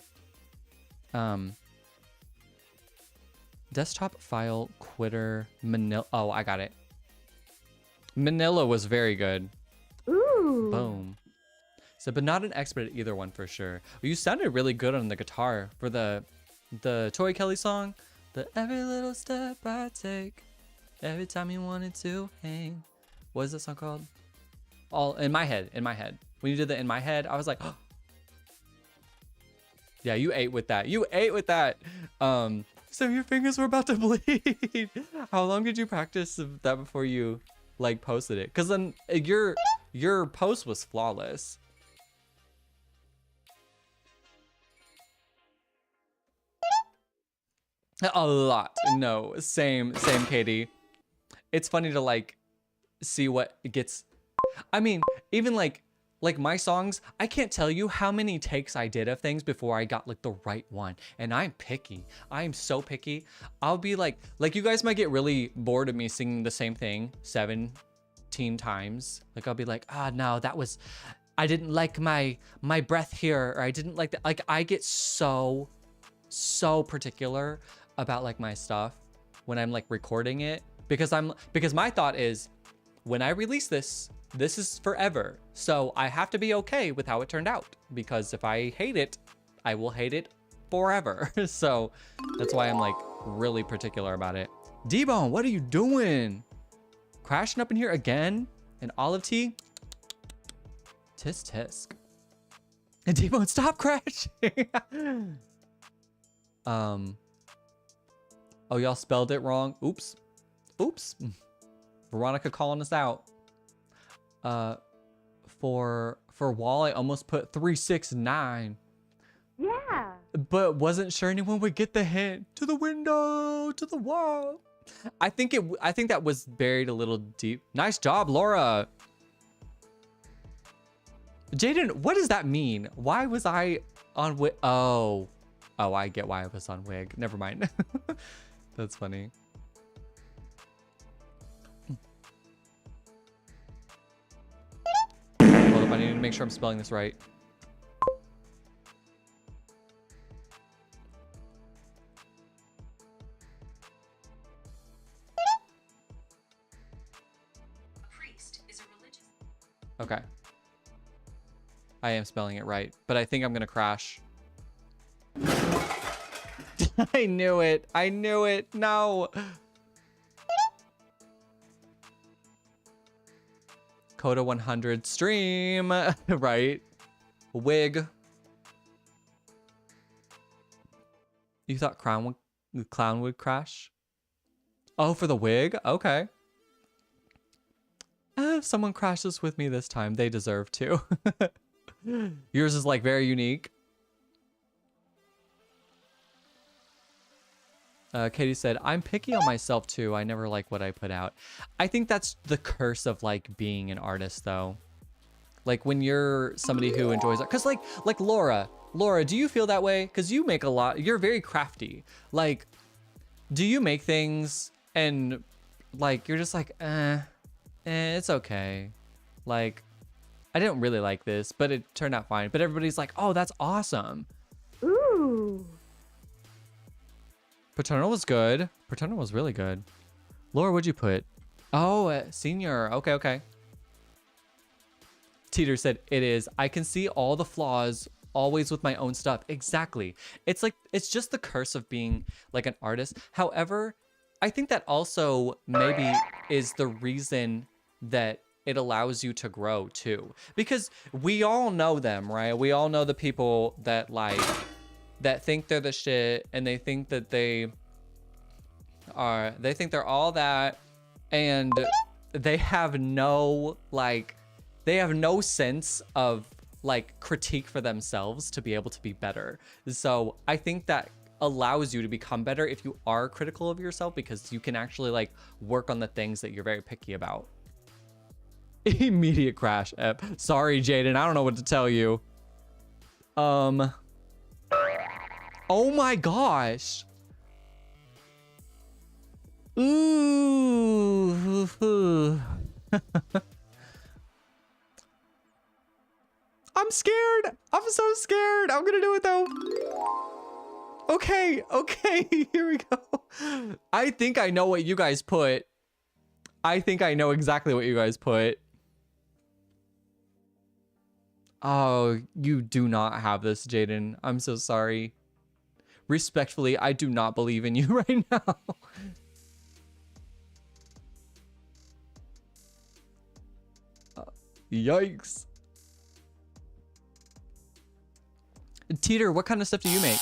Desktop, file, quitter, Manila. Oh, I got it. Manila was very good. Ooh. Boom. So, but not an expert at either one for sure. Well, you sounded really good on the guitar for the Tori Kelly song. The every little step I take, every time you wanted to hang. What is that song called? all in my head. When you did the in my head, I was like, oh. Yeah, you ate with that. You ate with that. So your fingers were about to bleed. How long did you practice that before you like posted it? Because then your post was flawless. A lot. No, same, Katie. It's funny to like see what gets. I mean, even like my songs, I can't tell you how many takes I did of things before I got like the right one. And I'm picky. I'm so picky. I'll be like you guys might get really bored of me singing the same thing 17 times. Like I'll be like, no, I didn't like my breath here, or I didn't like that. Like I get so particular about like my stuff when I'm like recording it, because my thought is, when I release this is forever. So I have to be okay with how it turned out, because if I hate it, I will hate it forever. So that's why I'm like really particular about it. D-Bone, what are you doing? Crashing up in here again? And Olive Tea? Tisk tisk. And D-Bone, stop crashing. Oh, y'all spelled it wrong. Oops. Veronica calling us out. For wall, I almost put 369. Yeah. But wasn't sure anyone would get the hint. To the window, to the wall. I think that was buried a little deep. Nice job, Laura. Jaden, what does that mean? Why was I on wig? Oh, I get why I was on wig. Never mind. That's funny. Hold up, I need to make sure I'm spelling this right. Okay. I am spelling it right, but I think I'm gonna crash. I knew it. No. Kota 100 stream, right? Wig. You thought clown would crash? Oh, for the wig? Okay. If someone crashes with me this time, they deserve to. Yours is like very unique. Katie said, I'm picky on myself too. I never like what I put out. I think that's the curse of like being an artist though. Like when you're somebody who enjoys it. Cause like Laura, do you feel that way? Cause you make a lot, you're very crafty. Like, do you make things and like, you're just like, it's okay. Like, I didn't really like this, but it turned out fine. But everybody's like, oh, that's awesome. Ooh. Paternal was good. Paternal was really good. Laura, what'd you put? Oh, senior. Okay. Teeter said, it is. I can see all the flaws always with my own stuff. Exactly. It's like, it's just the curse of being like an artist. However, I think that also maybe is the reason that it allows you to grow too. Because we all know them, right? We all know the people that like, that think they're the shit and they think that they think they're all that, and they have no sense of like critique for themselves to be able to be better. So I think that allows you to become better if you are critical of yourself, because you can actually like work on the things that you're very picky about. Immediate crash. Sorry, Jaden, I don't know what to tell you. Oh my gosh. Ooh. I'm scared. I'm so scared. I'm gonna do it though. Okay, here we go. I think I know what you guys put. I think I know exactly what you guys put. Oh, you do not have this, Jaden. I'm so sorry. Respectfully, I do not believe in you right now. Yikes. Teeter, what kind of stuff do you make?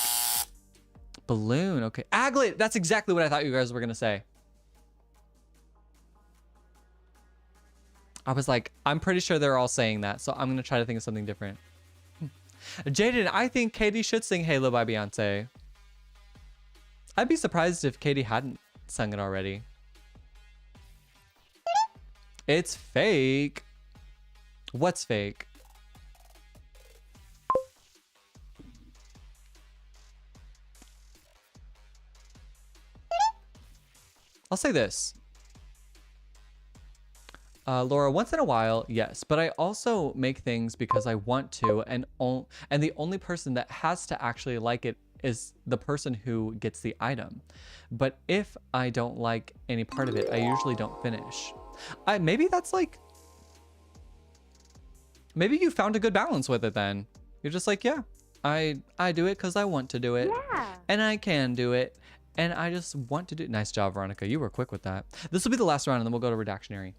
Balloon, okay. Aglet, that's exactly what I thought you guys were gonna say. I was like, I'm pretty sure they're all saying that, so I'm gonna try to think of something different. Jaden, I think Katie should sing Halo by Beyonce. I'd be surprised if Katie hadn't sung it already. It's fake. What's fake? I'll say this. Laura, once in a while, yes, but I also make things because I want to, and the only person that has to actually like it is the person who gets the item. But if I don't like any part of it, I usually don't finish. Maybe that's like, maybe you found a good balance with it then. You're just like, yeah, I do it because I want to do it. Yeah. And I can do it. And I just want to do it. Nice job, Veronica. You were quick with that. This will be the last round and then we'll go to redactionary.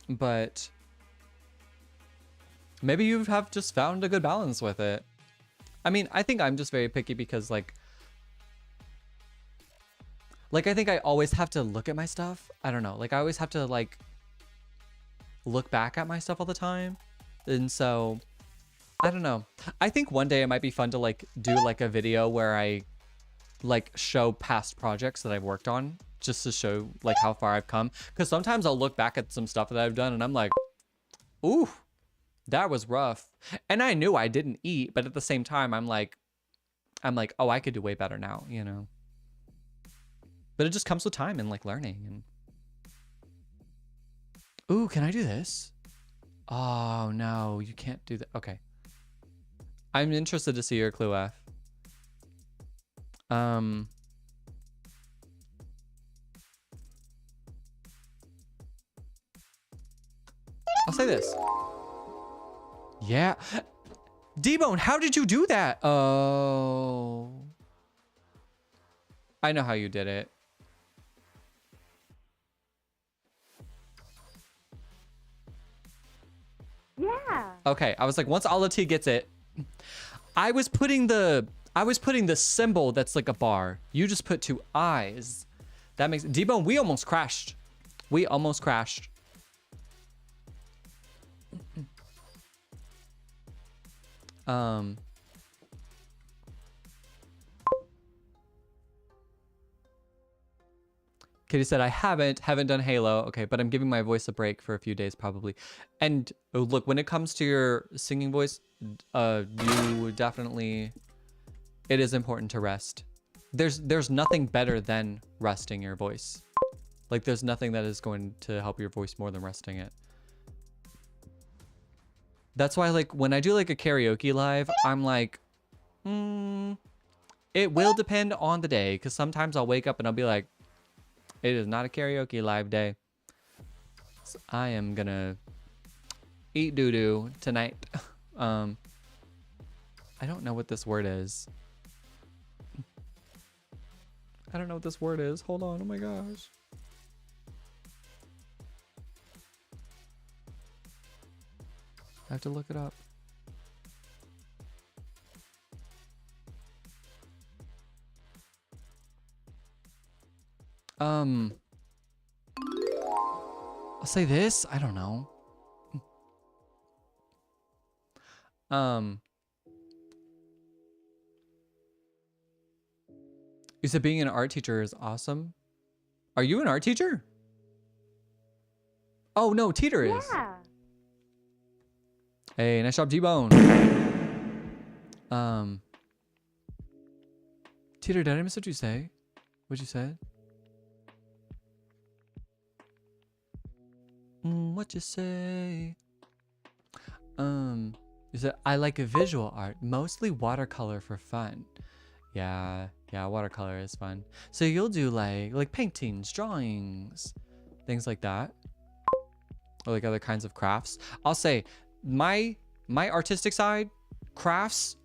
But maybe you have just found a good balance with it. I mean, I think I'm just very picky because like I think I always have to look at my stuff. I don't know. Like I always have to like look back at my stuff all the time. And so I don't know. I think one day it might be fun to like do like a video where I like show past projects that I've worked on just to show like how far I've come. Because sometimes I'll look back at some stuff that I've done and I'm like, ooh, that was rough. And I knew I didn't eat, but at the same time, I'm like, oh, I could do way better now, you know? But it just comes with time and like learning. And ooh, can I do this? Oh no, you can't do that. Okay. I'm interested to see your clue F. I'll say this. Yeah. D-Bone, how did you do that? Oh. I know how you did it. Yeah. Okay, I was like, once Alati gets it, I was putting the symbol that's like a bar. You just put two eyes. That makes D-Bone, we almost crashed. We almost crashed. Kitty said, I haven't done Halo. Okay, but I'm giving my voice a break for a few days probably. And oh, look, when it comes to your singing voice, you definitely, it is important to rest. There's nothing better than resting your voice. Like there's nothing that is going to help your voice more than resting it. That's why like when I do like a karaoke live, I'm like, it will depend on the day. Cause sometimes I'll wake up and I'll be like, it is not a karaoke live day. So I am gonna eat doo-doo tonight. I don't know what this word is. I don't know what this word is. Hold on. Oh my gosh. I have to look it up. I'll say this. I don't know. You said being an art teacher is awesome. Are you an art teacher? Oh no, Teeter is. Yeah. Hey, nice job, T-Bone. Teeter, did I miss what you say? What you said? What you say? You said I like a visual art, mostly watercolor for fun. Yeah, watercolor is fun. So you'll do like paintings, drawings, things like that, or like other kinds of crafts. I'll say my artistic side, crafts,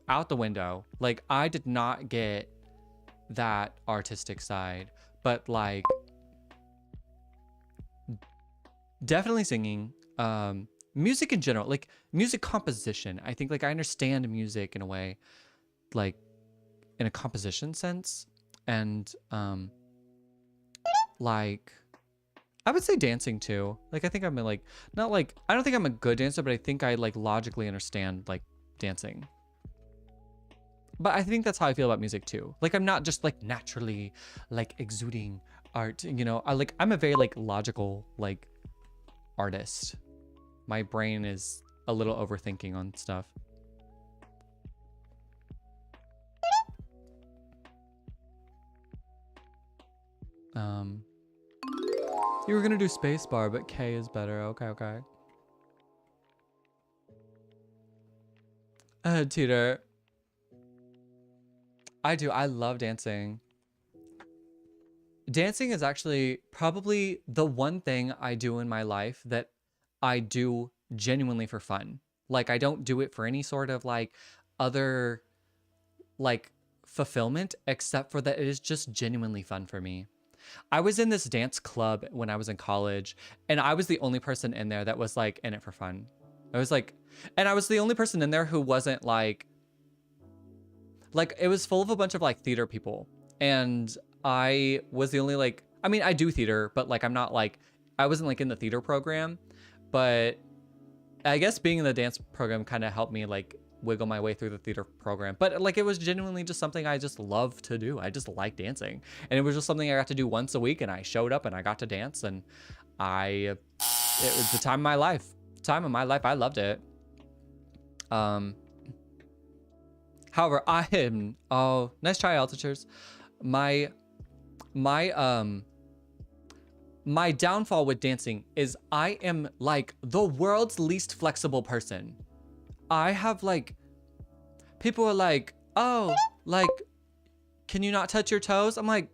out the window. Like I did not get that artistic side, but like definitely singing. Music in general, like music composition. I think like I understand music in a way, like in a composition sense, and like I would say dancing too. Like I think I'm like not like I don't think I'm a good dancer, but I think I like logically understand like dancing. But I think that's how I feel about music too. Like I'm not just like naturally like exuding art, you know. I'm a very like logical like artist. My brain is a little overthinking on stuff. You were gonna do spacebar, but K is better. Okay, okay. Teeter. I do. I love dancing. Dancing is actually probably the one thing I do in my life that I do genuinely for fun. Like I don't do it for any sort of like other like fulfillment, except for that it is just genuinely fun for me. I was in this dance club when I was in college, and I was the only person in there that was like in it for fun. I was like, and I was the only person in there who wasn't like it was full of a bunch of like theater people, and I was the only like, I mean, I do theater, but like I'm not like, I wasn't like in the theater program, but I guess being in the dance program kind of helped me like wiggle my way through the theater program. But like it was genuinely just something I just love to do. I just like dancing, and it was just something I got to do once a week, and I showed up and I got to dance, and it was the time of my life. Time of my life. I loved it. However, I am, oh, nice try, altitudes. My downfall with dancing is I am like the world's least flexible person. I have like, people are like, oh, like, can you not touch your toes? I'm like,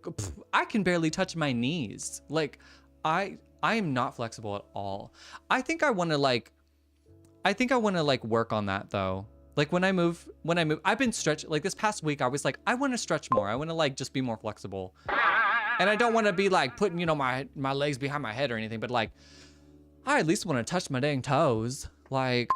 I can barely touch my knees. Like, I am not flexible at all. I think I want to like work on that though. Like when I move, I've been stretching, like this past week, I was like, I want to stretch more. I want to like just be more flexible. And I don't want to be like putting, you know, my legs behind my head or anything, but like, I at least want to touch my dang toes. Like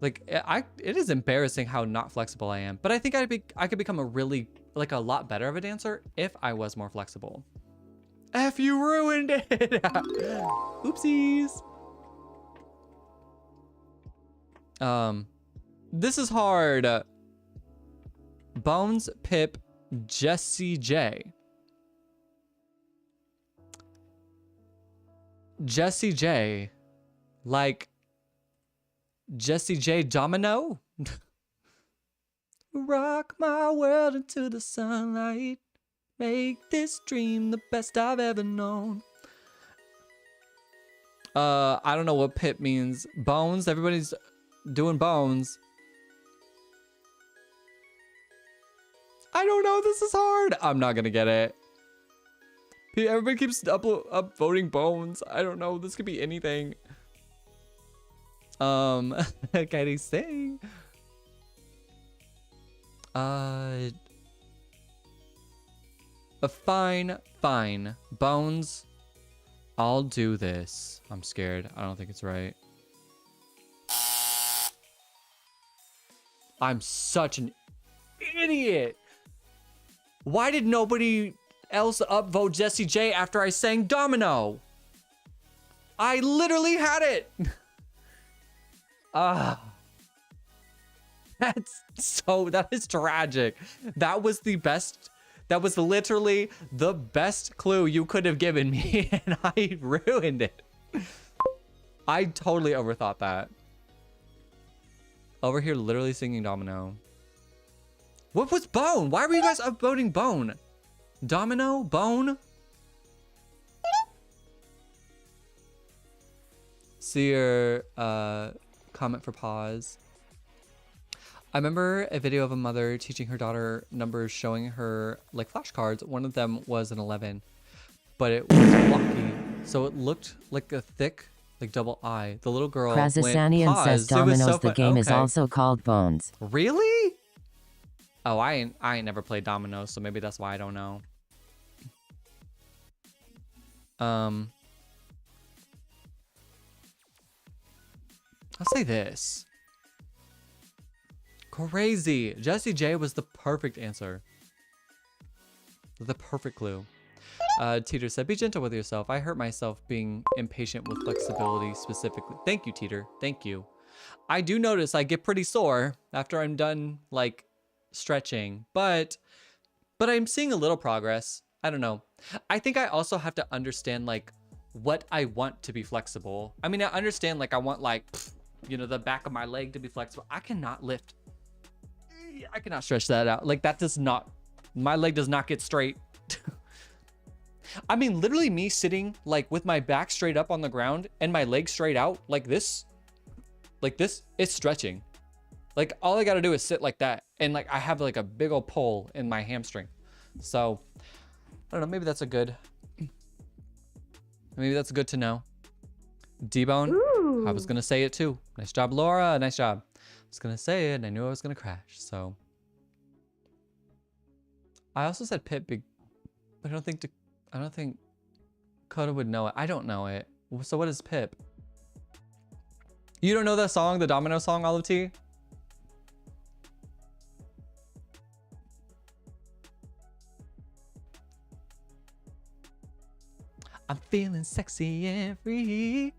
it is embarrassing how not flexible I am. But I think I could become a lot better of a dancer if I was more flexible. F, you ruined it. Oopsies. This is hard. Bones, Pip, Jessie J. Jessie J. Like Jessie J Domino? Rock my world into the sunlight. Make this dream the best I've ever known. I don't know what Pip means. Bones, everybody's doing bones. I don't know, this is hard. I'm not gonna get it. Everybody keeps upvoting bones. I don't know, this could be anything. Can I sing? Fine. Bones. I'll do this. I'm scared. I don't think it's right. I'm such an idiot. Why did nobody else upvote Jessie J after I sang Domino? I literally had it. That is tragic. That was the best. That was literally the best clue you could have given me, and I ruined it. I totally overthought that. Over here, literally singing Domino. What was Bone? Why were you guys upvoting Bone? Domino? Bone? See your comment for pause. I remember a video of a mother teaching her daughter numbers, showing her like flashcards. One of them was an 11, but it was blocky, so it looked like a thick, like double I. The little girl went pause. Says Dominoes. The game is also called Bones. Really? Oh, I ain't never played Dominoes, so maybe that's why I don't know. I'll say this. Crazy. Jessie J was the perfect answer. The perfect clue. Teeter said, be gentle with yourself. I hurt myself being impatient with flexibility specifically. Thank you, Teeter. Thank you. I do notice I get pretty sore after I'm done like stretching, but I'm seeing a little progress. I don't know. I think I also have to understand like what I want to be flexible. I mean, I understand like I want like, you know, the back of my leg to be flexible. I cannot lift. I cannot stretch that out. Like that does not, my leg does not get straight. I mean, literally me sitting like with my back straight up on the ground and my legs straight out like this, it's stretching. Like all I got to do is sit like that. And like, I have like a big old pull in my hamstring. So I don't know. Maybe that's good to know. D-Bone. I was going to say it too. Nice job, Laura. Nice job. I was going to say it and I knew I was going to crash. So I also said Pit big, but I don't think Kota would know it. I don't know it. So what is Pip? You don't know the song, the Domino song, Olive Tea? I'm feeling sexy and free,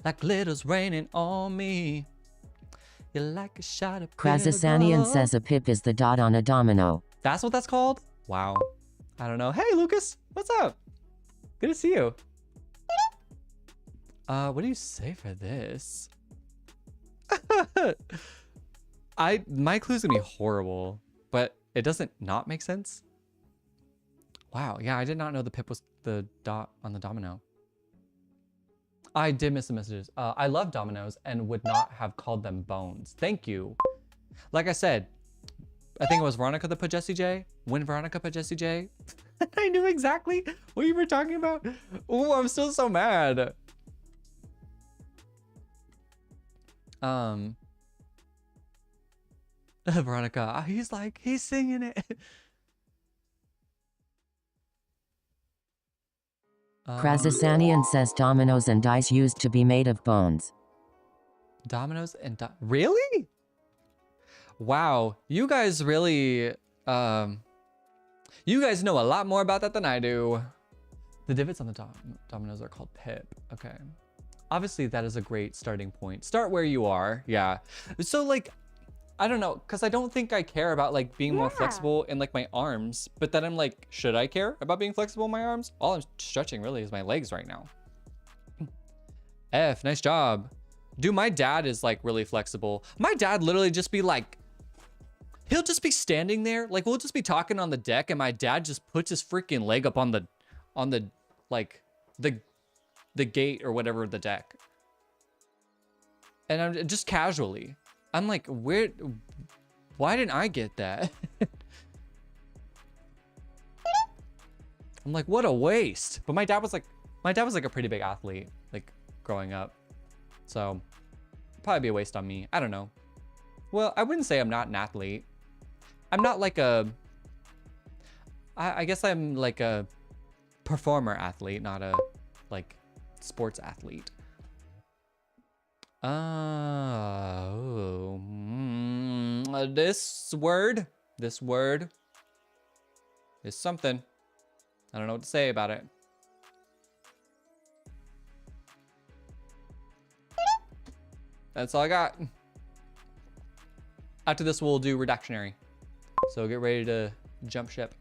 like glitter's raining on me. You're like a shot of Krazasanian says a pip is the dot on a domino. That's what that's called? Wow. I don't know. Hey, Lucas. What's up? Good to see you. What do you say for this? My clue's gonna be horrible, but it doesn't not make sense. Wow. Yeah, I did not know the pip was the dot on the domino. I did miss the messages. I love dominoes and would not have called them bones. Thank you. Like I said, I think it was Veronica that put Jessie J. When Veronica put Jessie J, I knew exactly what you were talking about. Oh, I'm still so mad. Veronica, he's singing it. Krazasanian says dominoes and dice used to be made of bones. Dominoes and really? Wow, you guys really, you guys know a lot more about that than I do. The divots on the dominoes are called pip. Okay. Obviously, that is a great starting point. Start where you are. Yeah. So, like, I don't know, because I don't think I care about, like, being more flexible in, like, my arms. But then I'm like, should I care about being flexible in my arms? All I'm stretching, really, is my legs right now. F, nice job. Dude, my dad is, like, really flexible. My dad literally just be, like, he'll just be standing there. Like, we'll just be talking on the deck, and my dad just puts his freaking leg up on the like, the gate or whatever, the deck. And I'm just casually. I'm like, why didn't I get that? I'm like, what a waste. But my dad was like a pretty big athlete, like growing up. So probably be a waste on me. I don't know. Well, I wouldn't say I'm not an athlete. I'm not like I guess I'm like a performer athlete, not a like sports athlete. This word is something. I don't know what to say about it. That's all I got. After this, we'll do redactionary. So get ready to jump ship.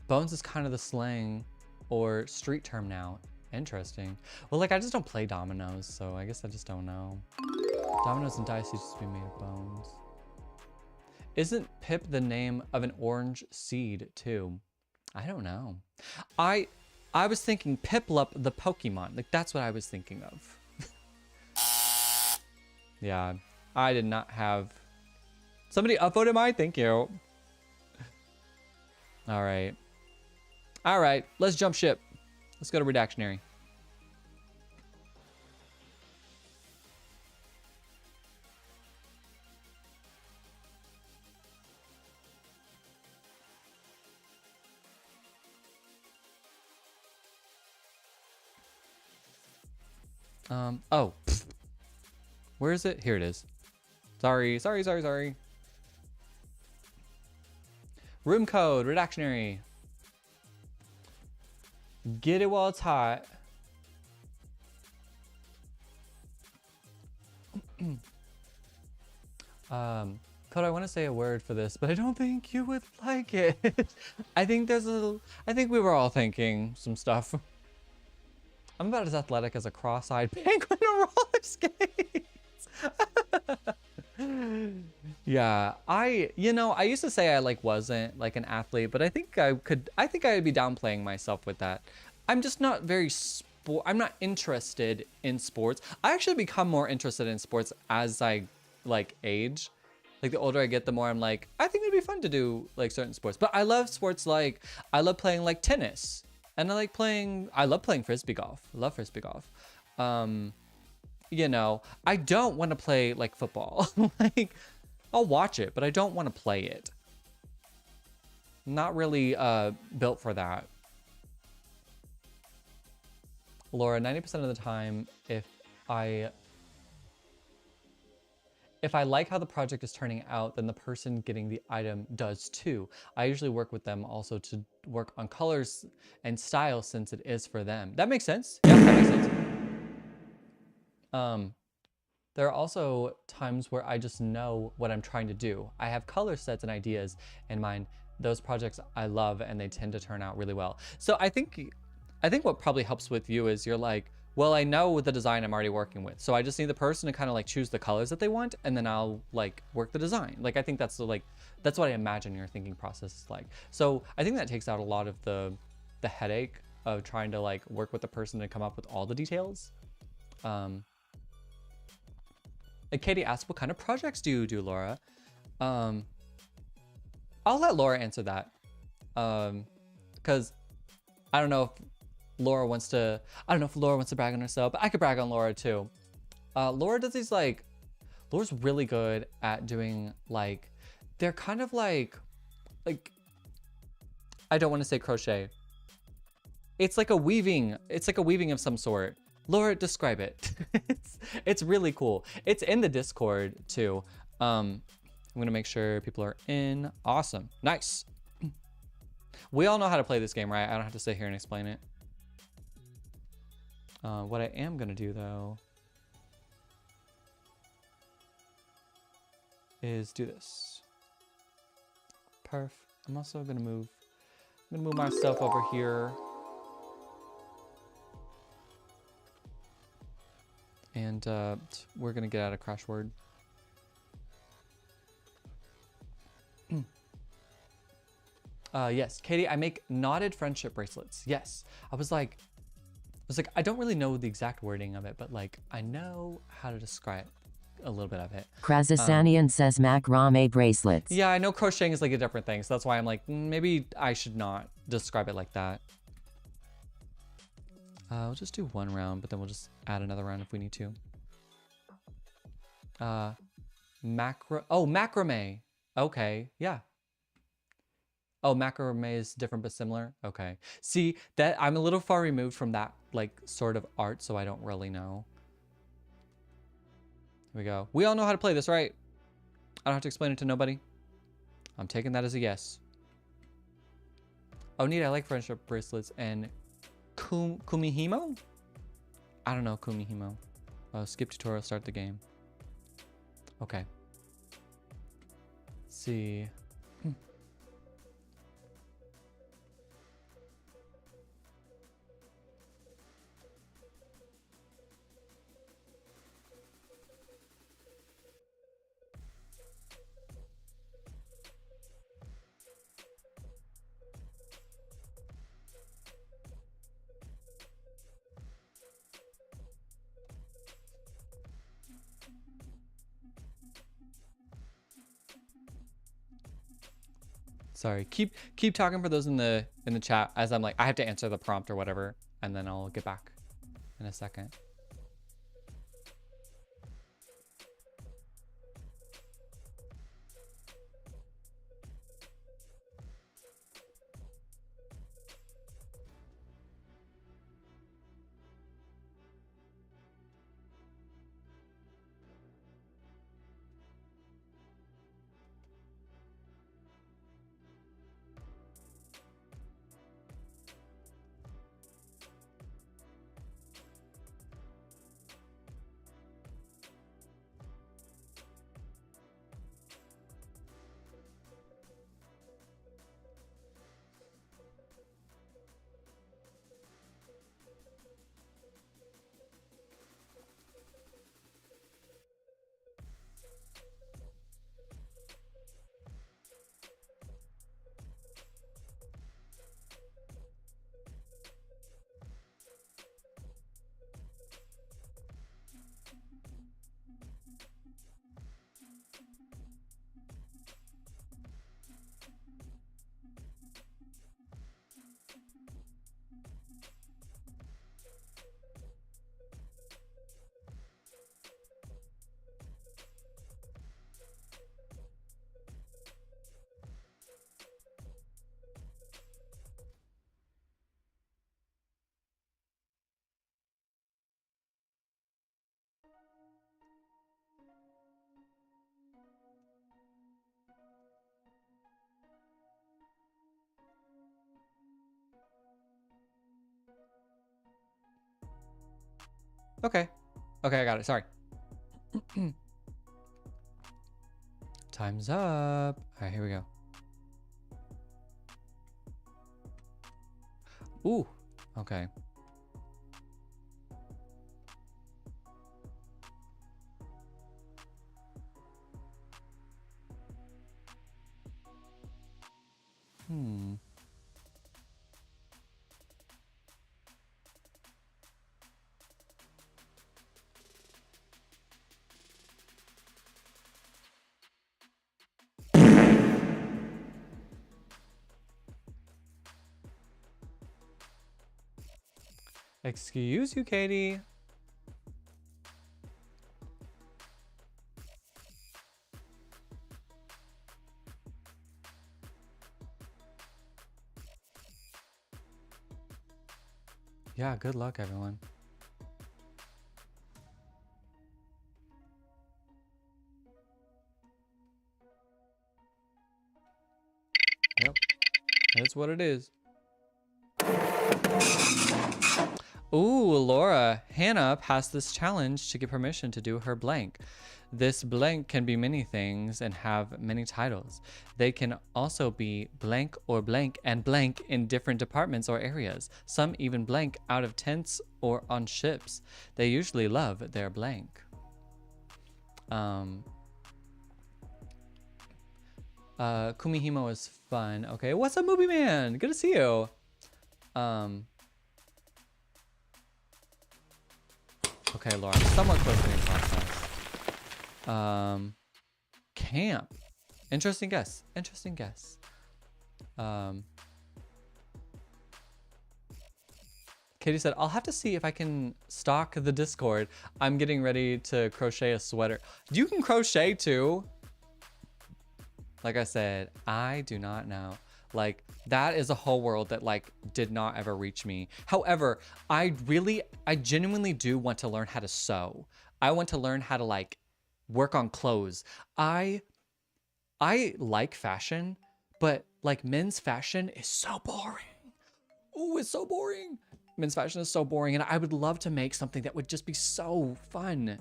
Bones is kind of the slang or street term now. Interesting. Well, like, I just don't play dominoes, so I guess I just don't know. Dominoes and dice used to be made of bones. Isn't Pip the name of an orange seed, too? I don't know. I was thinking Piplup the Pokemon. Like, that's what I was thinking of. Yeah, I did not have... Somebody upvoted mine? Thank you. All right. All right, let's jump ship. Let's go to redactionary. Oh, where is it? Here it is. Sorry. Room code, redactionary. Get it while it's hot. Kota, I want to say a word for this, but I don't think you would like it. I think we were all thinking some stuff. I'm about as athletic as a cross-eyed penguin on roller skates. Yeah, I used to say I wasn't like an athlete, but I think I'd be downplaying myself with that. I'm just not I'm not interested in sports. I actually become more interested in sports as I age. Like the older I get, the more I'm like, I think it'd be fun to do like certain sports. But I love sports I love playing like tennis. And I love playing frisbee golf. I love frisbee golf. I don't want to play like football. I'll watch it, but I don't want to play it. Not really built for that. Laura, 90% of the time, if I like how the project is turning out, then the person getting the item does too. I usually work with them also to work on colors and style since it is for them. That makes sense. Yeah, that makes sense. There are also times where I just know what I'm trying to do. I have color sets and ideas in mind. Those projects I love and they tend to turn out really well. So I think what probably helps with you is you're like, well, I know the design I'm already working with. So I just need the person to kind of choose the colors that they want, and then I'll work the design. I think that's that's what I imagine your thinking process is like. So I think that takes out a lot of the headache of trying to work with the person to come up with all the details. Katie asked, what kind of projects do you do, Laura? I'll let Laura answer that. Because I don't know if Laura wants to brag on herself, but I could brag on Laura too. Laura does these Laura's really good at doing they're kind of like I don't want to say crochet. It's like a weaving of some sort. Laura, describe it. It's really cool. It's in the Discord too. I'm gonna make sure people are in. Awesome, nice. We all know how to play this game, right? I don't have to sit here and explain it. What I am gonna do though is do this. Perf. I'm also gonna move myself over here. And we're gonna get out of Crash Word. Yes, Katie, I make knotted friendship bracelets. Yes, I was like, I don't really know the exact wording of it, but I know how to describe a little bit of it. Krazasanian says macrame bracelets. Yeah, I know crocheting is a different thing, so that's why I'm maybe I should not describe it like that. We'll just do one round, but then we'll just add another round if we need to. Macrame. Okay, yeah. Oh, macrame is different but similar? Okay. See, that I'm a little far removed from that sort of art, so I don't really know. Here we go. We all know how to play this, right? I don't have to explain it to nobody. I'm taking that as a yes. Oh, neat. I like friendship bracelets and Kumihimo? I don't know Kumihimo. Skip tutorial, start the game. Okay. Let's see. Sorry, keep talking for those in the chat as I'm I have to answer the prompt or whatever, and then I'll get back in a second. Okay. Okay, I got it. Sorry. Time's up. All right, here we go. Ooh. Okay. Hmm. Excuse you, Katie. Yeah, good luck, everyone. Yep, that's what it is. Ooh, Laura. Hannah passed this challenge to get permission to do her blank. This blank can be many things and have many titles. They can also be blank or blank and blank in different departments or areas. Some even blank out of tents or on ships. They usually love their blank. Kumihimo is fun. Okay, what's up, Movie Man? Good to see you. Okay, Laura, I'm somewhat close to the process. Camp. Interesting guess. Interesting guess. Katie said, I'll have to see if I can stalk the Discord. I'm getting ready to crochet a sweater. You can crochet too. Like I said, I do not know. Like, that is a whole world that like did not ever reach me. However, I genuinely do want to learn how to sew. I want to learn how to like work on clothes. I like fashion, but like men's fashion is so boring. Ooh, it's so boring. Men's fashion is so boring, and I would love to make something that would just be so fun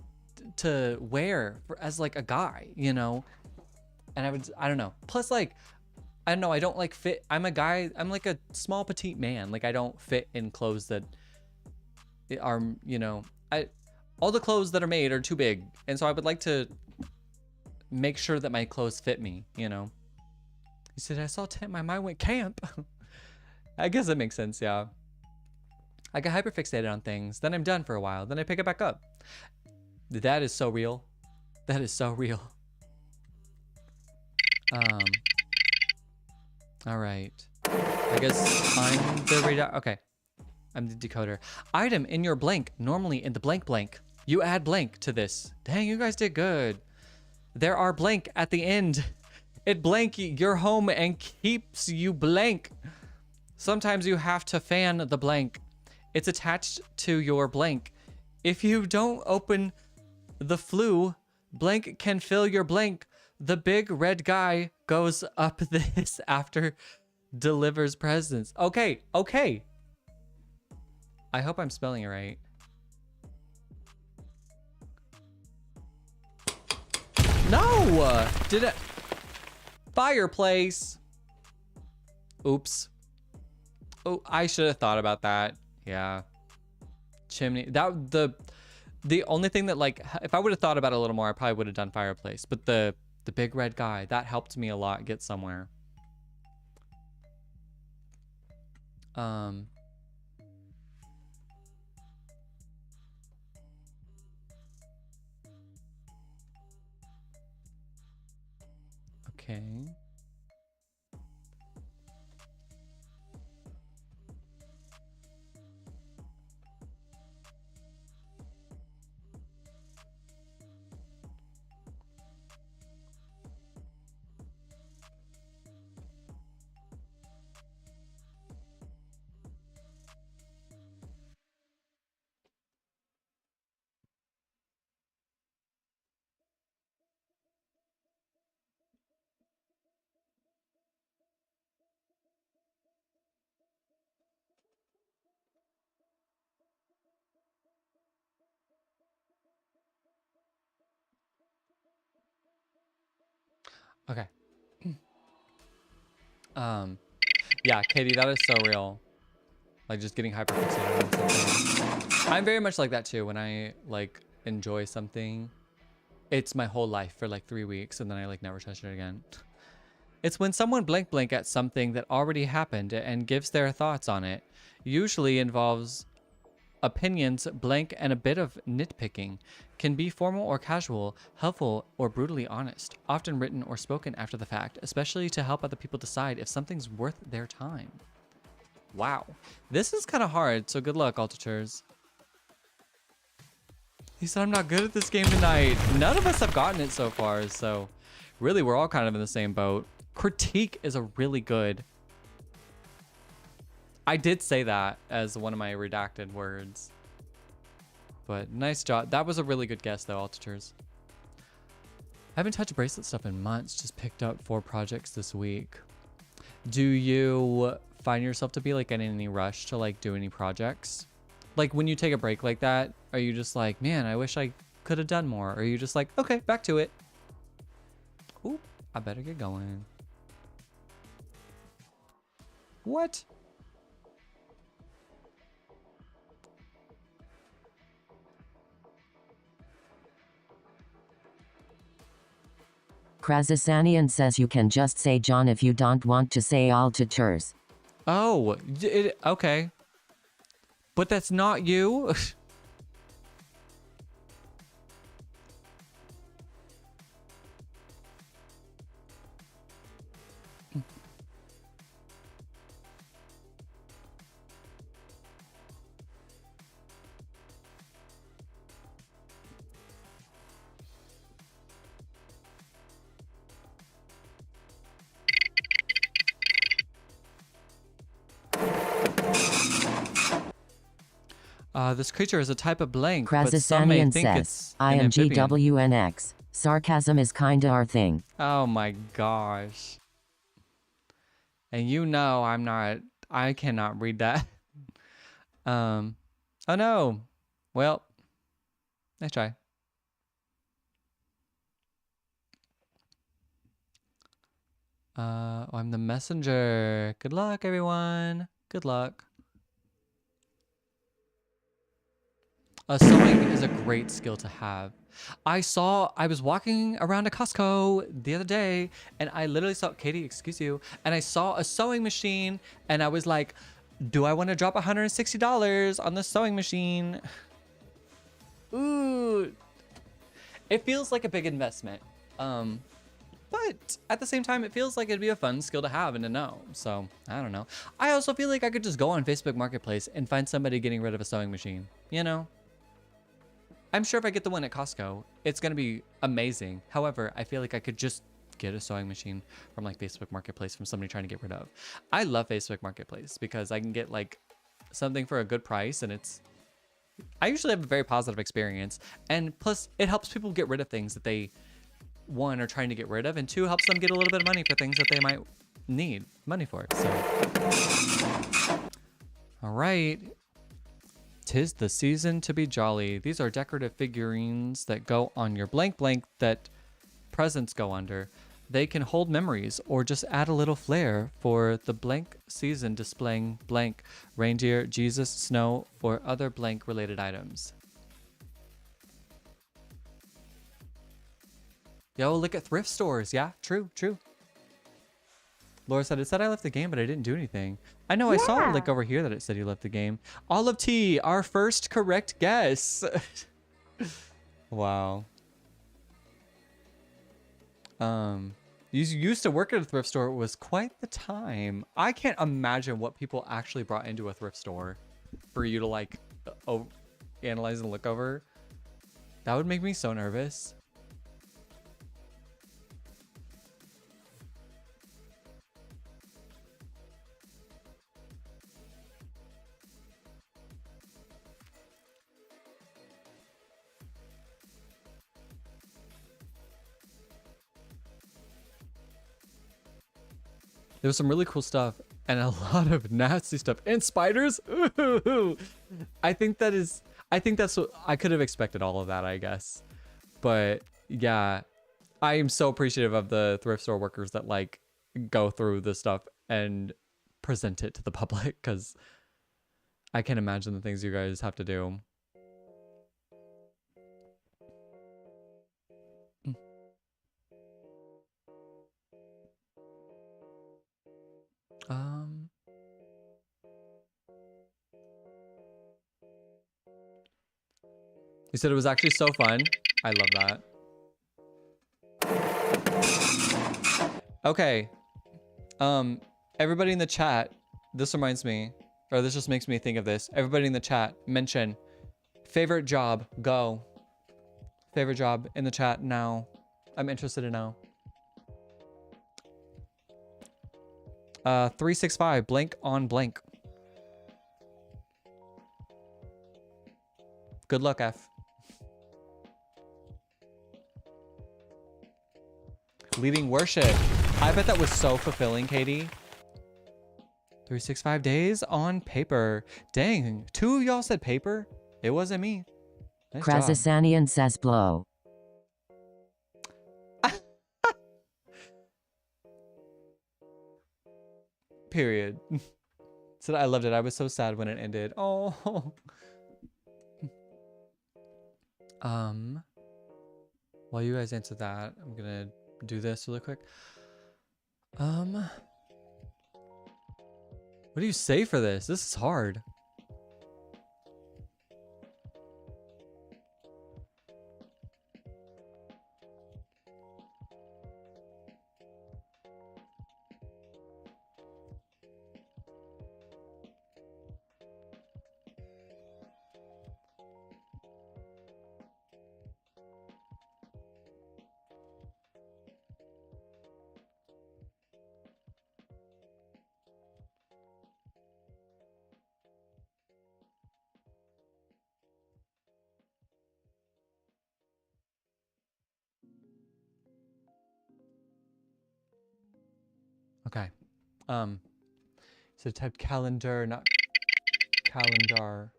to wear as like a guy, you know? And I don't know. Plus, like, I don't know, I don't like fit. I'm a guy, I'm like a small petite man. Like, I don't fit in clothes that are, you know, all the clothes that are made are too big. And so I would like to make sure that my clothes fit me, you know? He said, I saw tent, my mind went camp. I guess that makes sense, yeah. I get hyperfixated on things, then I'm done for a while, then I pick it back up. That is so real. That is so real. All right. I guess I'm the radar. Okay. I'm the decoder. Item in your blank, normally in the blank blank. You add blank to this. Dang, you guys did good. There are blank at the end. It blank your home and keeps you blank. Sometimes you have to fan the blank. It's attached to your blank. If you don't open the flue, blank can fill your blank. The big red guy goes up this after delivers presents. Okay, okay. I hope I'm spelling it right. No! Did it? Fireplace. Oops. Oh, I should have thought about that. Yeah. Chimney. That the only thing that like if I would have thought about it a little more, I probably would have done fireplace. But the big red guy, that helped me a lot get somewhere. Okay. Okay. Yeah, Katie, that is so real. Like just getting hyper fixated on something. I'm very much like that too. When I like enjoy something, it's my whole life for like 3 weeks and then I like never touch it again. It's when someone blank at something that already happened and gives their thoughts on it. Usually involves opinions, blank, and a bit of nitpicking. Can be formal or casual, helpful or brutally honest. Often written or spoken after the fact, especially to help other people decide if something's worth their time. Wow. This is kind of hard, so good luck, Altitures. He said I'm not good at this game tonight. None of us have gotten it so far, so really we're all kind of in the same boat. Critique is a really good... I did say that as one of my redacted words. But nice job. That was a really good guess though, Altitures. I haven't touched bracelet stuff in months. Just picked up 4 projects this week. Do you find yourself to be like in any rush to like do any projects? Like when you take a break like that, are you just like, man, I wish I could have done more? Or are you just like, okay, back to it. Ooh, I better get going. What? Krazasanian says you can just say John if you don't want to say Altitures. Oh, okay. But that's not you? This creature is a type of blank, but some may Krazasanian think says, it's an amphibian. IMGWNX. Sarcasm is kinda our thing. Oh my gosh. And you know I cannot read that. Oh no. Well, nice try. I'm the messenger. Good luck, everyone. Good luck. Sewing is a great skill to have. I was walking around a Costco the other day and I literally saw, Katie, excuse you, and I saw a sewing machine and I was like, do I want to drop $160 on the sewing machine? Ooh. It feels like a big investment. But at the same time, it feels like it'd be a fun skill to have and to know. So, I don't know. I also feel like I could just go on Facebook Marketplace and find somebody getting rid of a sewing machine, you know? I'm sure if I get the one at Costco, it's going to be amazing. However, I feel like I could just get a sewing machine from like Facebook Marketplace from somebody trying to get rid of. I love Facebook Marketplace because I can get like something for a good price and I usually have a very positive experience. And plus it helps people get rid of things that they, one, are trying to get rid of, and two, helps them get a little bit of money for things that they might need money for. So, all right. 'Tis the season to be jolly. These are decorative figurines that go on your blank that presents go under. They can hold memories or just add a little flair for the blank season, displaying blank reindeer, Jesus, snow, or other blank related items. Yo, look at thrift stores. Yeah, true. Laura said, it said I left the game, but I didn't do anything. I know, I saw a link over here that it said you left the game. Olive Tea, our first correct guess. Wow. You used to work at a thrift store. It was quite the time. I can't imagine what people actually brought into a thrift store for you to like analyze and look over. That would make me so nervous. There was some really cool stuff and a lot of nasty stuff and spiders. Ooh. I think that's what I could have expected all of that, I guess. But yeah, I am so appreciative of the thrift store workers that like go through this stuff and present it to the public, because I can't imagine the things you guys have to do. Um, you said it was actually so fun. I love that. Okay. Everybody in the chat, this reminds me, or this just makes me think of this. Everybody in the chat, mention favorite job. Go. Favorite job in the chat now. I'm interested to know. 365, blank on blank. Good luck, F. Leading worship. I bet that was so fulfilling, Katie. 365 days on paper. Dang, 2 of y'all said paper? It wasn't me. Nice job. Krasasanian says blow. Period. Said I loved it. I was so sad when it ended. Oh. While you guys answer that, I'm gonna do this really quick. What do you say for this? This is hard. Okay. So type calendar, not calendar.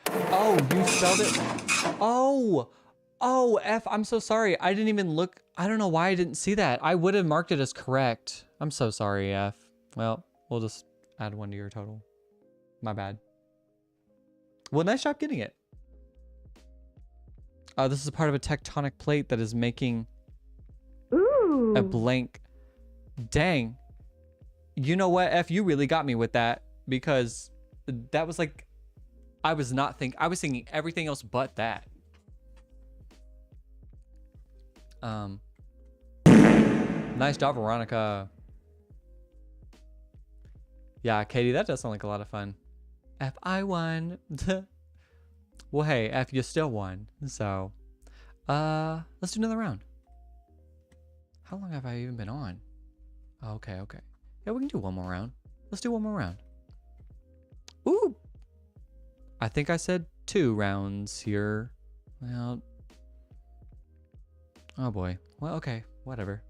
Oh, you spelled it. Oh, F, I'm so sorry. I didn't even look. I don't know why I didn't see that. I would have marked it as correct. I'm so sorry, F. Well, we'll just add 1 to your total. My bad. Well, nice job getting it. This is part of a tectonic plate that is making a blank. Dang. You know what, F, you really got me with that, because that was like, I was thinking everything else but that. Nice job, Veronica. Yeah, Katie, that does sound like a lot of fun. F, I won. Well, hey, F, you still won. So, let's do another round. How long have I even been on? Okay. Yeah, we can do one more round. Let's do one more round. Ooh. I think I said 2 rounds here. Well, oh boy. Well, okay, whatever.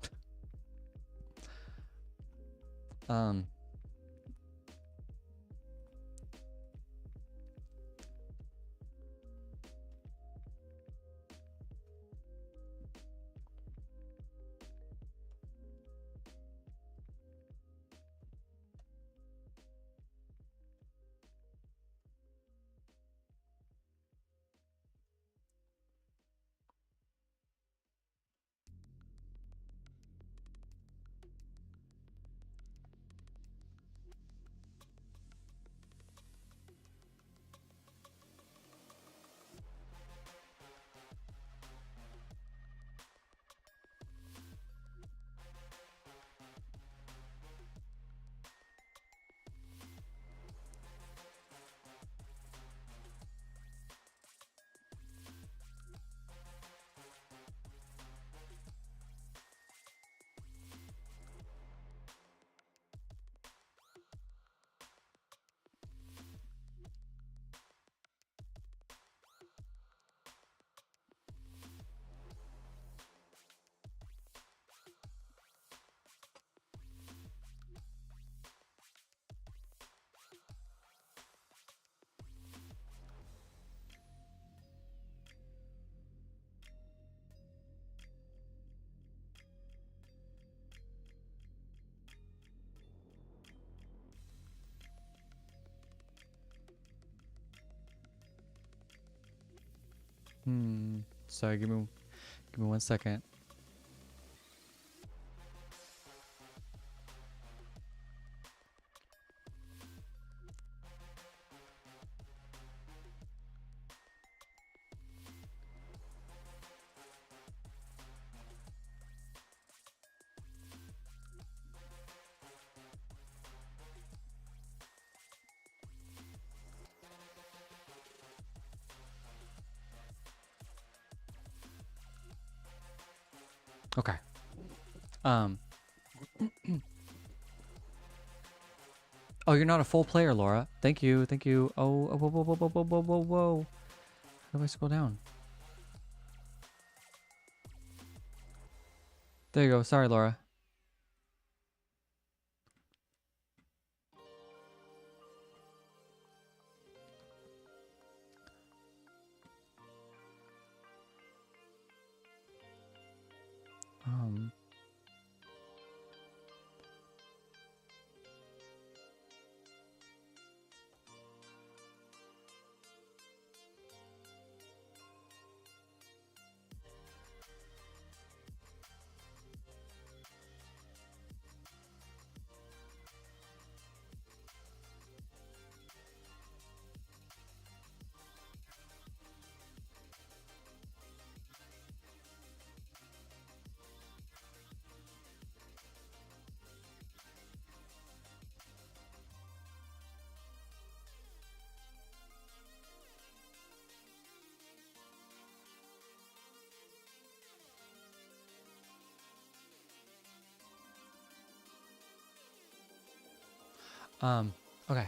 Sorry, give me 1 second. Okay. Oh, you're not a full player, Laura. Thank you. Thank you. Oh, whoa, whoa, whoa, whoa, whoa, whoa, whoa, whoa. How do I scroll down? There you go. Sorry, Laura. Um. Okay.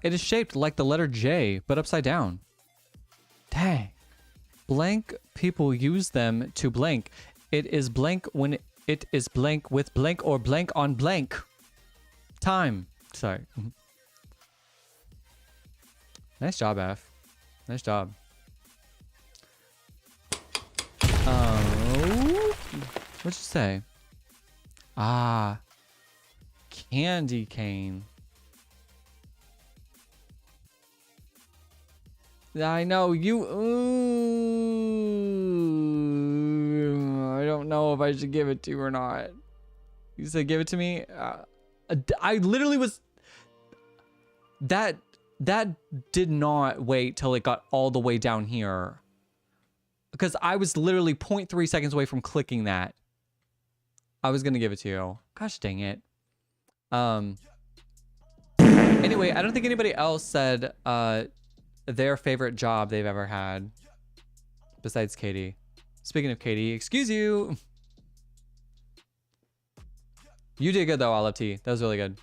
It is shaped like the letter J, but upside down. Dang. Blank people use them to blank. It is blank when it is blank with blank or blank on blank. Time. Sorry. Nice job, F. Nice job. Oh. What'd you say? Ah. Candy cane. I know you. I don't know if I should give it to you or not. You said give it to me. I literally was. That did not wait till it got all the way down here, because I was literally 0.3 seconds away from clicking that. I was gonna give it to you. Gosh dang it. Anyway, I don't think anybody else said their favorite job they've ever had besides Katie. Speaking of Katie, excuse you. You did good though, Olive T. That was really good.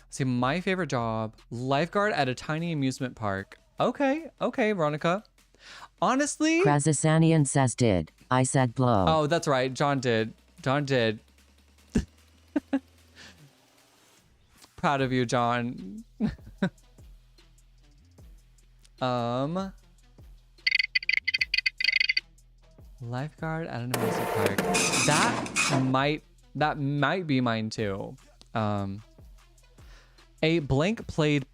See, my favorite job, lifeguard at a tiny amusement park. Okay, Veronica. Honestly, Krasasanian says did. I said blow. Oh, that's right. John did. Proud of you, John. Lifeguard at an amusement park. That might be mine too. A blank played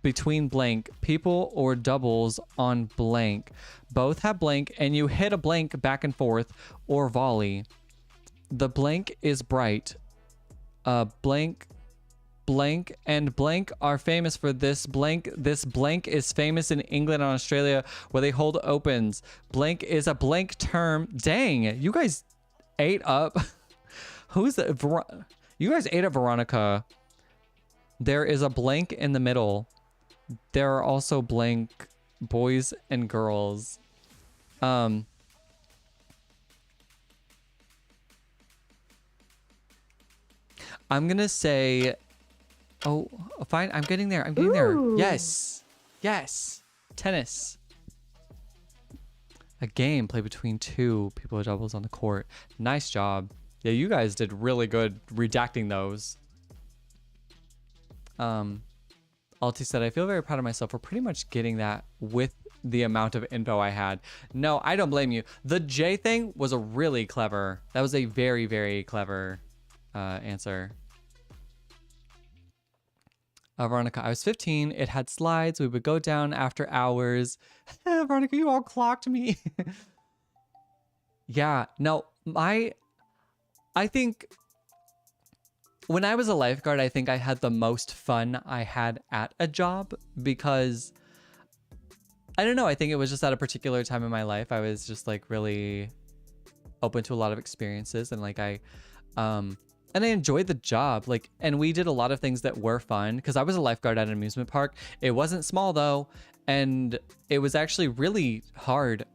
between blank people or doubles on blank. Both have blank and you hit a blank back and forth or volley. The blank is bright. Blank and blank are famous for this blank. This blank is famous in England and Australia where they hold opens. Blank is a blank term. Dang, you guys ate up. Who's that? You guys ate up Veronica. There is a blank in the middle. There are also blank boys and girls. I'm gonna say, oh, fine. I'm getting there. Ooh. Yes. Tennis. A game played between two people with doubles on the court. Nice job. Yeah, you guys did really good redacting those. Alti said, I feel very proud of myself for pretty much getting that with the amount of info I had. No, I don't blame you. The J thing was a really clever, that was a very, very clever answer. Veronica, I was 15. It had slides. We would go down after hours. Veronica, you all clocked me. Yeah, no, I think when I was a lifeguard, I think I had the most fun I had at a job because I don't know. I think it was just at a particular time in my life. I was just like really open to a lot of experiences and like and I enjoyed the job. Like, and we did a lot of things that were fun because I was a lifeguard at an amusement park. It wasn't small though. And it was actually really hard.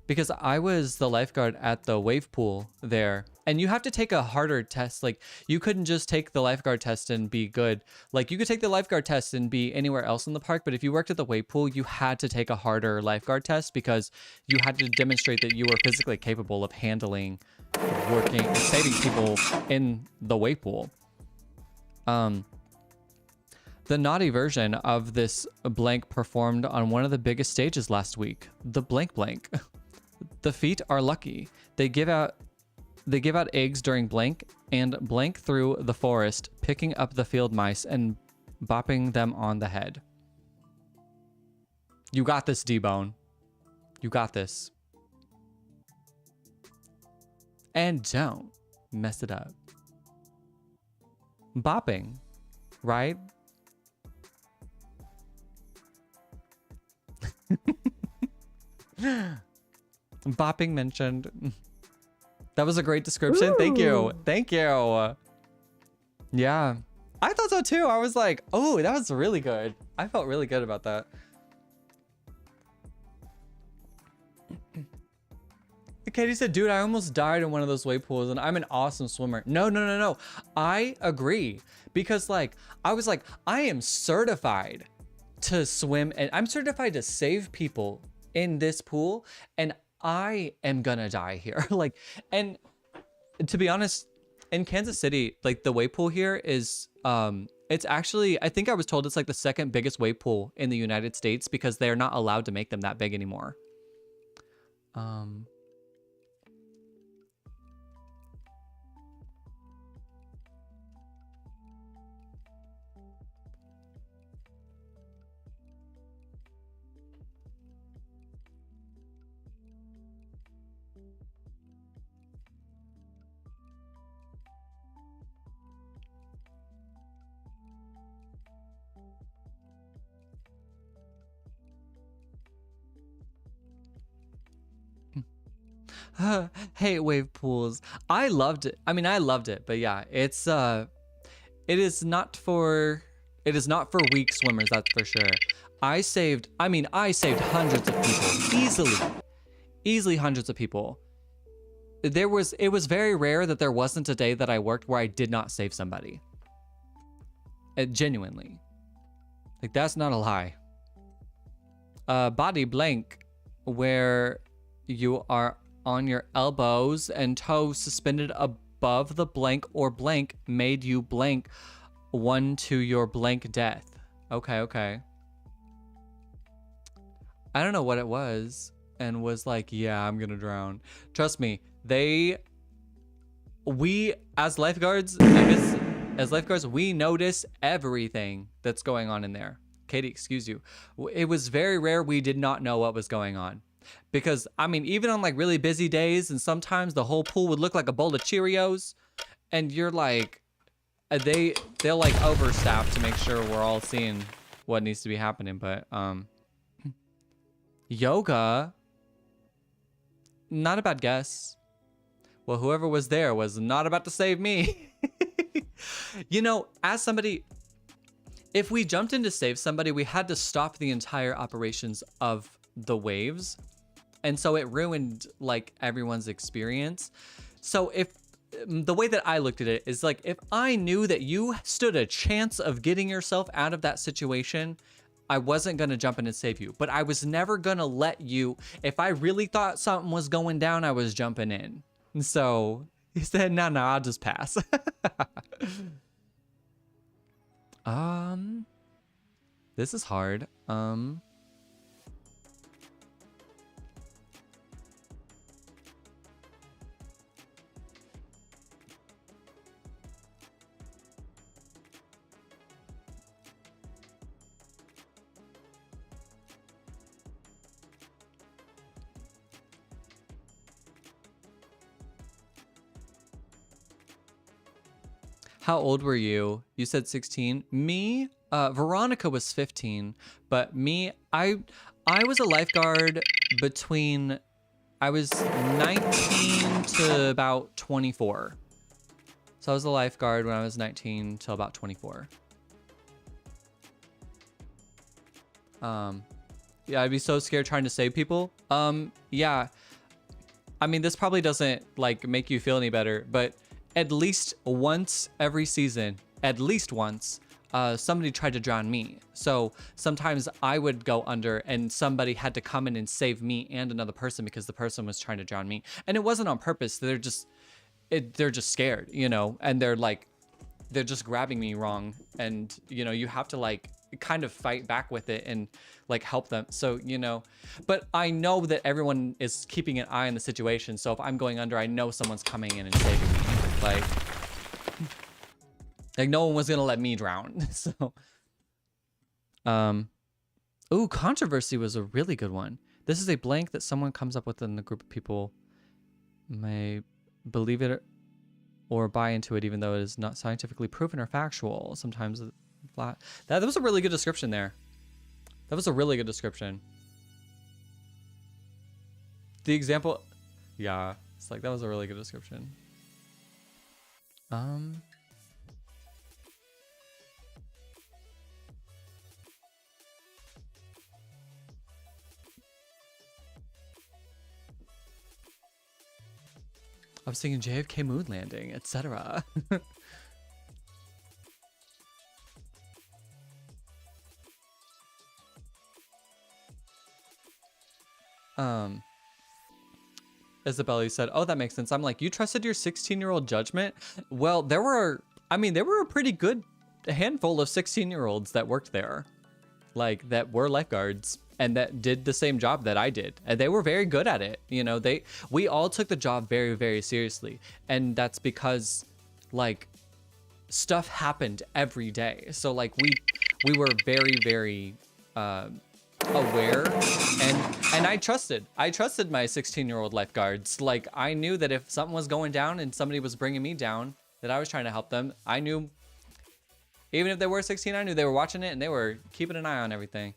Because I was the lifeguard at the wave pool there, and you have to take a harder test. Like, you couldn't just take the lifeguard test and be good. Like, you could take the lifeguard test and be anywhere else in the park, but if you worked at the wave pool, you had to take a harder lifeguard test because you had to demonstrate that you were physically capable of handling, working, saving people in the wave pool. The naughty version of this blank performed on one of the biggest stages last week, the blank blank. The feet are lucky. They give out eggs during blank and blank through the forest, picking up the field mice and bopping them on the head. You got this, D-Bone. You got this. And don't mess it up. Bopping, right? Bopping mentioned. That was a great description. Ooh. Thank you. Thank you. Yeah. I thought so too. I was like, oh, that was really good. I felt really good about that. Katie said, dude, I almost died in one of those wave pools and I'm an awesome swimmer. No. I agree. Because like, I was like, I am certified to swim and I'm certified to save people in this pool and I am gonna die here. Like, and to be honest, in Kansas City, like the wave pool here is, it's actually, I think I was told it's like the second biggest wave pool in the United States because they're not allowed to make them that big anymore. Hey, wave pools. I loved it. I mean, I loved it, but yeah, it is not for weak swimmers, that's for sure. I saved hundreds of people, easily hundreds of people. It was very rare that there wasn't a day that I worked where I did not save somebody. Genuinely. Like, that's not a lie. Body blank, where you are on your elbows and toes suspended above the blank or blank made you blank one to your blank death. Okay. I don't know what it was and was like, yeah, I'm gonna drown. Trust me, we as lifeguards, we notice everything that's going on in there. Katie, excuse you. It was very rare we did not know what was going on. Because, I mean, even on like really busy days and sometimes the whole pool would look like a bowl of Cheerios and you're like, they'll like overstaff to make sure we're all seeing what needs to be happening. But, yoga, not a bad guess. Well, whoever was there was not about to save me. You know, as somebody, if we jumped in to save somebody, we had to stop the entire operations of the waves. And so it ruined like everyone's experience. So if the way that I looked at it is like, if I knew that you stood a chance of getting yourself out of that situation, I wasn't going to jump in and save you, but I was never going to let you, if I really thought something was going down, I was jumping in. And so he said, no, I'll just pass. This is hard. How old were you? You said 16. Me, Veronica was 15, but me, I was a lifeguard between, I was 19 to about 24. So I was a lifeguard when I was 19 till about 24. Yeah, I'd be so scared trying to save people. Yeah. I mean, this probably doesn't like make you feel any better, but at least once every season, at least once, somebody tried to drown me. So sometimes I would go under and somebody had to come in and save me and another person because the person was trying to drown me. And it wasn't on purpose. They're just scared, you know, and they're just grabbing me wrong. And, you know, you have to like kind of fight back with it and like help them. So, you know, but I know that everyone is keeping an eye on the situation. So if I'm going under, I know someone's coming in and saving me. Like no one was gonna let me drown. So, ooh, controversy was a really good one. This is a blank that someone comes up with in a group of people may believe it or buy into it, even though it is not scientifically proven or factual. Sometimes that was a really good description there. That was a really good description. The example, yeah, it's like that was a really good description. I was thinking JFK moon landing, etc. Isabella said, "Oh, that makes sense." I'm like, "You trusted your 16-year-old judgment?" Well, there were a pretty good handful of 16-year-olds that worked there, like that were lifeguards and that did the same job that I did, and they were very good at it. You know, we all took the job very, very seriously, and that's because like stuff happened every day. So like we were very, very aware, and I trusted my 16-year-old lifeguards. Like I knew that if something was going down and somebody was bringing me down, that I was trying to help them. I knew, even if they were 16, I knew they were watching it and they were keeping an eye on everything.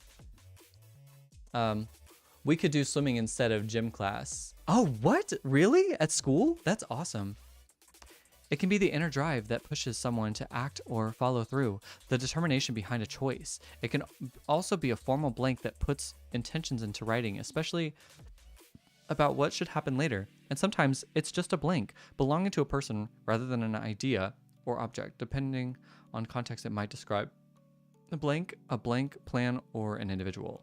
We could do swimming instead of gym class. Oh, what? Really? At school? That's awesome. It can be the inner drive that pushes someone to act or follow through, the determination behind a choice. It can also be a formal blank that puts intentions into writing, especially about what should happen later. And sometimes it's just a blank, belonging to a person rather than an idea or object, depending on context it might describe. A blank plan, or an individual.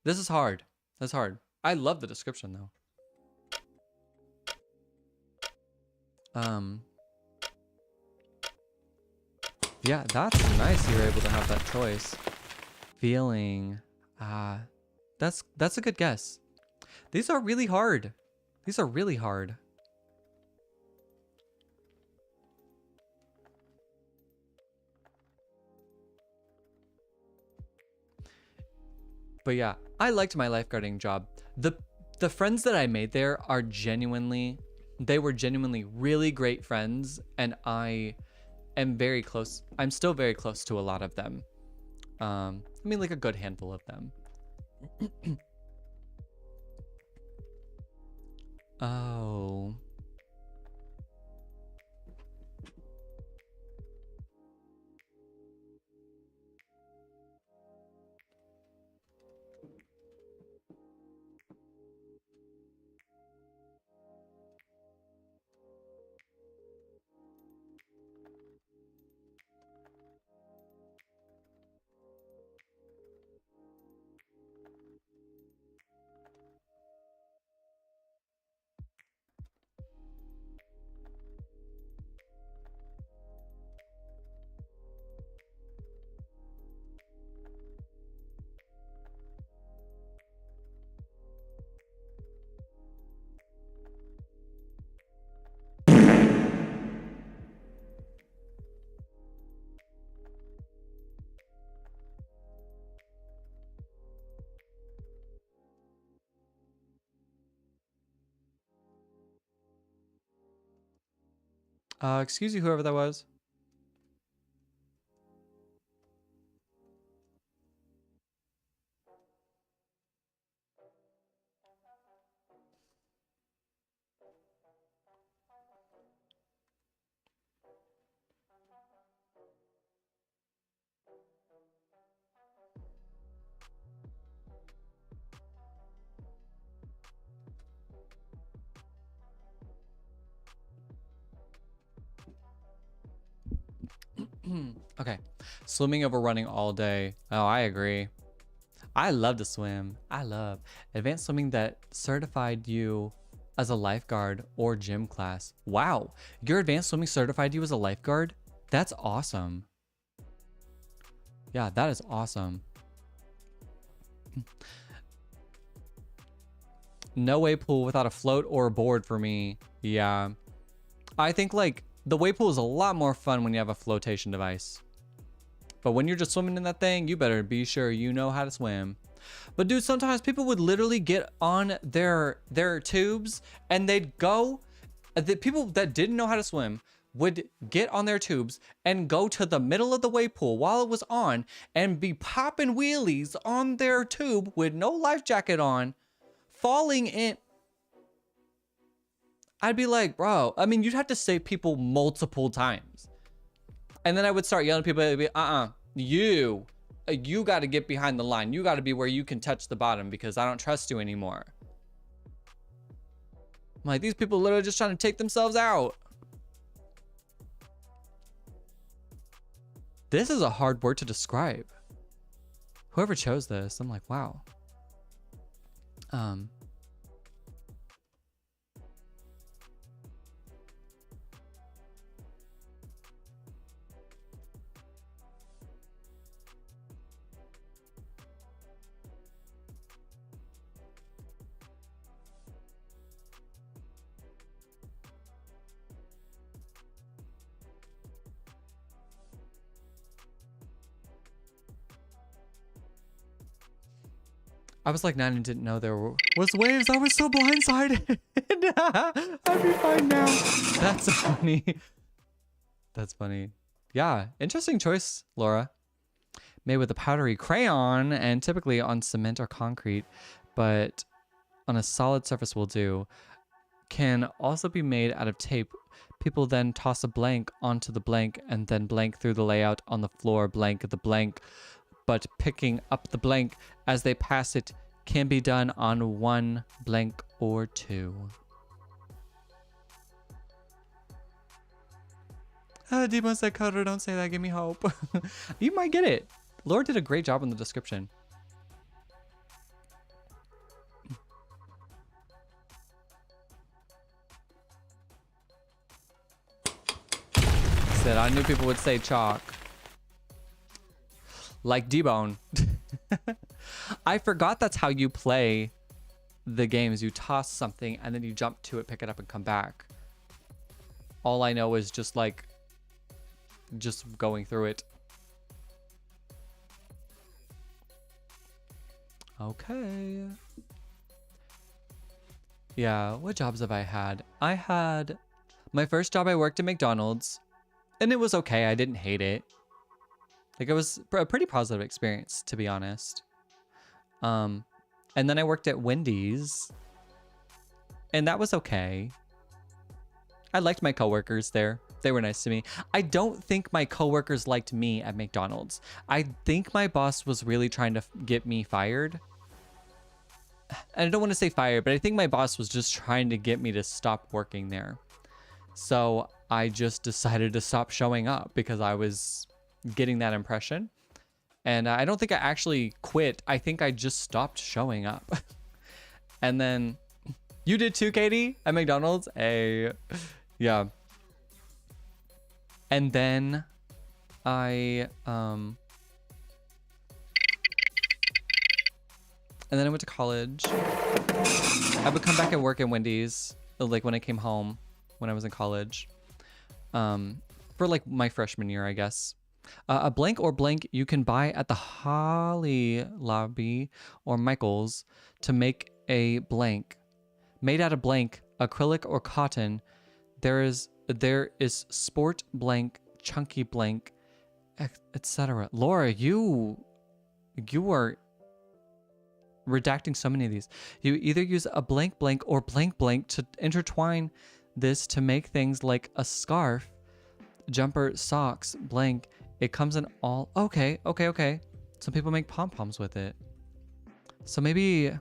This is hard. That's hard. I love the description though. Yeah, that's nice you're able to have that choice. Feeling, that's a good guess. These are really hard. These are really hard. But yeah, I liked my lifeguarding job. The friends that I made there are they were genuinely really great friends, and I am very close. I'm still very close to a lot of them. I mean, like a good handful of them. Oh. Excuse you, whoever that was. Okay. Swimming over running all day. Oh, I agree. I love to swim. I love advanced swimming that certified you as a lifeguard or gym class. Wow. Your advanced swimming certified you as a lifeguard? That's awesome. Yeah, that is awesome. No wave pool without a float or a board for me. Yeah. I think like the wave pool is a lot more fun when you have a flotation device. But when you're just swimming in that thing, you better be sure you know how to swim. But dude, sometimes people would literally get on their tubes and they'd go, the people that didn't know how to swim would get on their tubes and go to the middle of the wave pool while it was on and be popping wheelies on their tube with no life jacket on, falling in. I'd be like, bro, I mean, you'd have to save people multiple times. And then I would start yelling at people, I'd be, you got to get behind the line. You got to be where you can touch the bottom because I don't trust you anymore. I'm like, these people are literally just trying to take themselves out. This is a hard word to describe. Whoever chose this, I'm like, wow. I was like 9 and didn't know there was waves. I was so blindsided. I'd be fine now. That's funny. That's funny. Yeah, interesting choice, Laura. Made with a powdery crayon and typically on cement or concrete, but on a solid surface will do. Can also be made out of tape. People then toss a blank onto the blank and then blank through the layout on the floor, blank the blank. But picking up the blank as they pass it can be done on one blank or two. Demo said, Kota, don't say that, give me hope. You might get it. Laura did a great job in the description. Said, I knew people would say chalk. Like D-Bone. I forgot that's how you play the games. You toss something and then you jump to it, pick it up and come back. All I know is just like, just going through it. Okay. Yeah, what jobs have I had? I had my first job, I worked at McDonald's and it was okay. I didn't hate it. Like it was a pretty positive experience, to be honest. And then I worked at Wendy's and that was okay. I liked my coworkers there. They were nice to me. I don't think my coworkers liked me at McDonald's. I think my boss was really trying to get me fired. And I don't want to say fired, but I think my boss was just trying to get me to stop working there. So I just decided to stop showing up because I was getting that impression. And I don't think I actually quit. I think I just stopped showing up. And then you did too, Katie, at McDonald's. Yeah. And then I went to college. I would come back and work at Wendy's, like when I came home, when I was in college, for like my freshman year, I guess. A blank or blank you can buy at the Holly Lobby or Michael's to make a blank. Made out of blank, acrylic or cotton, there is there is sport blank, chunky blank, etc. Laura, you are redacting so many of these. You either use a blank blank or blank blank to intertwine this to make things like a scarf, jumper, socks, blank. It comes in all. Okay. Some people make pom-poms with it. So maybe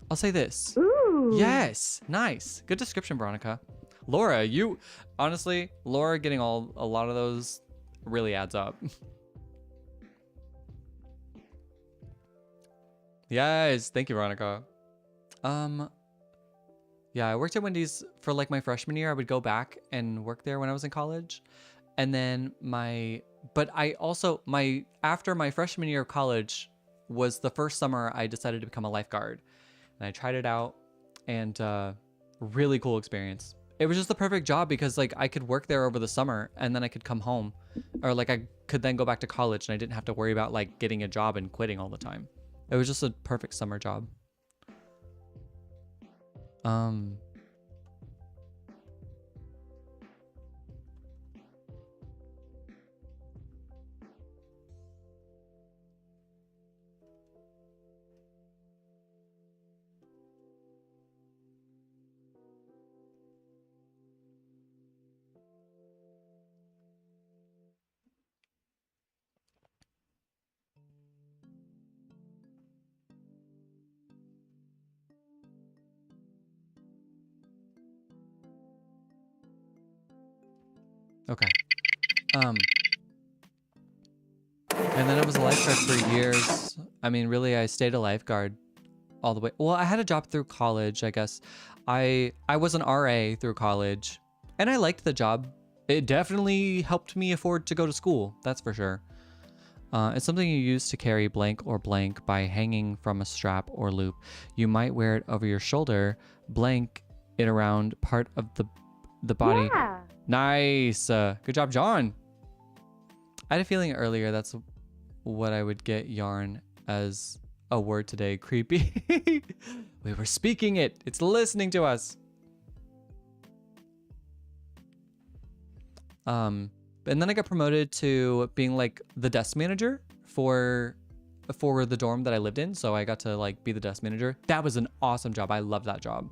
I'll say this. Ooh. Yes, nice. Good description, Veronica. Laura, you honestly, Laura getting a lot of those really adds up. Yes, thank you, Veronica. Yeah, I worked at Wendy's for like my freshman year. I would go back and work there when I was in college. And then after my freshman year of college was the first summer I decided to become a lifeguard. And I tried it out, and really cool experience. It was just the perfect job because like I could work there over the summer and then I could come home, or like I could then go back to college and I didn't have to worry about like getting a job and quitting all the time. It was just a perfect summer job. Okay. And then I was a lifeguard for years. I mean, really, I stayed a lifeguard all the way. Well, I had a job through college, I guess. I was an RA through college, and I liked the job. It definitely helped me afford to go to school, that's for sure. It's something you use to carry blank or blank by hanging from a strap or loop. You might wear it over your shoulder, blank it around part of the body. Yeah. Nice. Good job, John. I had a feeling earlier that's what I would get yarn as a word today. Creepy. We were speaking it. It's listening to us. And then I got promoted to being like the desk manager for the dorm that I lived in. So I got to like be the desk manager. That was an awesome job. I loved that job.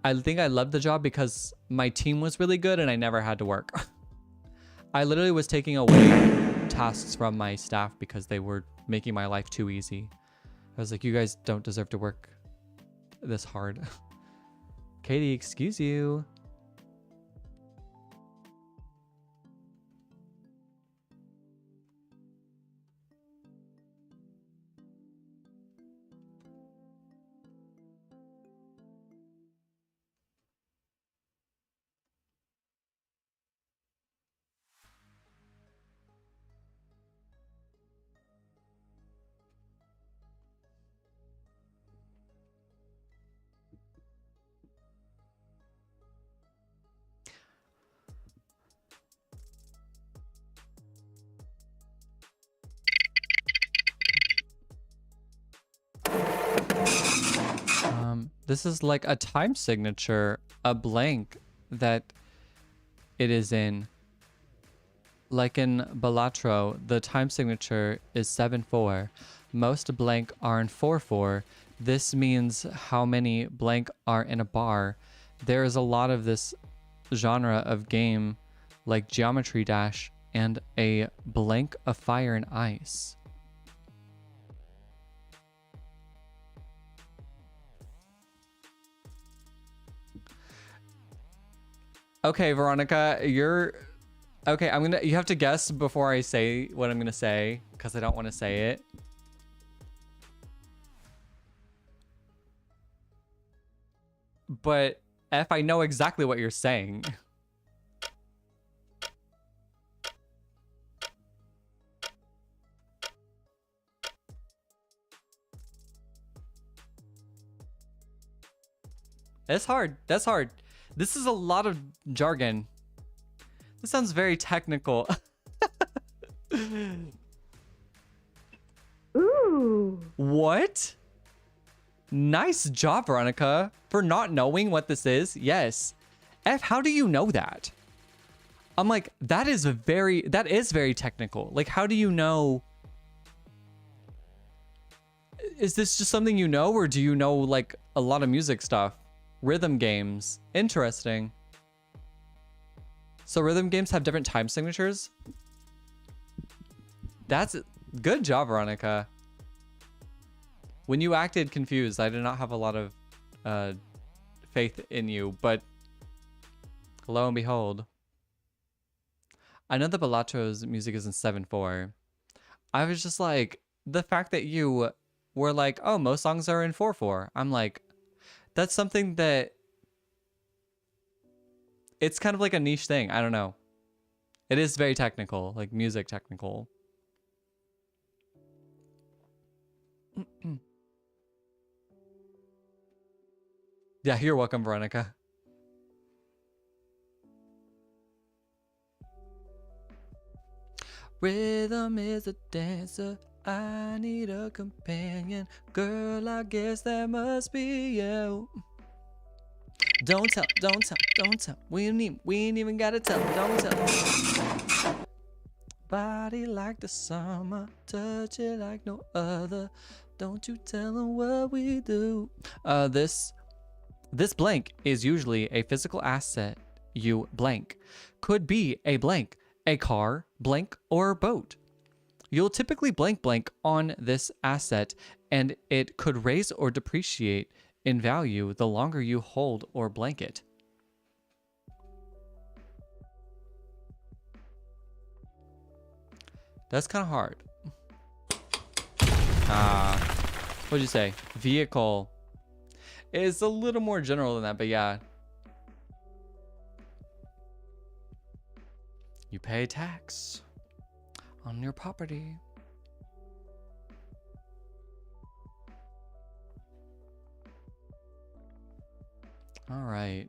I think I loved the job because my team was really good and I never had to work. I literally was taking away tasks from my staff because they were making my life too easy. I was like, you guys don't deserve to work this hard. Katie, excuse you. This is like a time signature, a blank that it is in. Like in Balatro, the time signature is 7-4. Most blank are in 4-4. This means how many blank are in a bar. There is a lot of this genre of game like Geometry Dash and a blank of Fire and Ice. Okay, Veronica, you're okay. You have to guess before I say what I'm gonna say because I don't want to say it. But if I know exactly what you're saying. That's hard. That's hard. This is a lot of jargon. This sounds very technical. Ooh. What? Nice job, Veronica, for not knowing what this is. Yes. F, how do you know that? I'm like, that is very technical. Like, how do you know? Is this just something you know, or do you know like a lot of music stuff? Rhythm games. Interesting. So rhythm games have different time signatures? That's good job, Veronica. When you acted confused, I did not have a lot of faith in you, but lo and behold. I know that Belatro's music is in 7/4. I was just like, the fact that you were like, oh, most songs are in 4/4. I'm like, that's something that it's kind of like a niche thing. I don't know. It is very technical, like music technical. Yeah, you're welcome, Veronica. Rhythm is a dancer. I need a companion. Girl, I guess that must be you. Don't tell, don't tell, don't tell. We ain't even gotta tell. Don't tell. Body like the summer, touch it like no other. Don't you tell them what we do. This blank is usually a physical asset. You blank could be a blank, a car, blank, or a boat. You'll typically blank on this asset, and it could raise or depreciate in value the longer you hold or blank it. That's kind of hard. What'd you say? Vehicle. It's a little more general than that, but yeah. You pay tax on your property. All right.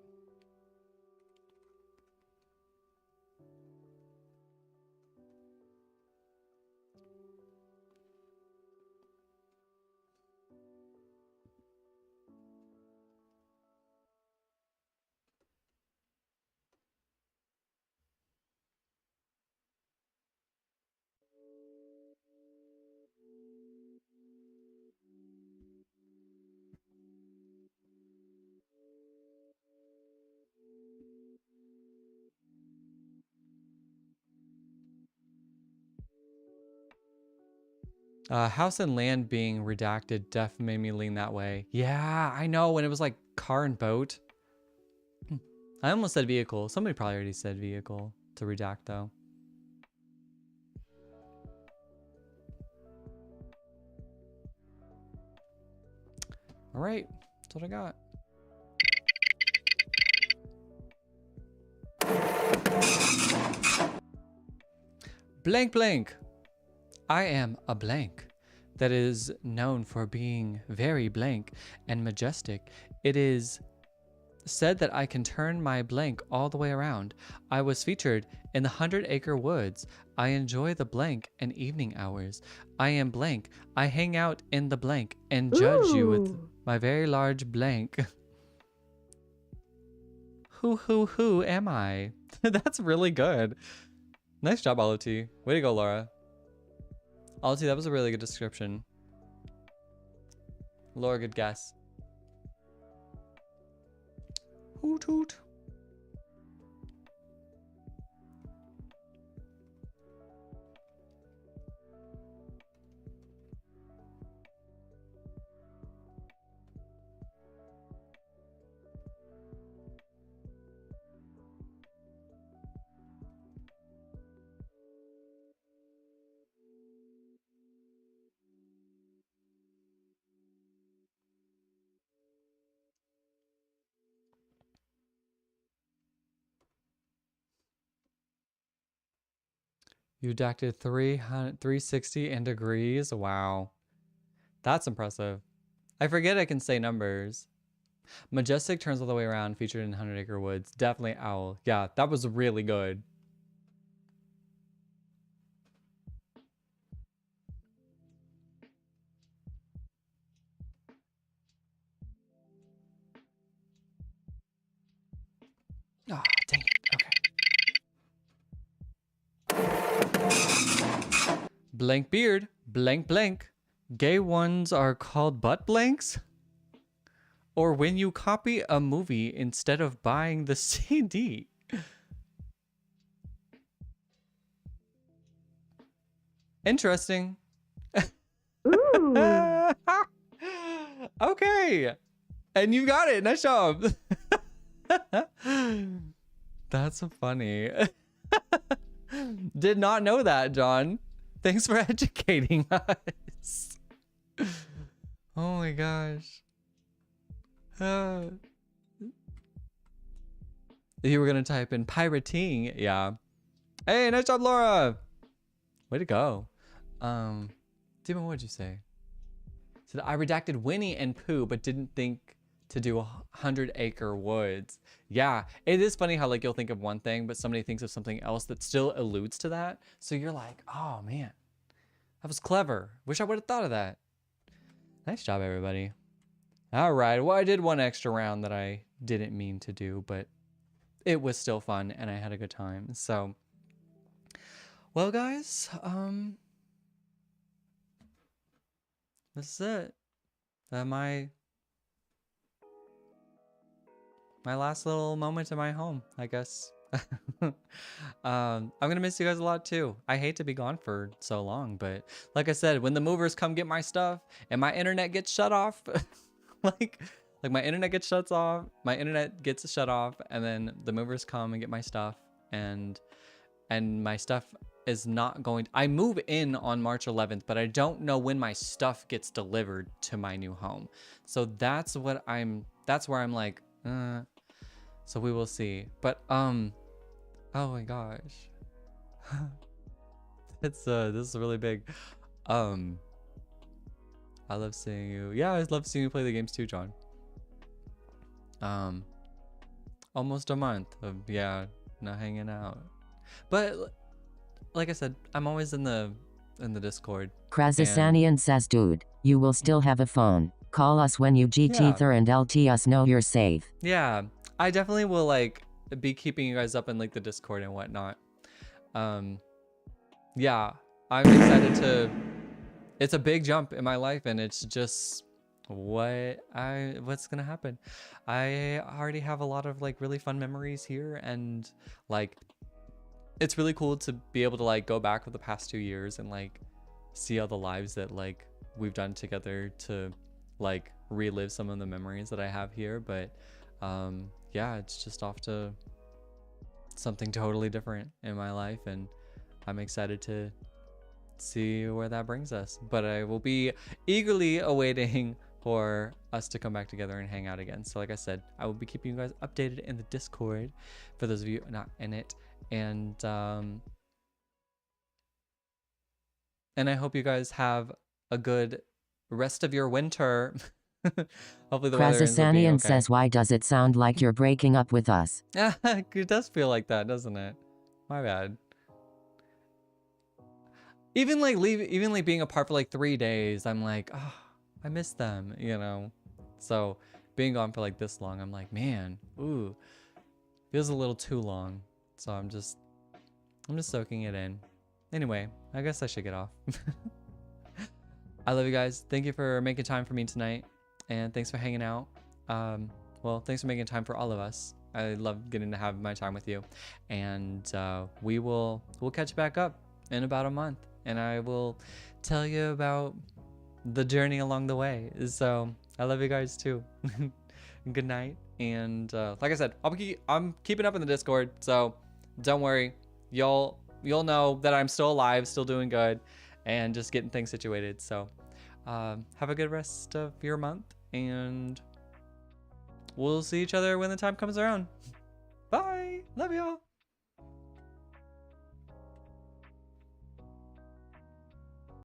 House and land being redacted definitely made me lean that way. Yeah, I know. When it was like car and boat. I almost said vehicle. Somebody probably already said vehicle to redact though. All right, that's what I got. Blank blank. I am a blank that is known for being very blank and majestic. It is said that I can turn my blank all the way around. I was featured in the 100-Acre Woods. I enjoy the blank and evening hours. I am blank. I hang out in the blank and judge you with my very large blank. Who am I? That's really good. Nice job, Aloti. Way to go, Laura. Aloti, that was a really good description. Laura, good guess. Hoot hoot. You redacted 360 in degrees. Wow. That's impressive. I forget I can say numbers. Majestic turns all the way around, featured in 100-Acre Woods. Definitely owl. Yeah, that was really good. Blank beard, blank blank. Gay ones are called butt blanks? Or when you copy a movie instead of buying the CD? Interesting. Ooh. Okay. And you got it. Nice job. That's so funny. Did not know that, John. Thanks for educating us. Oh my gosh. You were gonna type in pirating, yeah. Hey, nice job, Laura. Way to go. Demon, what'd you say? Said I redacted Winnie and Pooh, but didn't think to do 100-acre woods. Yeah, it is funny how like you'll think of one thing, but somebody thinks of something else that still alludes to that. So you're like, oh man, that was clever. Wish I would have thought of that. Nice job, everybody. All right, well, I did one extra round that I didn't mean to do, but it was still fun and I had a good time. So, well, guys, this is it. My last little moment in my home, I guess. I'm gonna miss you guys a lot too. I hate to be gone for so long, but like I said, when the movers come get my stuff and my internet gets shut off, like my internet gets shut off, and then the movers come and get my stuff, and my stuff is not going to, I move in on March 11th, but I don't know when my stuff gets delivered to my new home. So that's where I'm like, so we will see. But oh my gosh. It's this is really big. I love seeing you. Yeah, I love seeing you play the games too, John. Almost a month of not hanging out. But like I said, I'm always in the Discord. Krazasanian says, dude, you will still have a phone. Call us when you GT thur and LT us know you're safe. Yeah, I definitely will like be keeping you guys up in like the Discord and whatnot. Yeah, I'm excited to, it's a big jump in my life and it's just what's gonna happen. I already have a lot of like really fun memories here, and like it's really cool to be able to like go back for the past 2 years and like see all the lives that like we've done together to like relive some of the memories that I have here. But yeah, it's just off to something totally different in my life, and I'm excited to see where that brings us. But I will be eagerly awaiting for us to come back together and hang out again. So like I said, I will be keeping you guys updated in the Discord for those of you not in it. And I hope you guys have a good rest of your winter. Hopefully the weather ends up being okay. Says, why does it sound like you're breaking up with us? It does feel like that, doesn't it? My bad. Even like being apart for like 3 days, I'm like, oh, I miss them, you know? So being gone for like this long, I'm like, man, ooh, feels a little too long. So I'm just soaking it in. Anyway, I guess I should get off. I love you guys. Thank you for making time for me tonight. And thanks for hanging out. Well, thanks for making time for all of us. I love getting to have my time with you. And we'll catch back up in about a month. And I will tell you about the journey along the way. So I love you guys too. Good night. And like I said, I'm keeping up in the Discord. So don't worry. You'll know that I'm still alive, still doing good, and just getting things situated. So have a good rest of your month, and we'll see each other when the time comes around. Bye. Love y'all.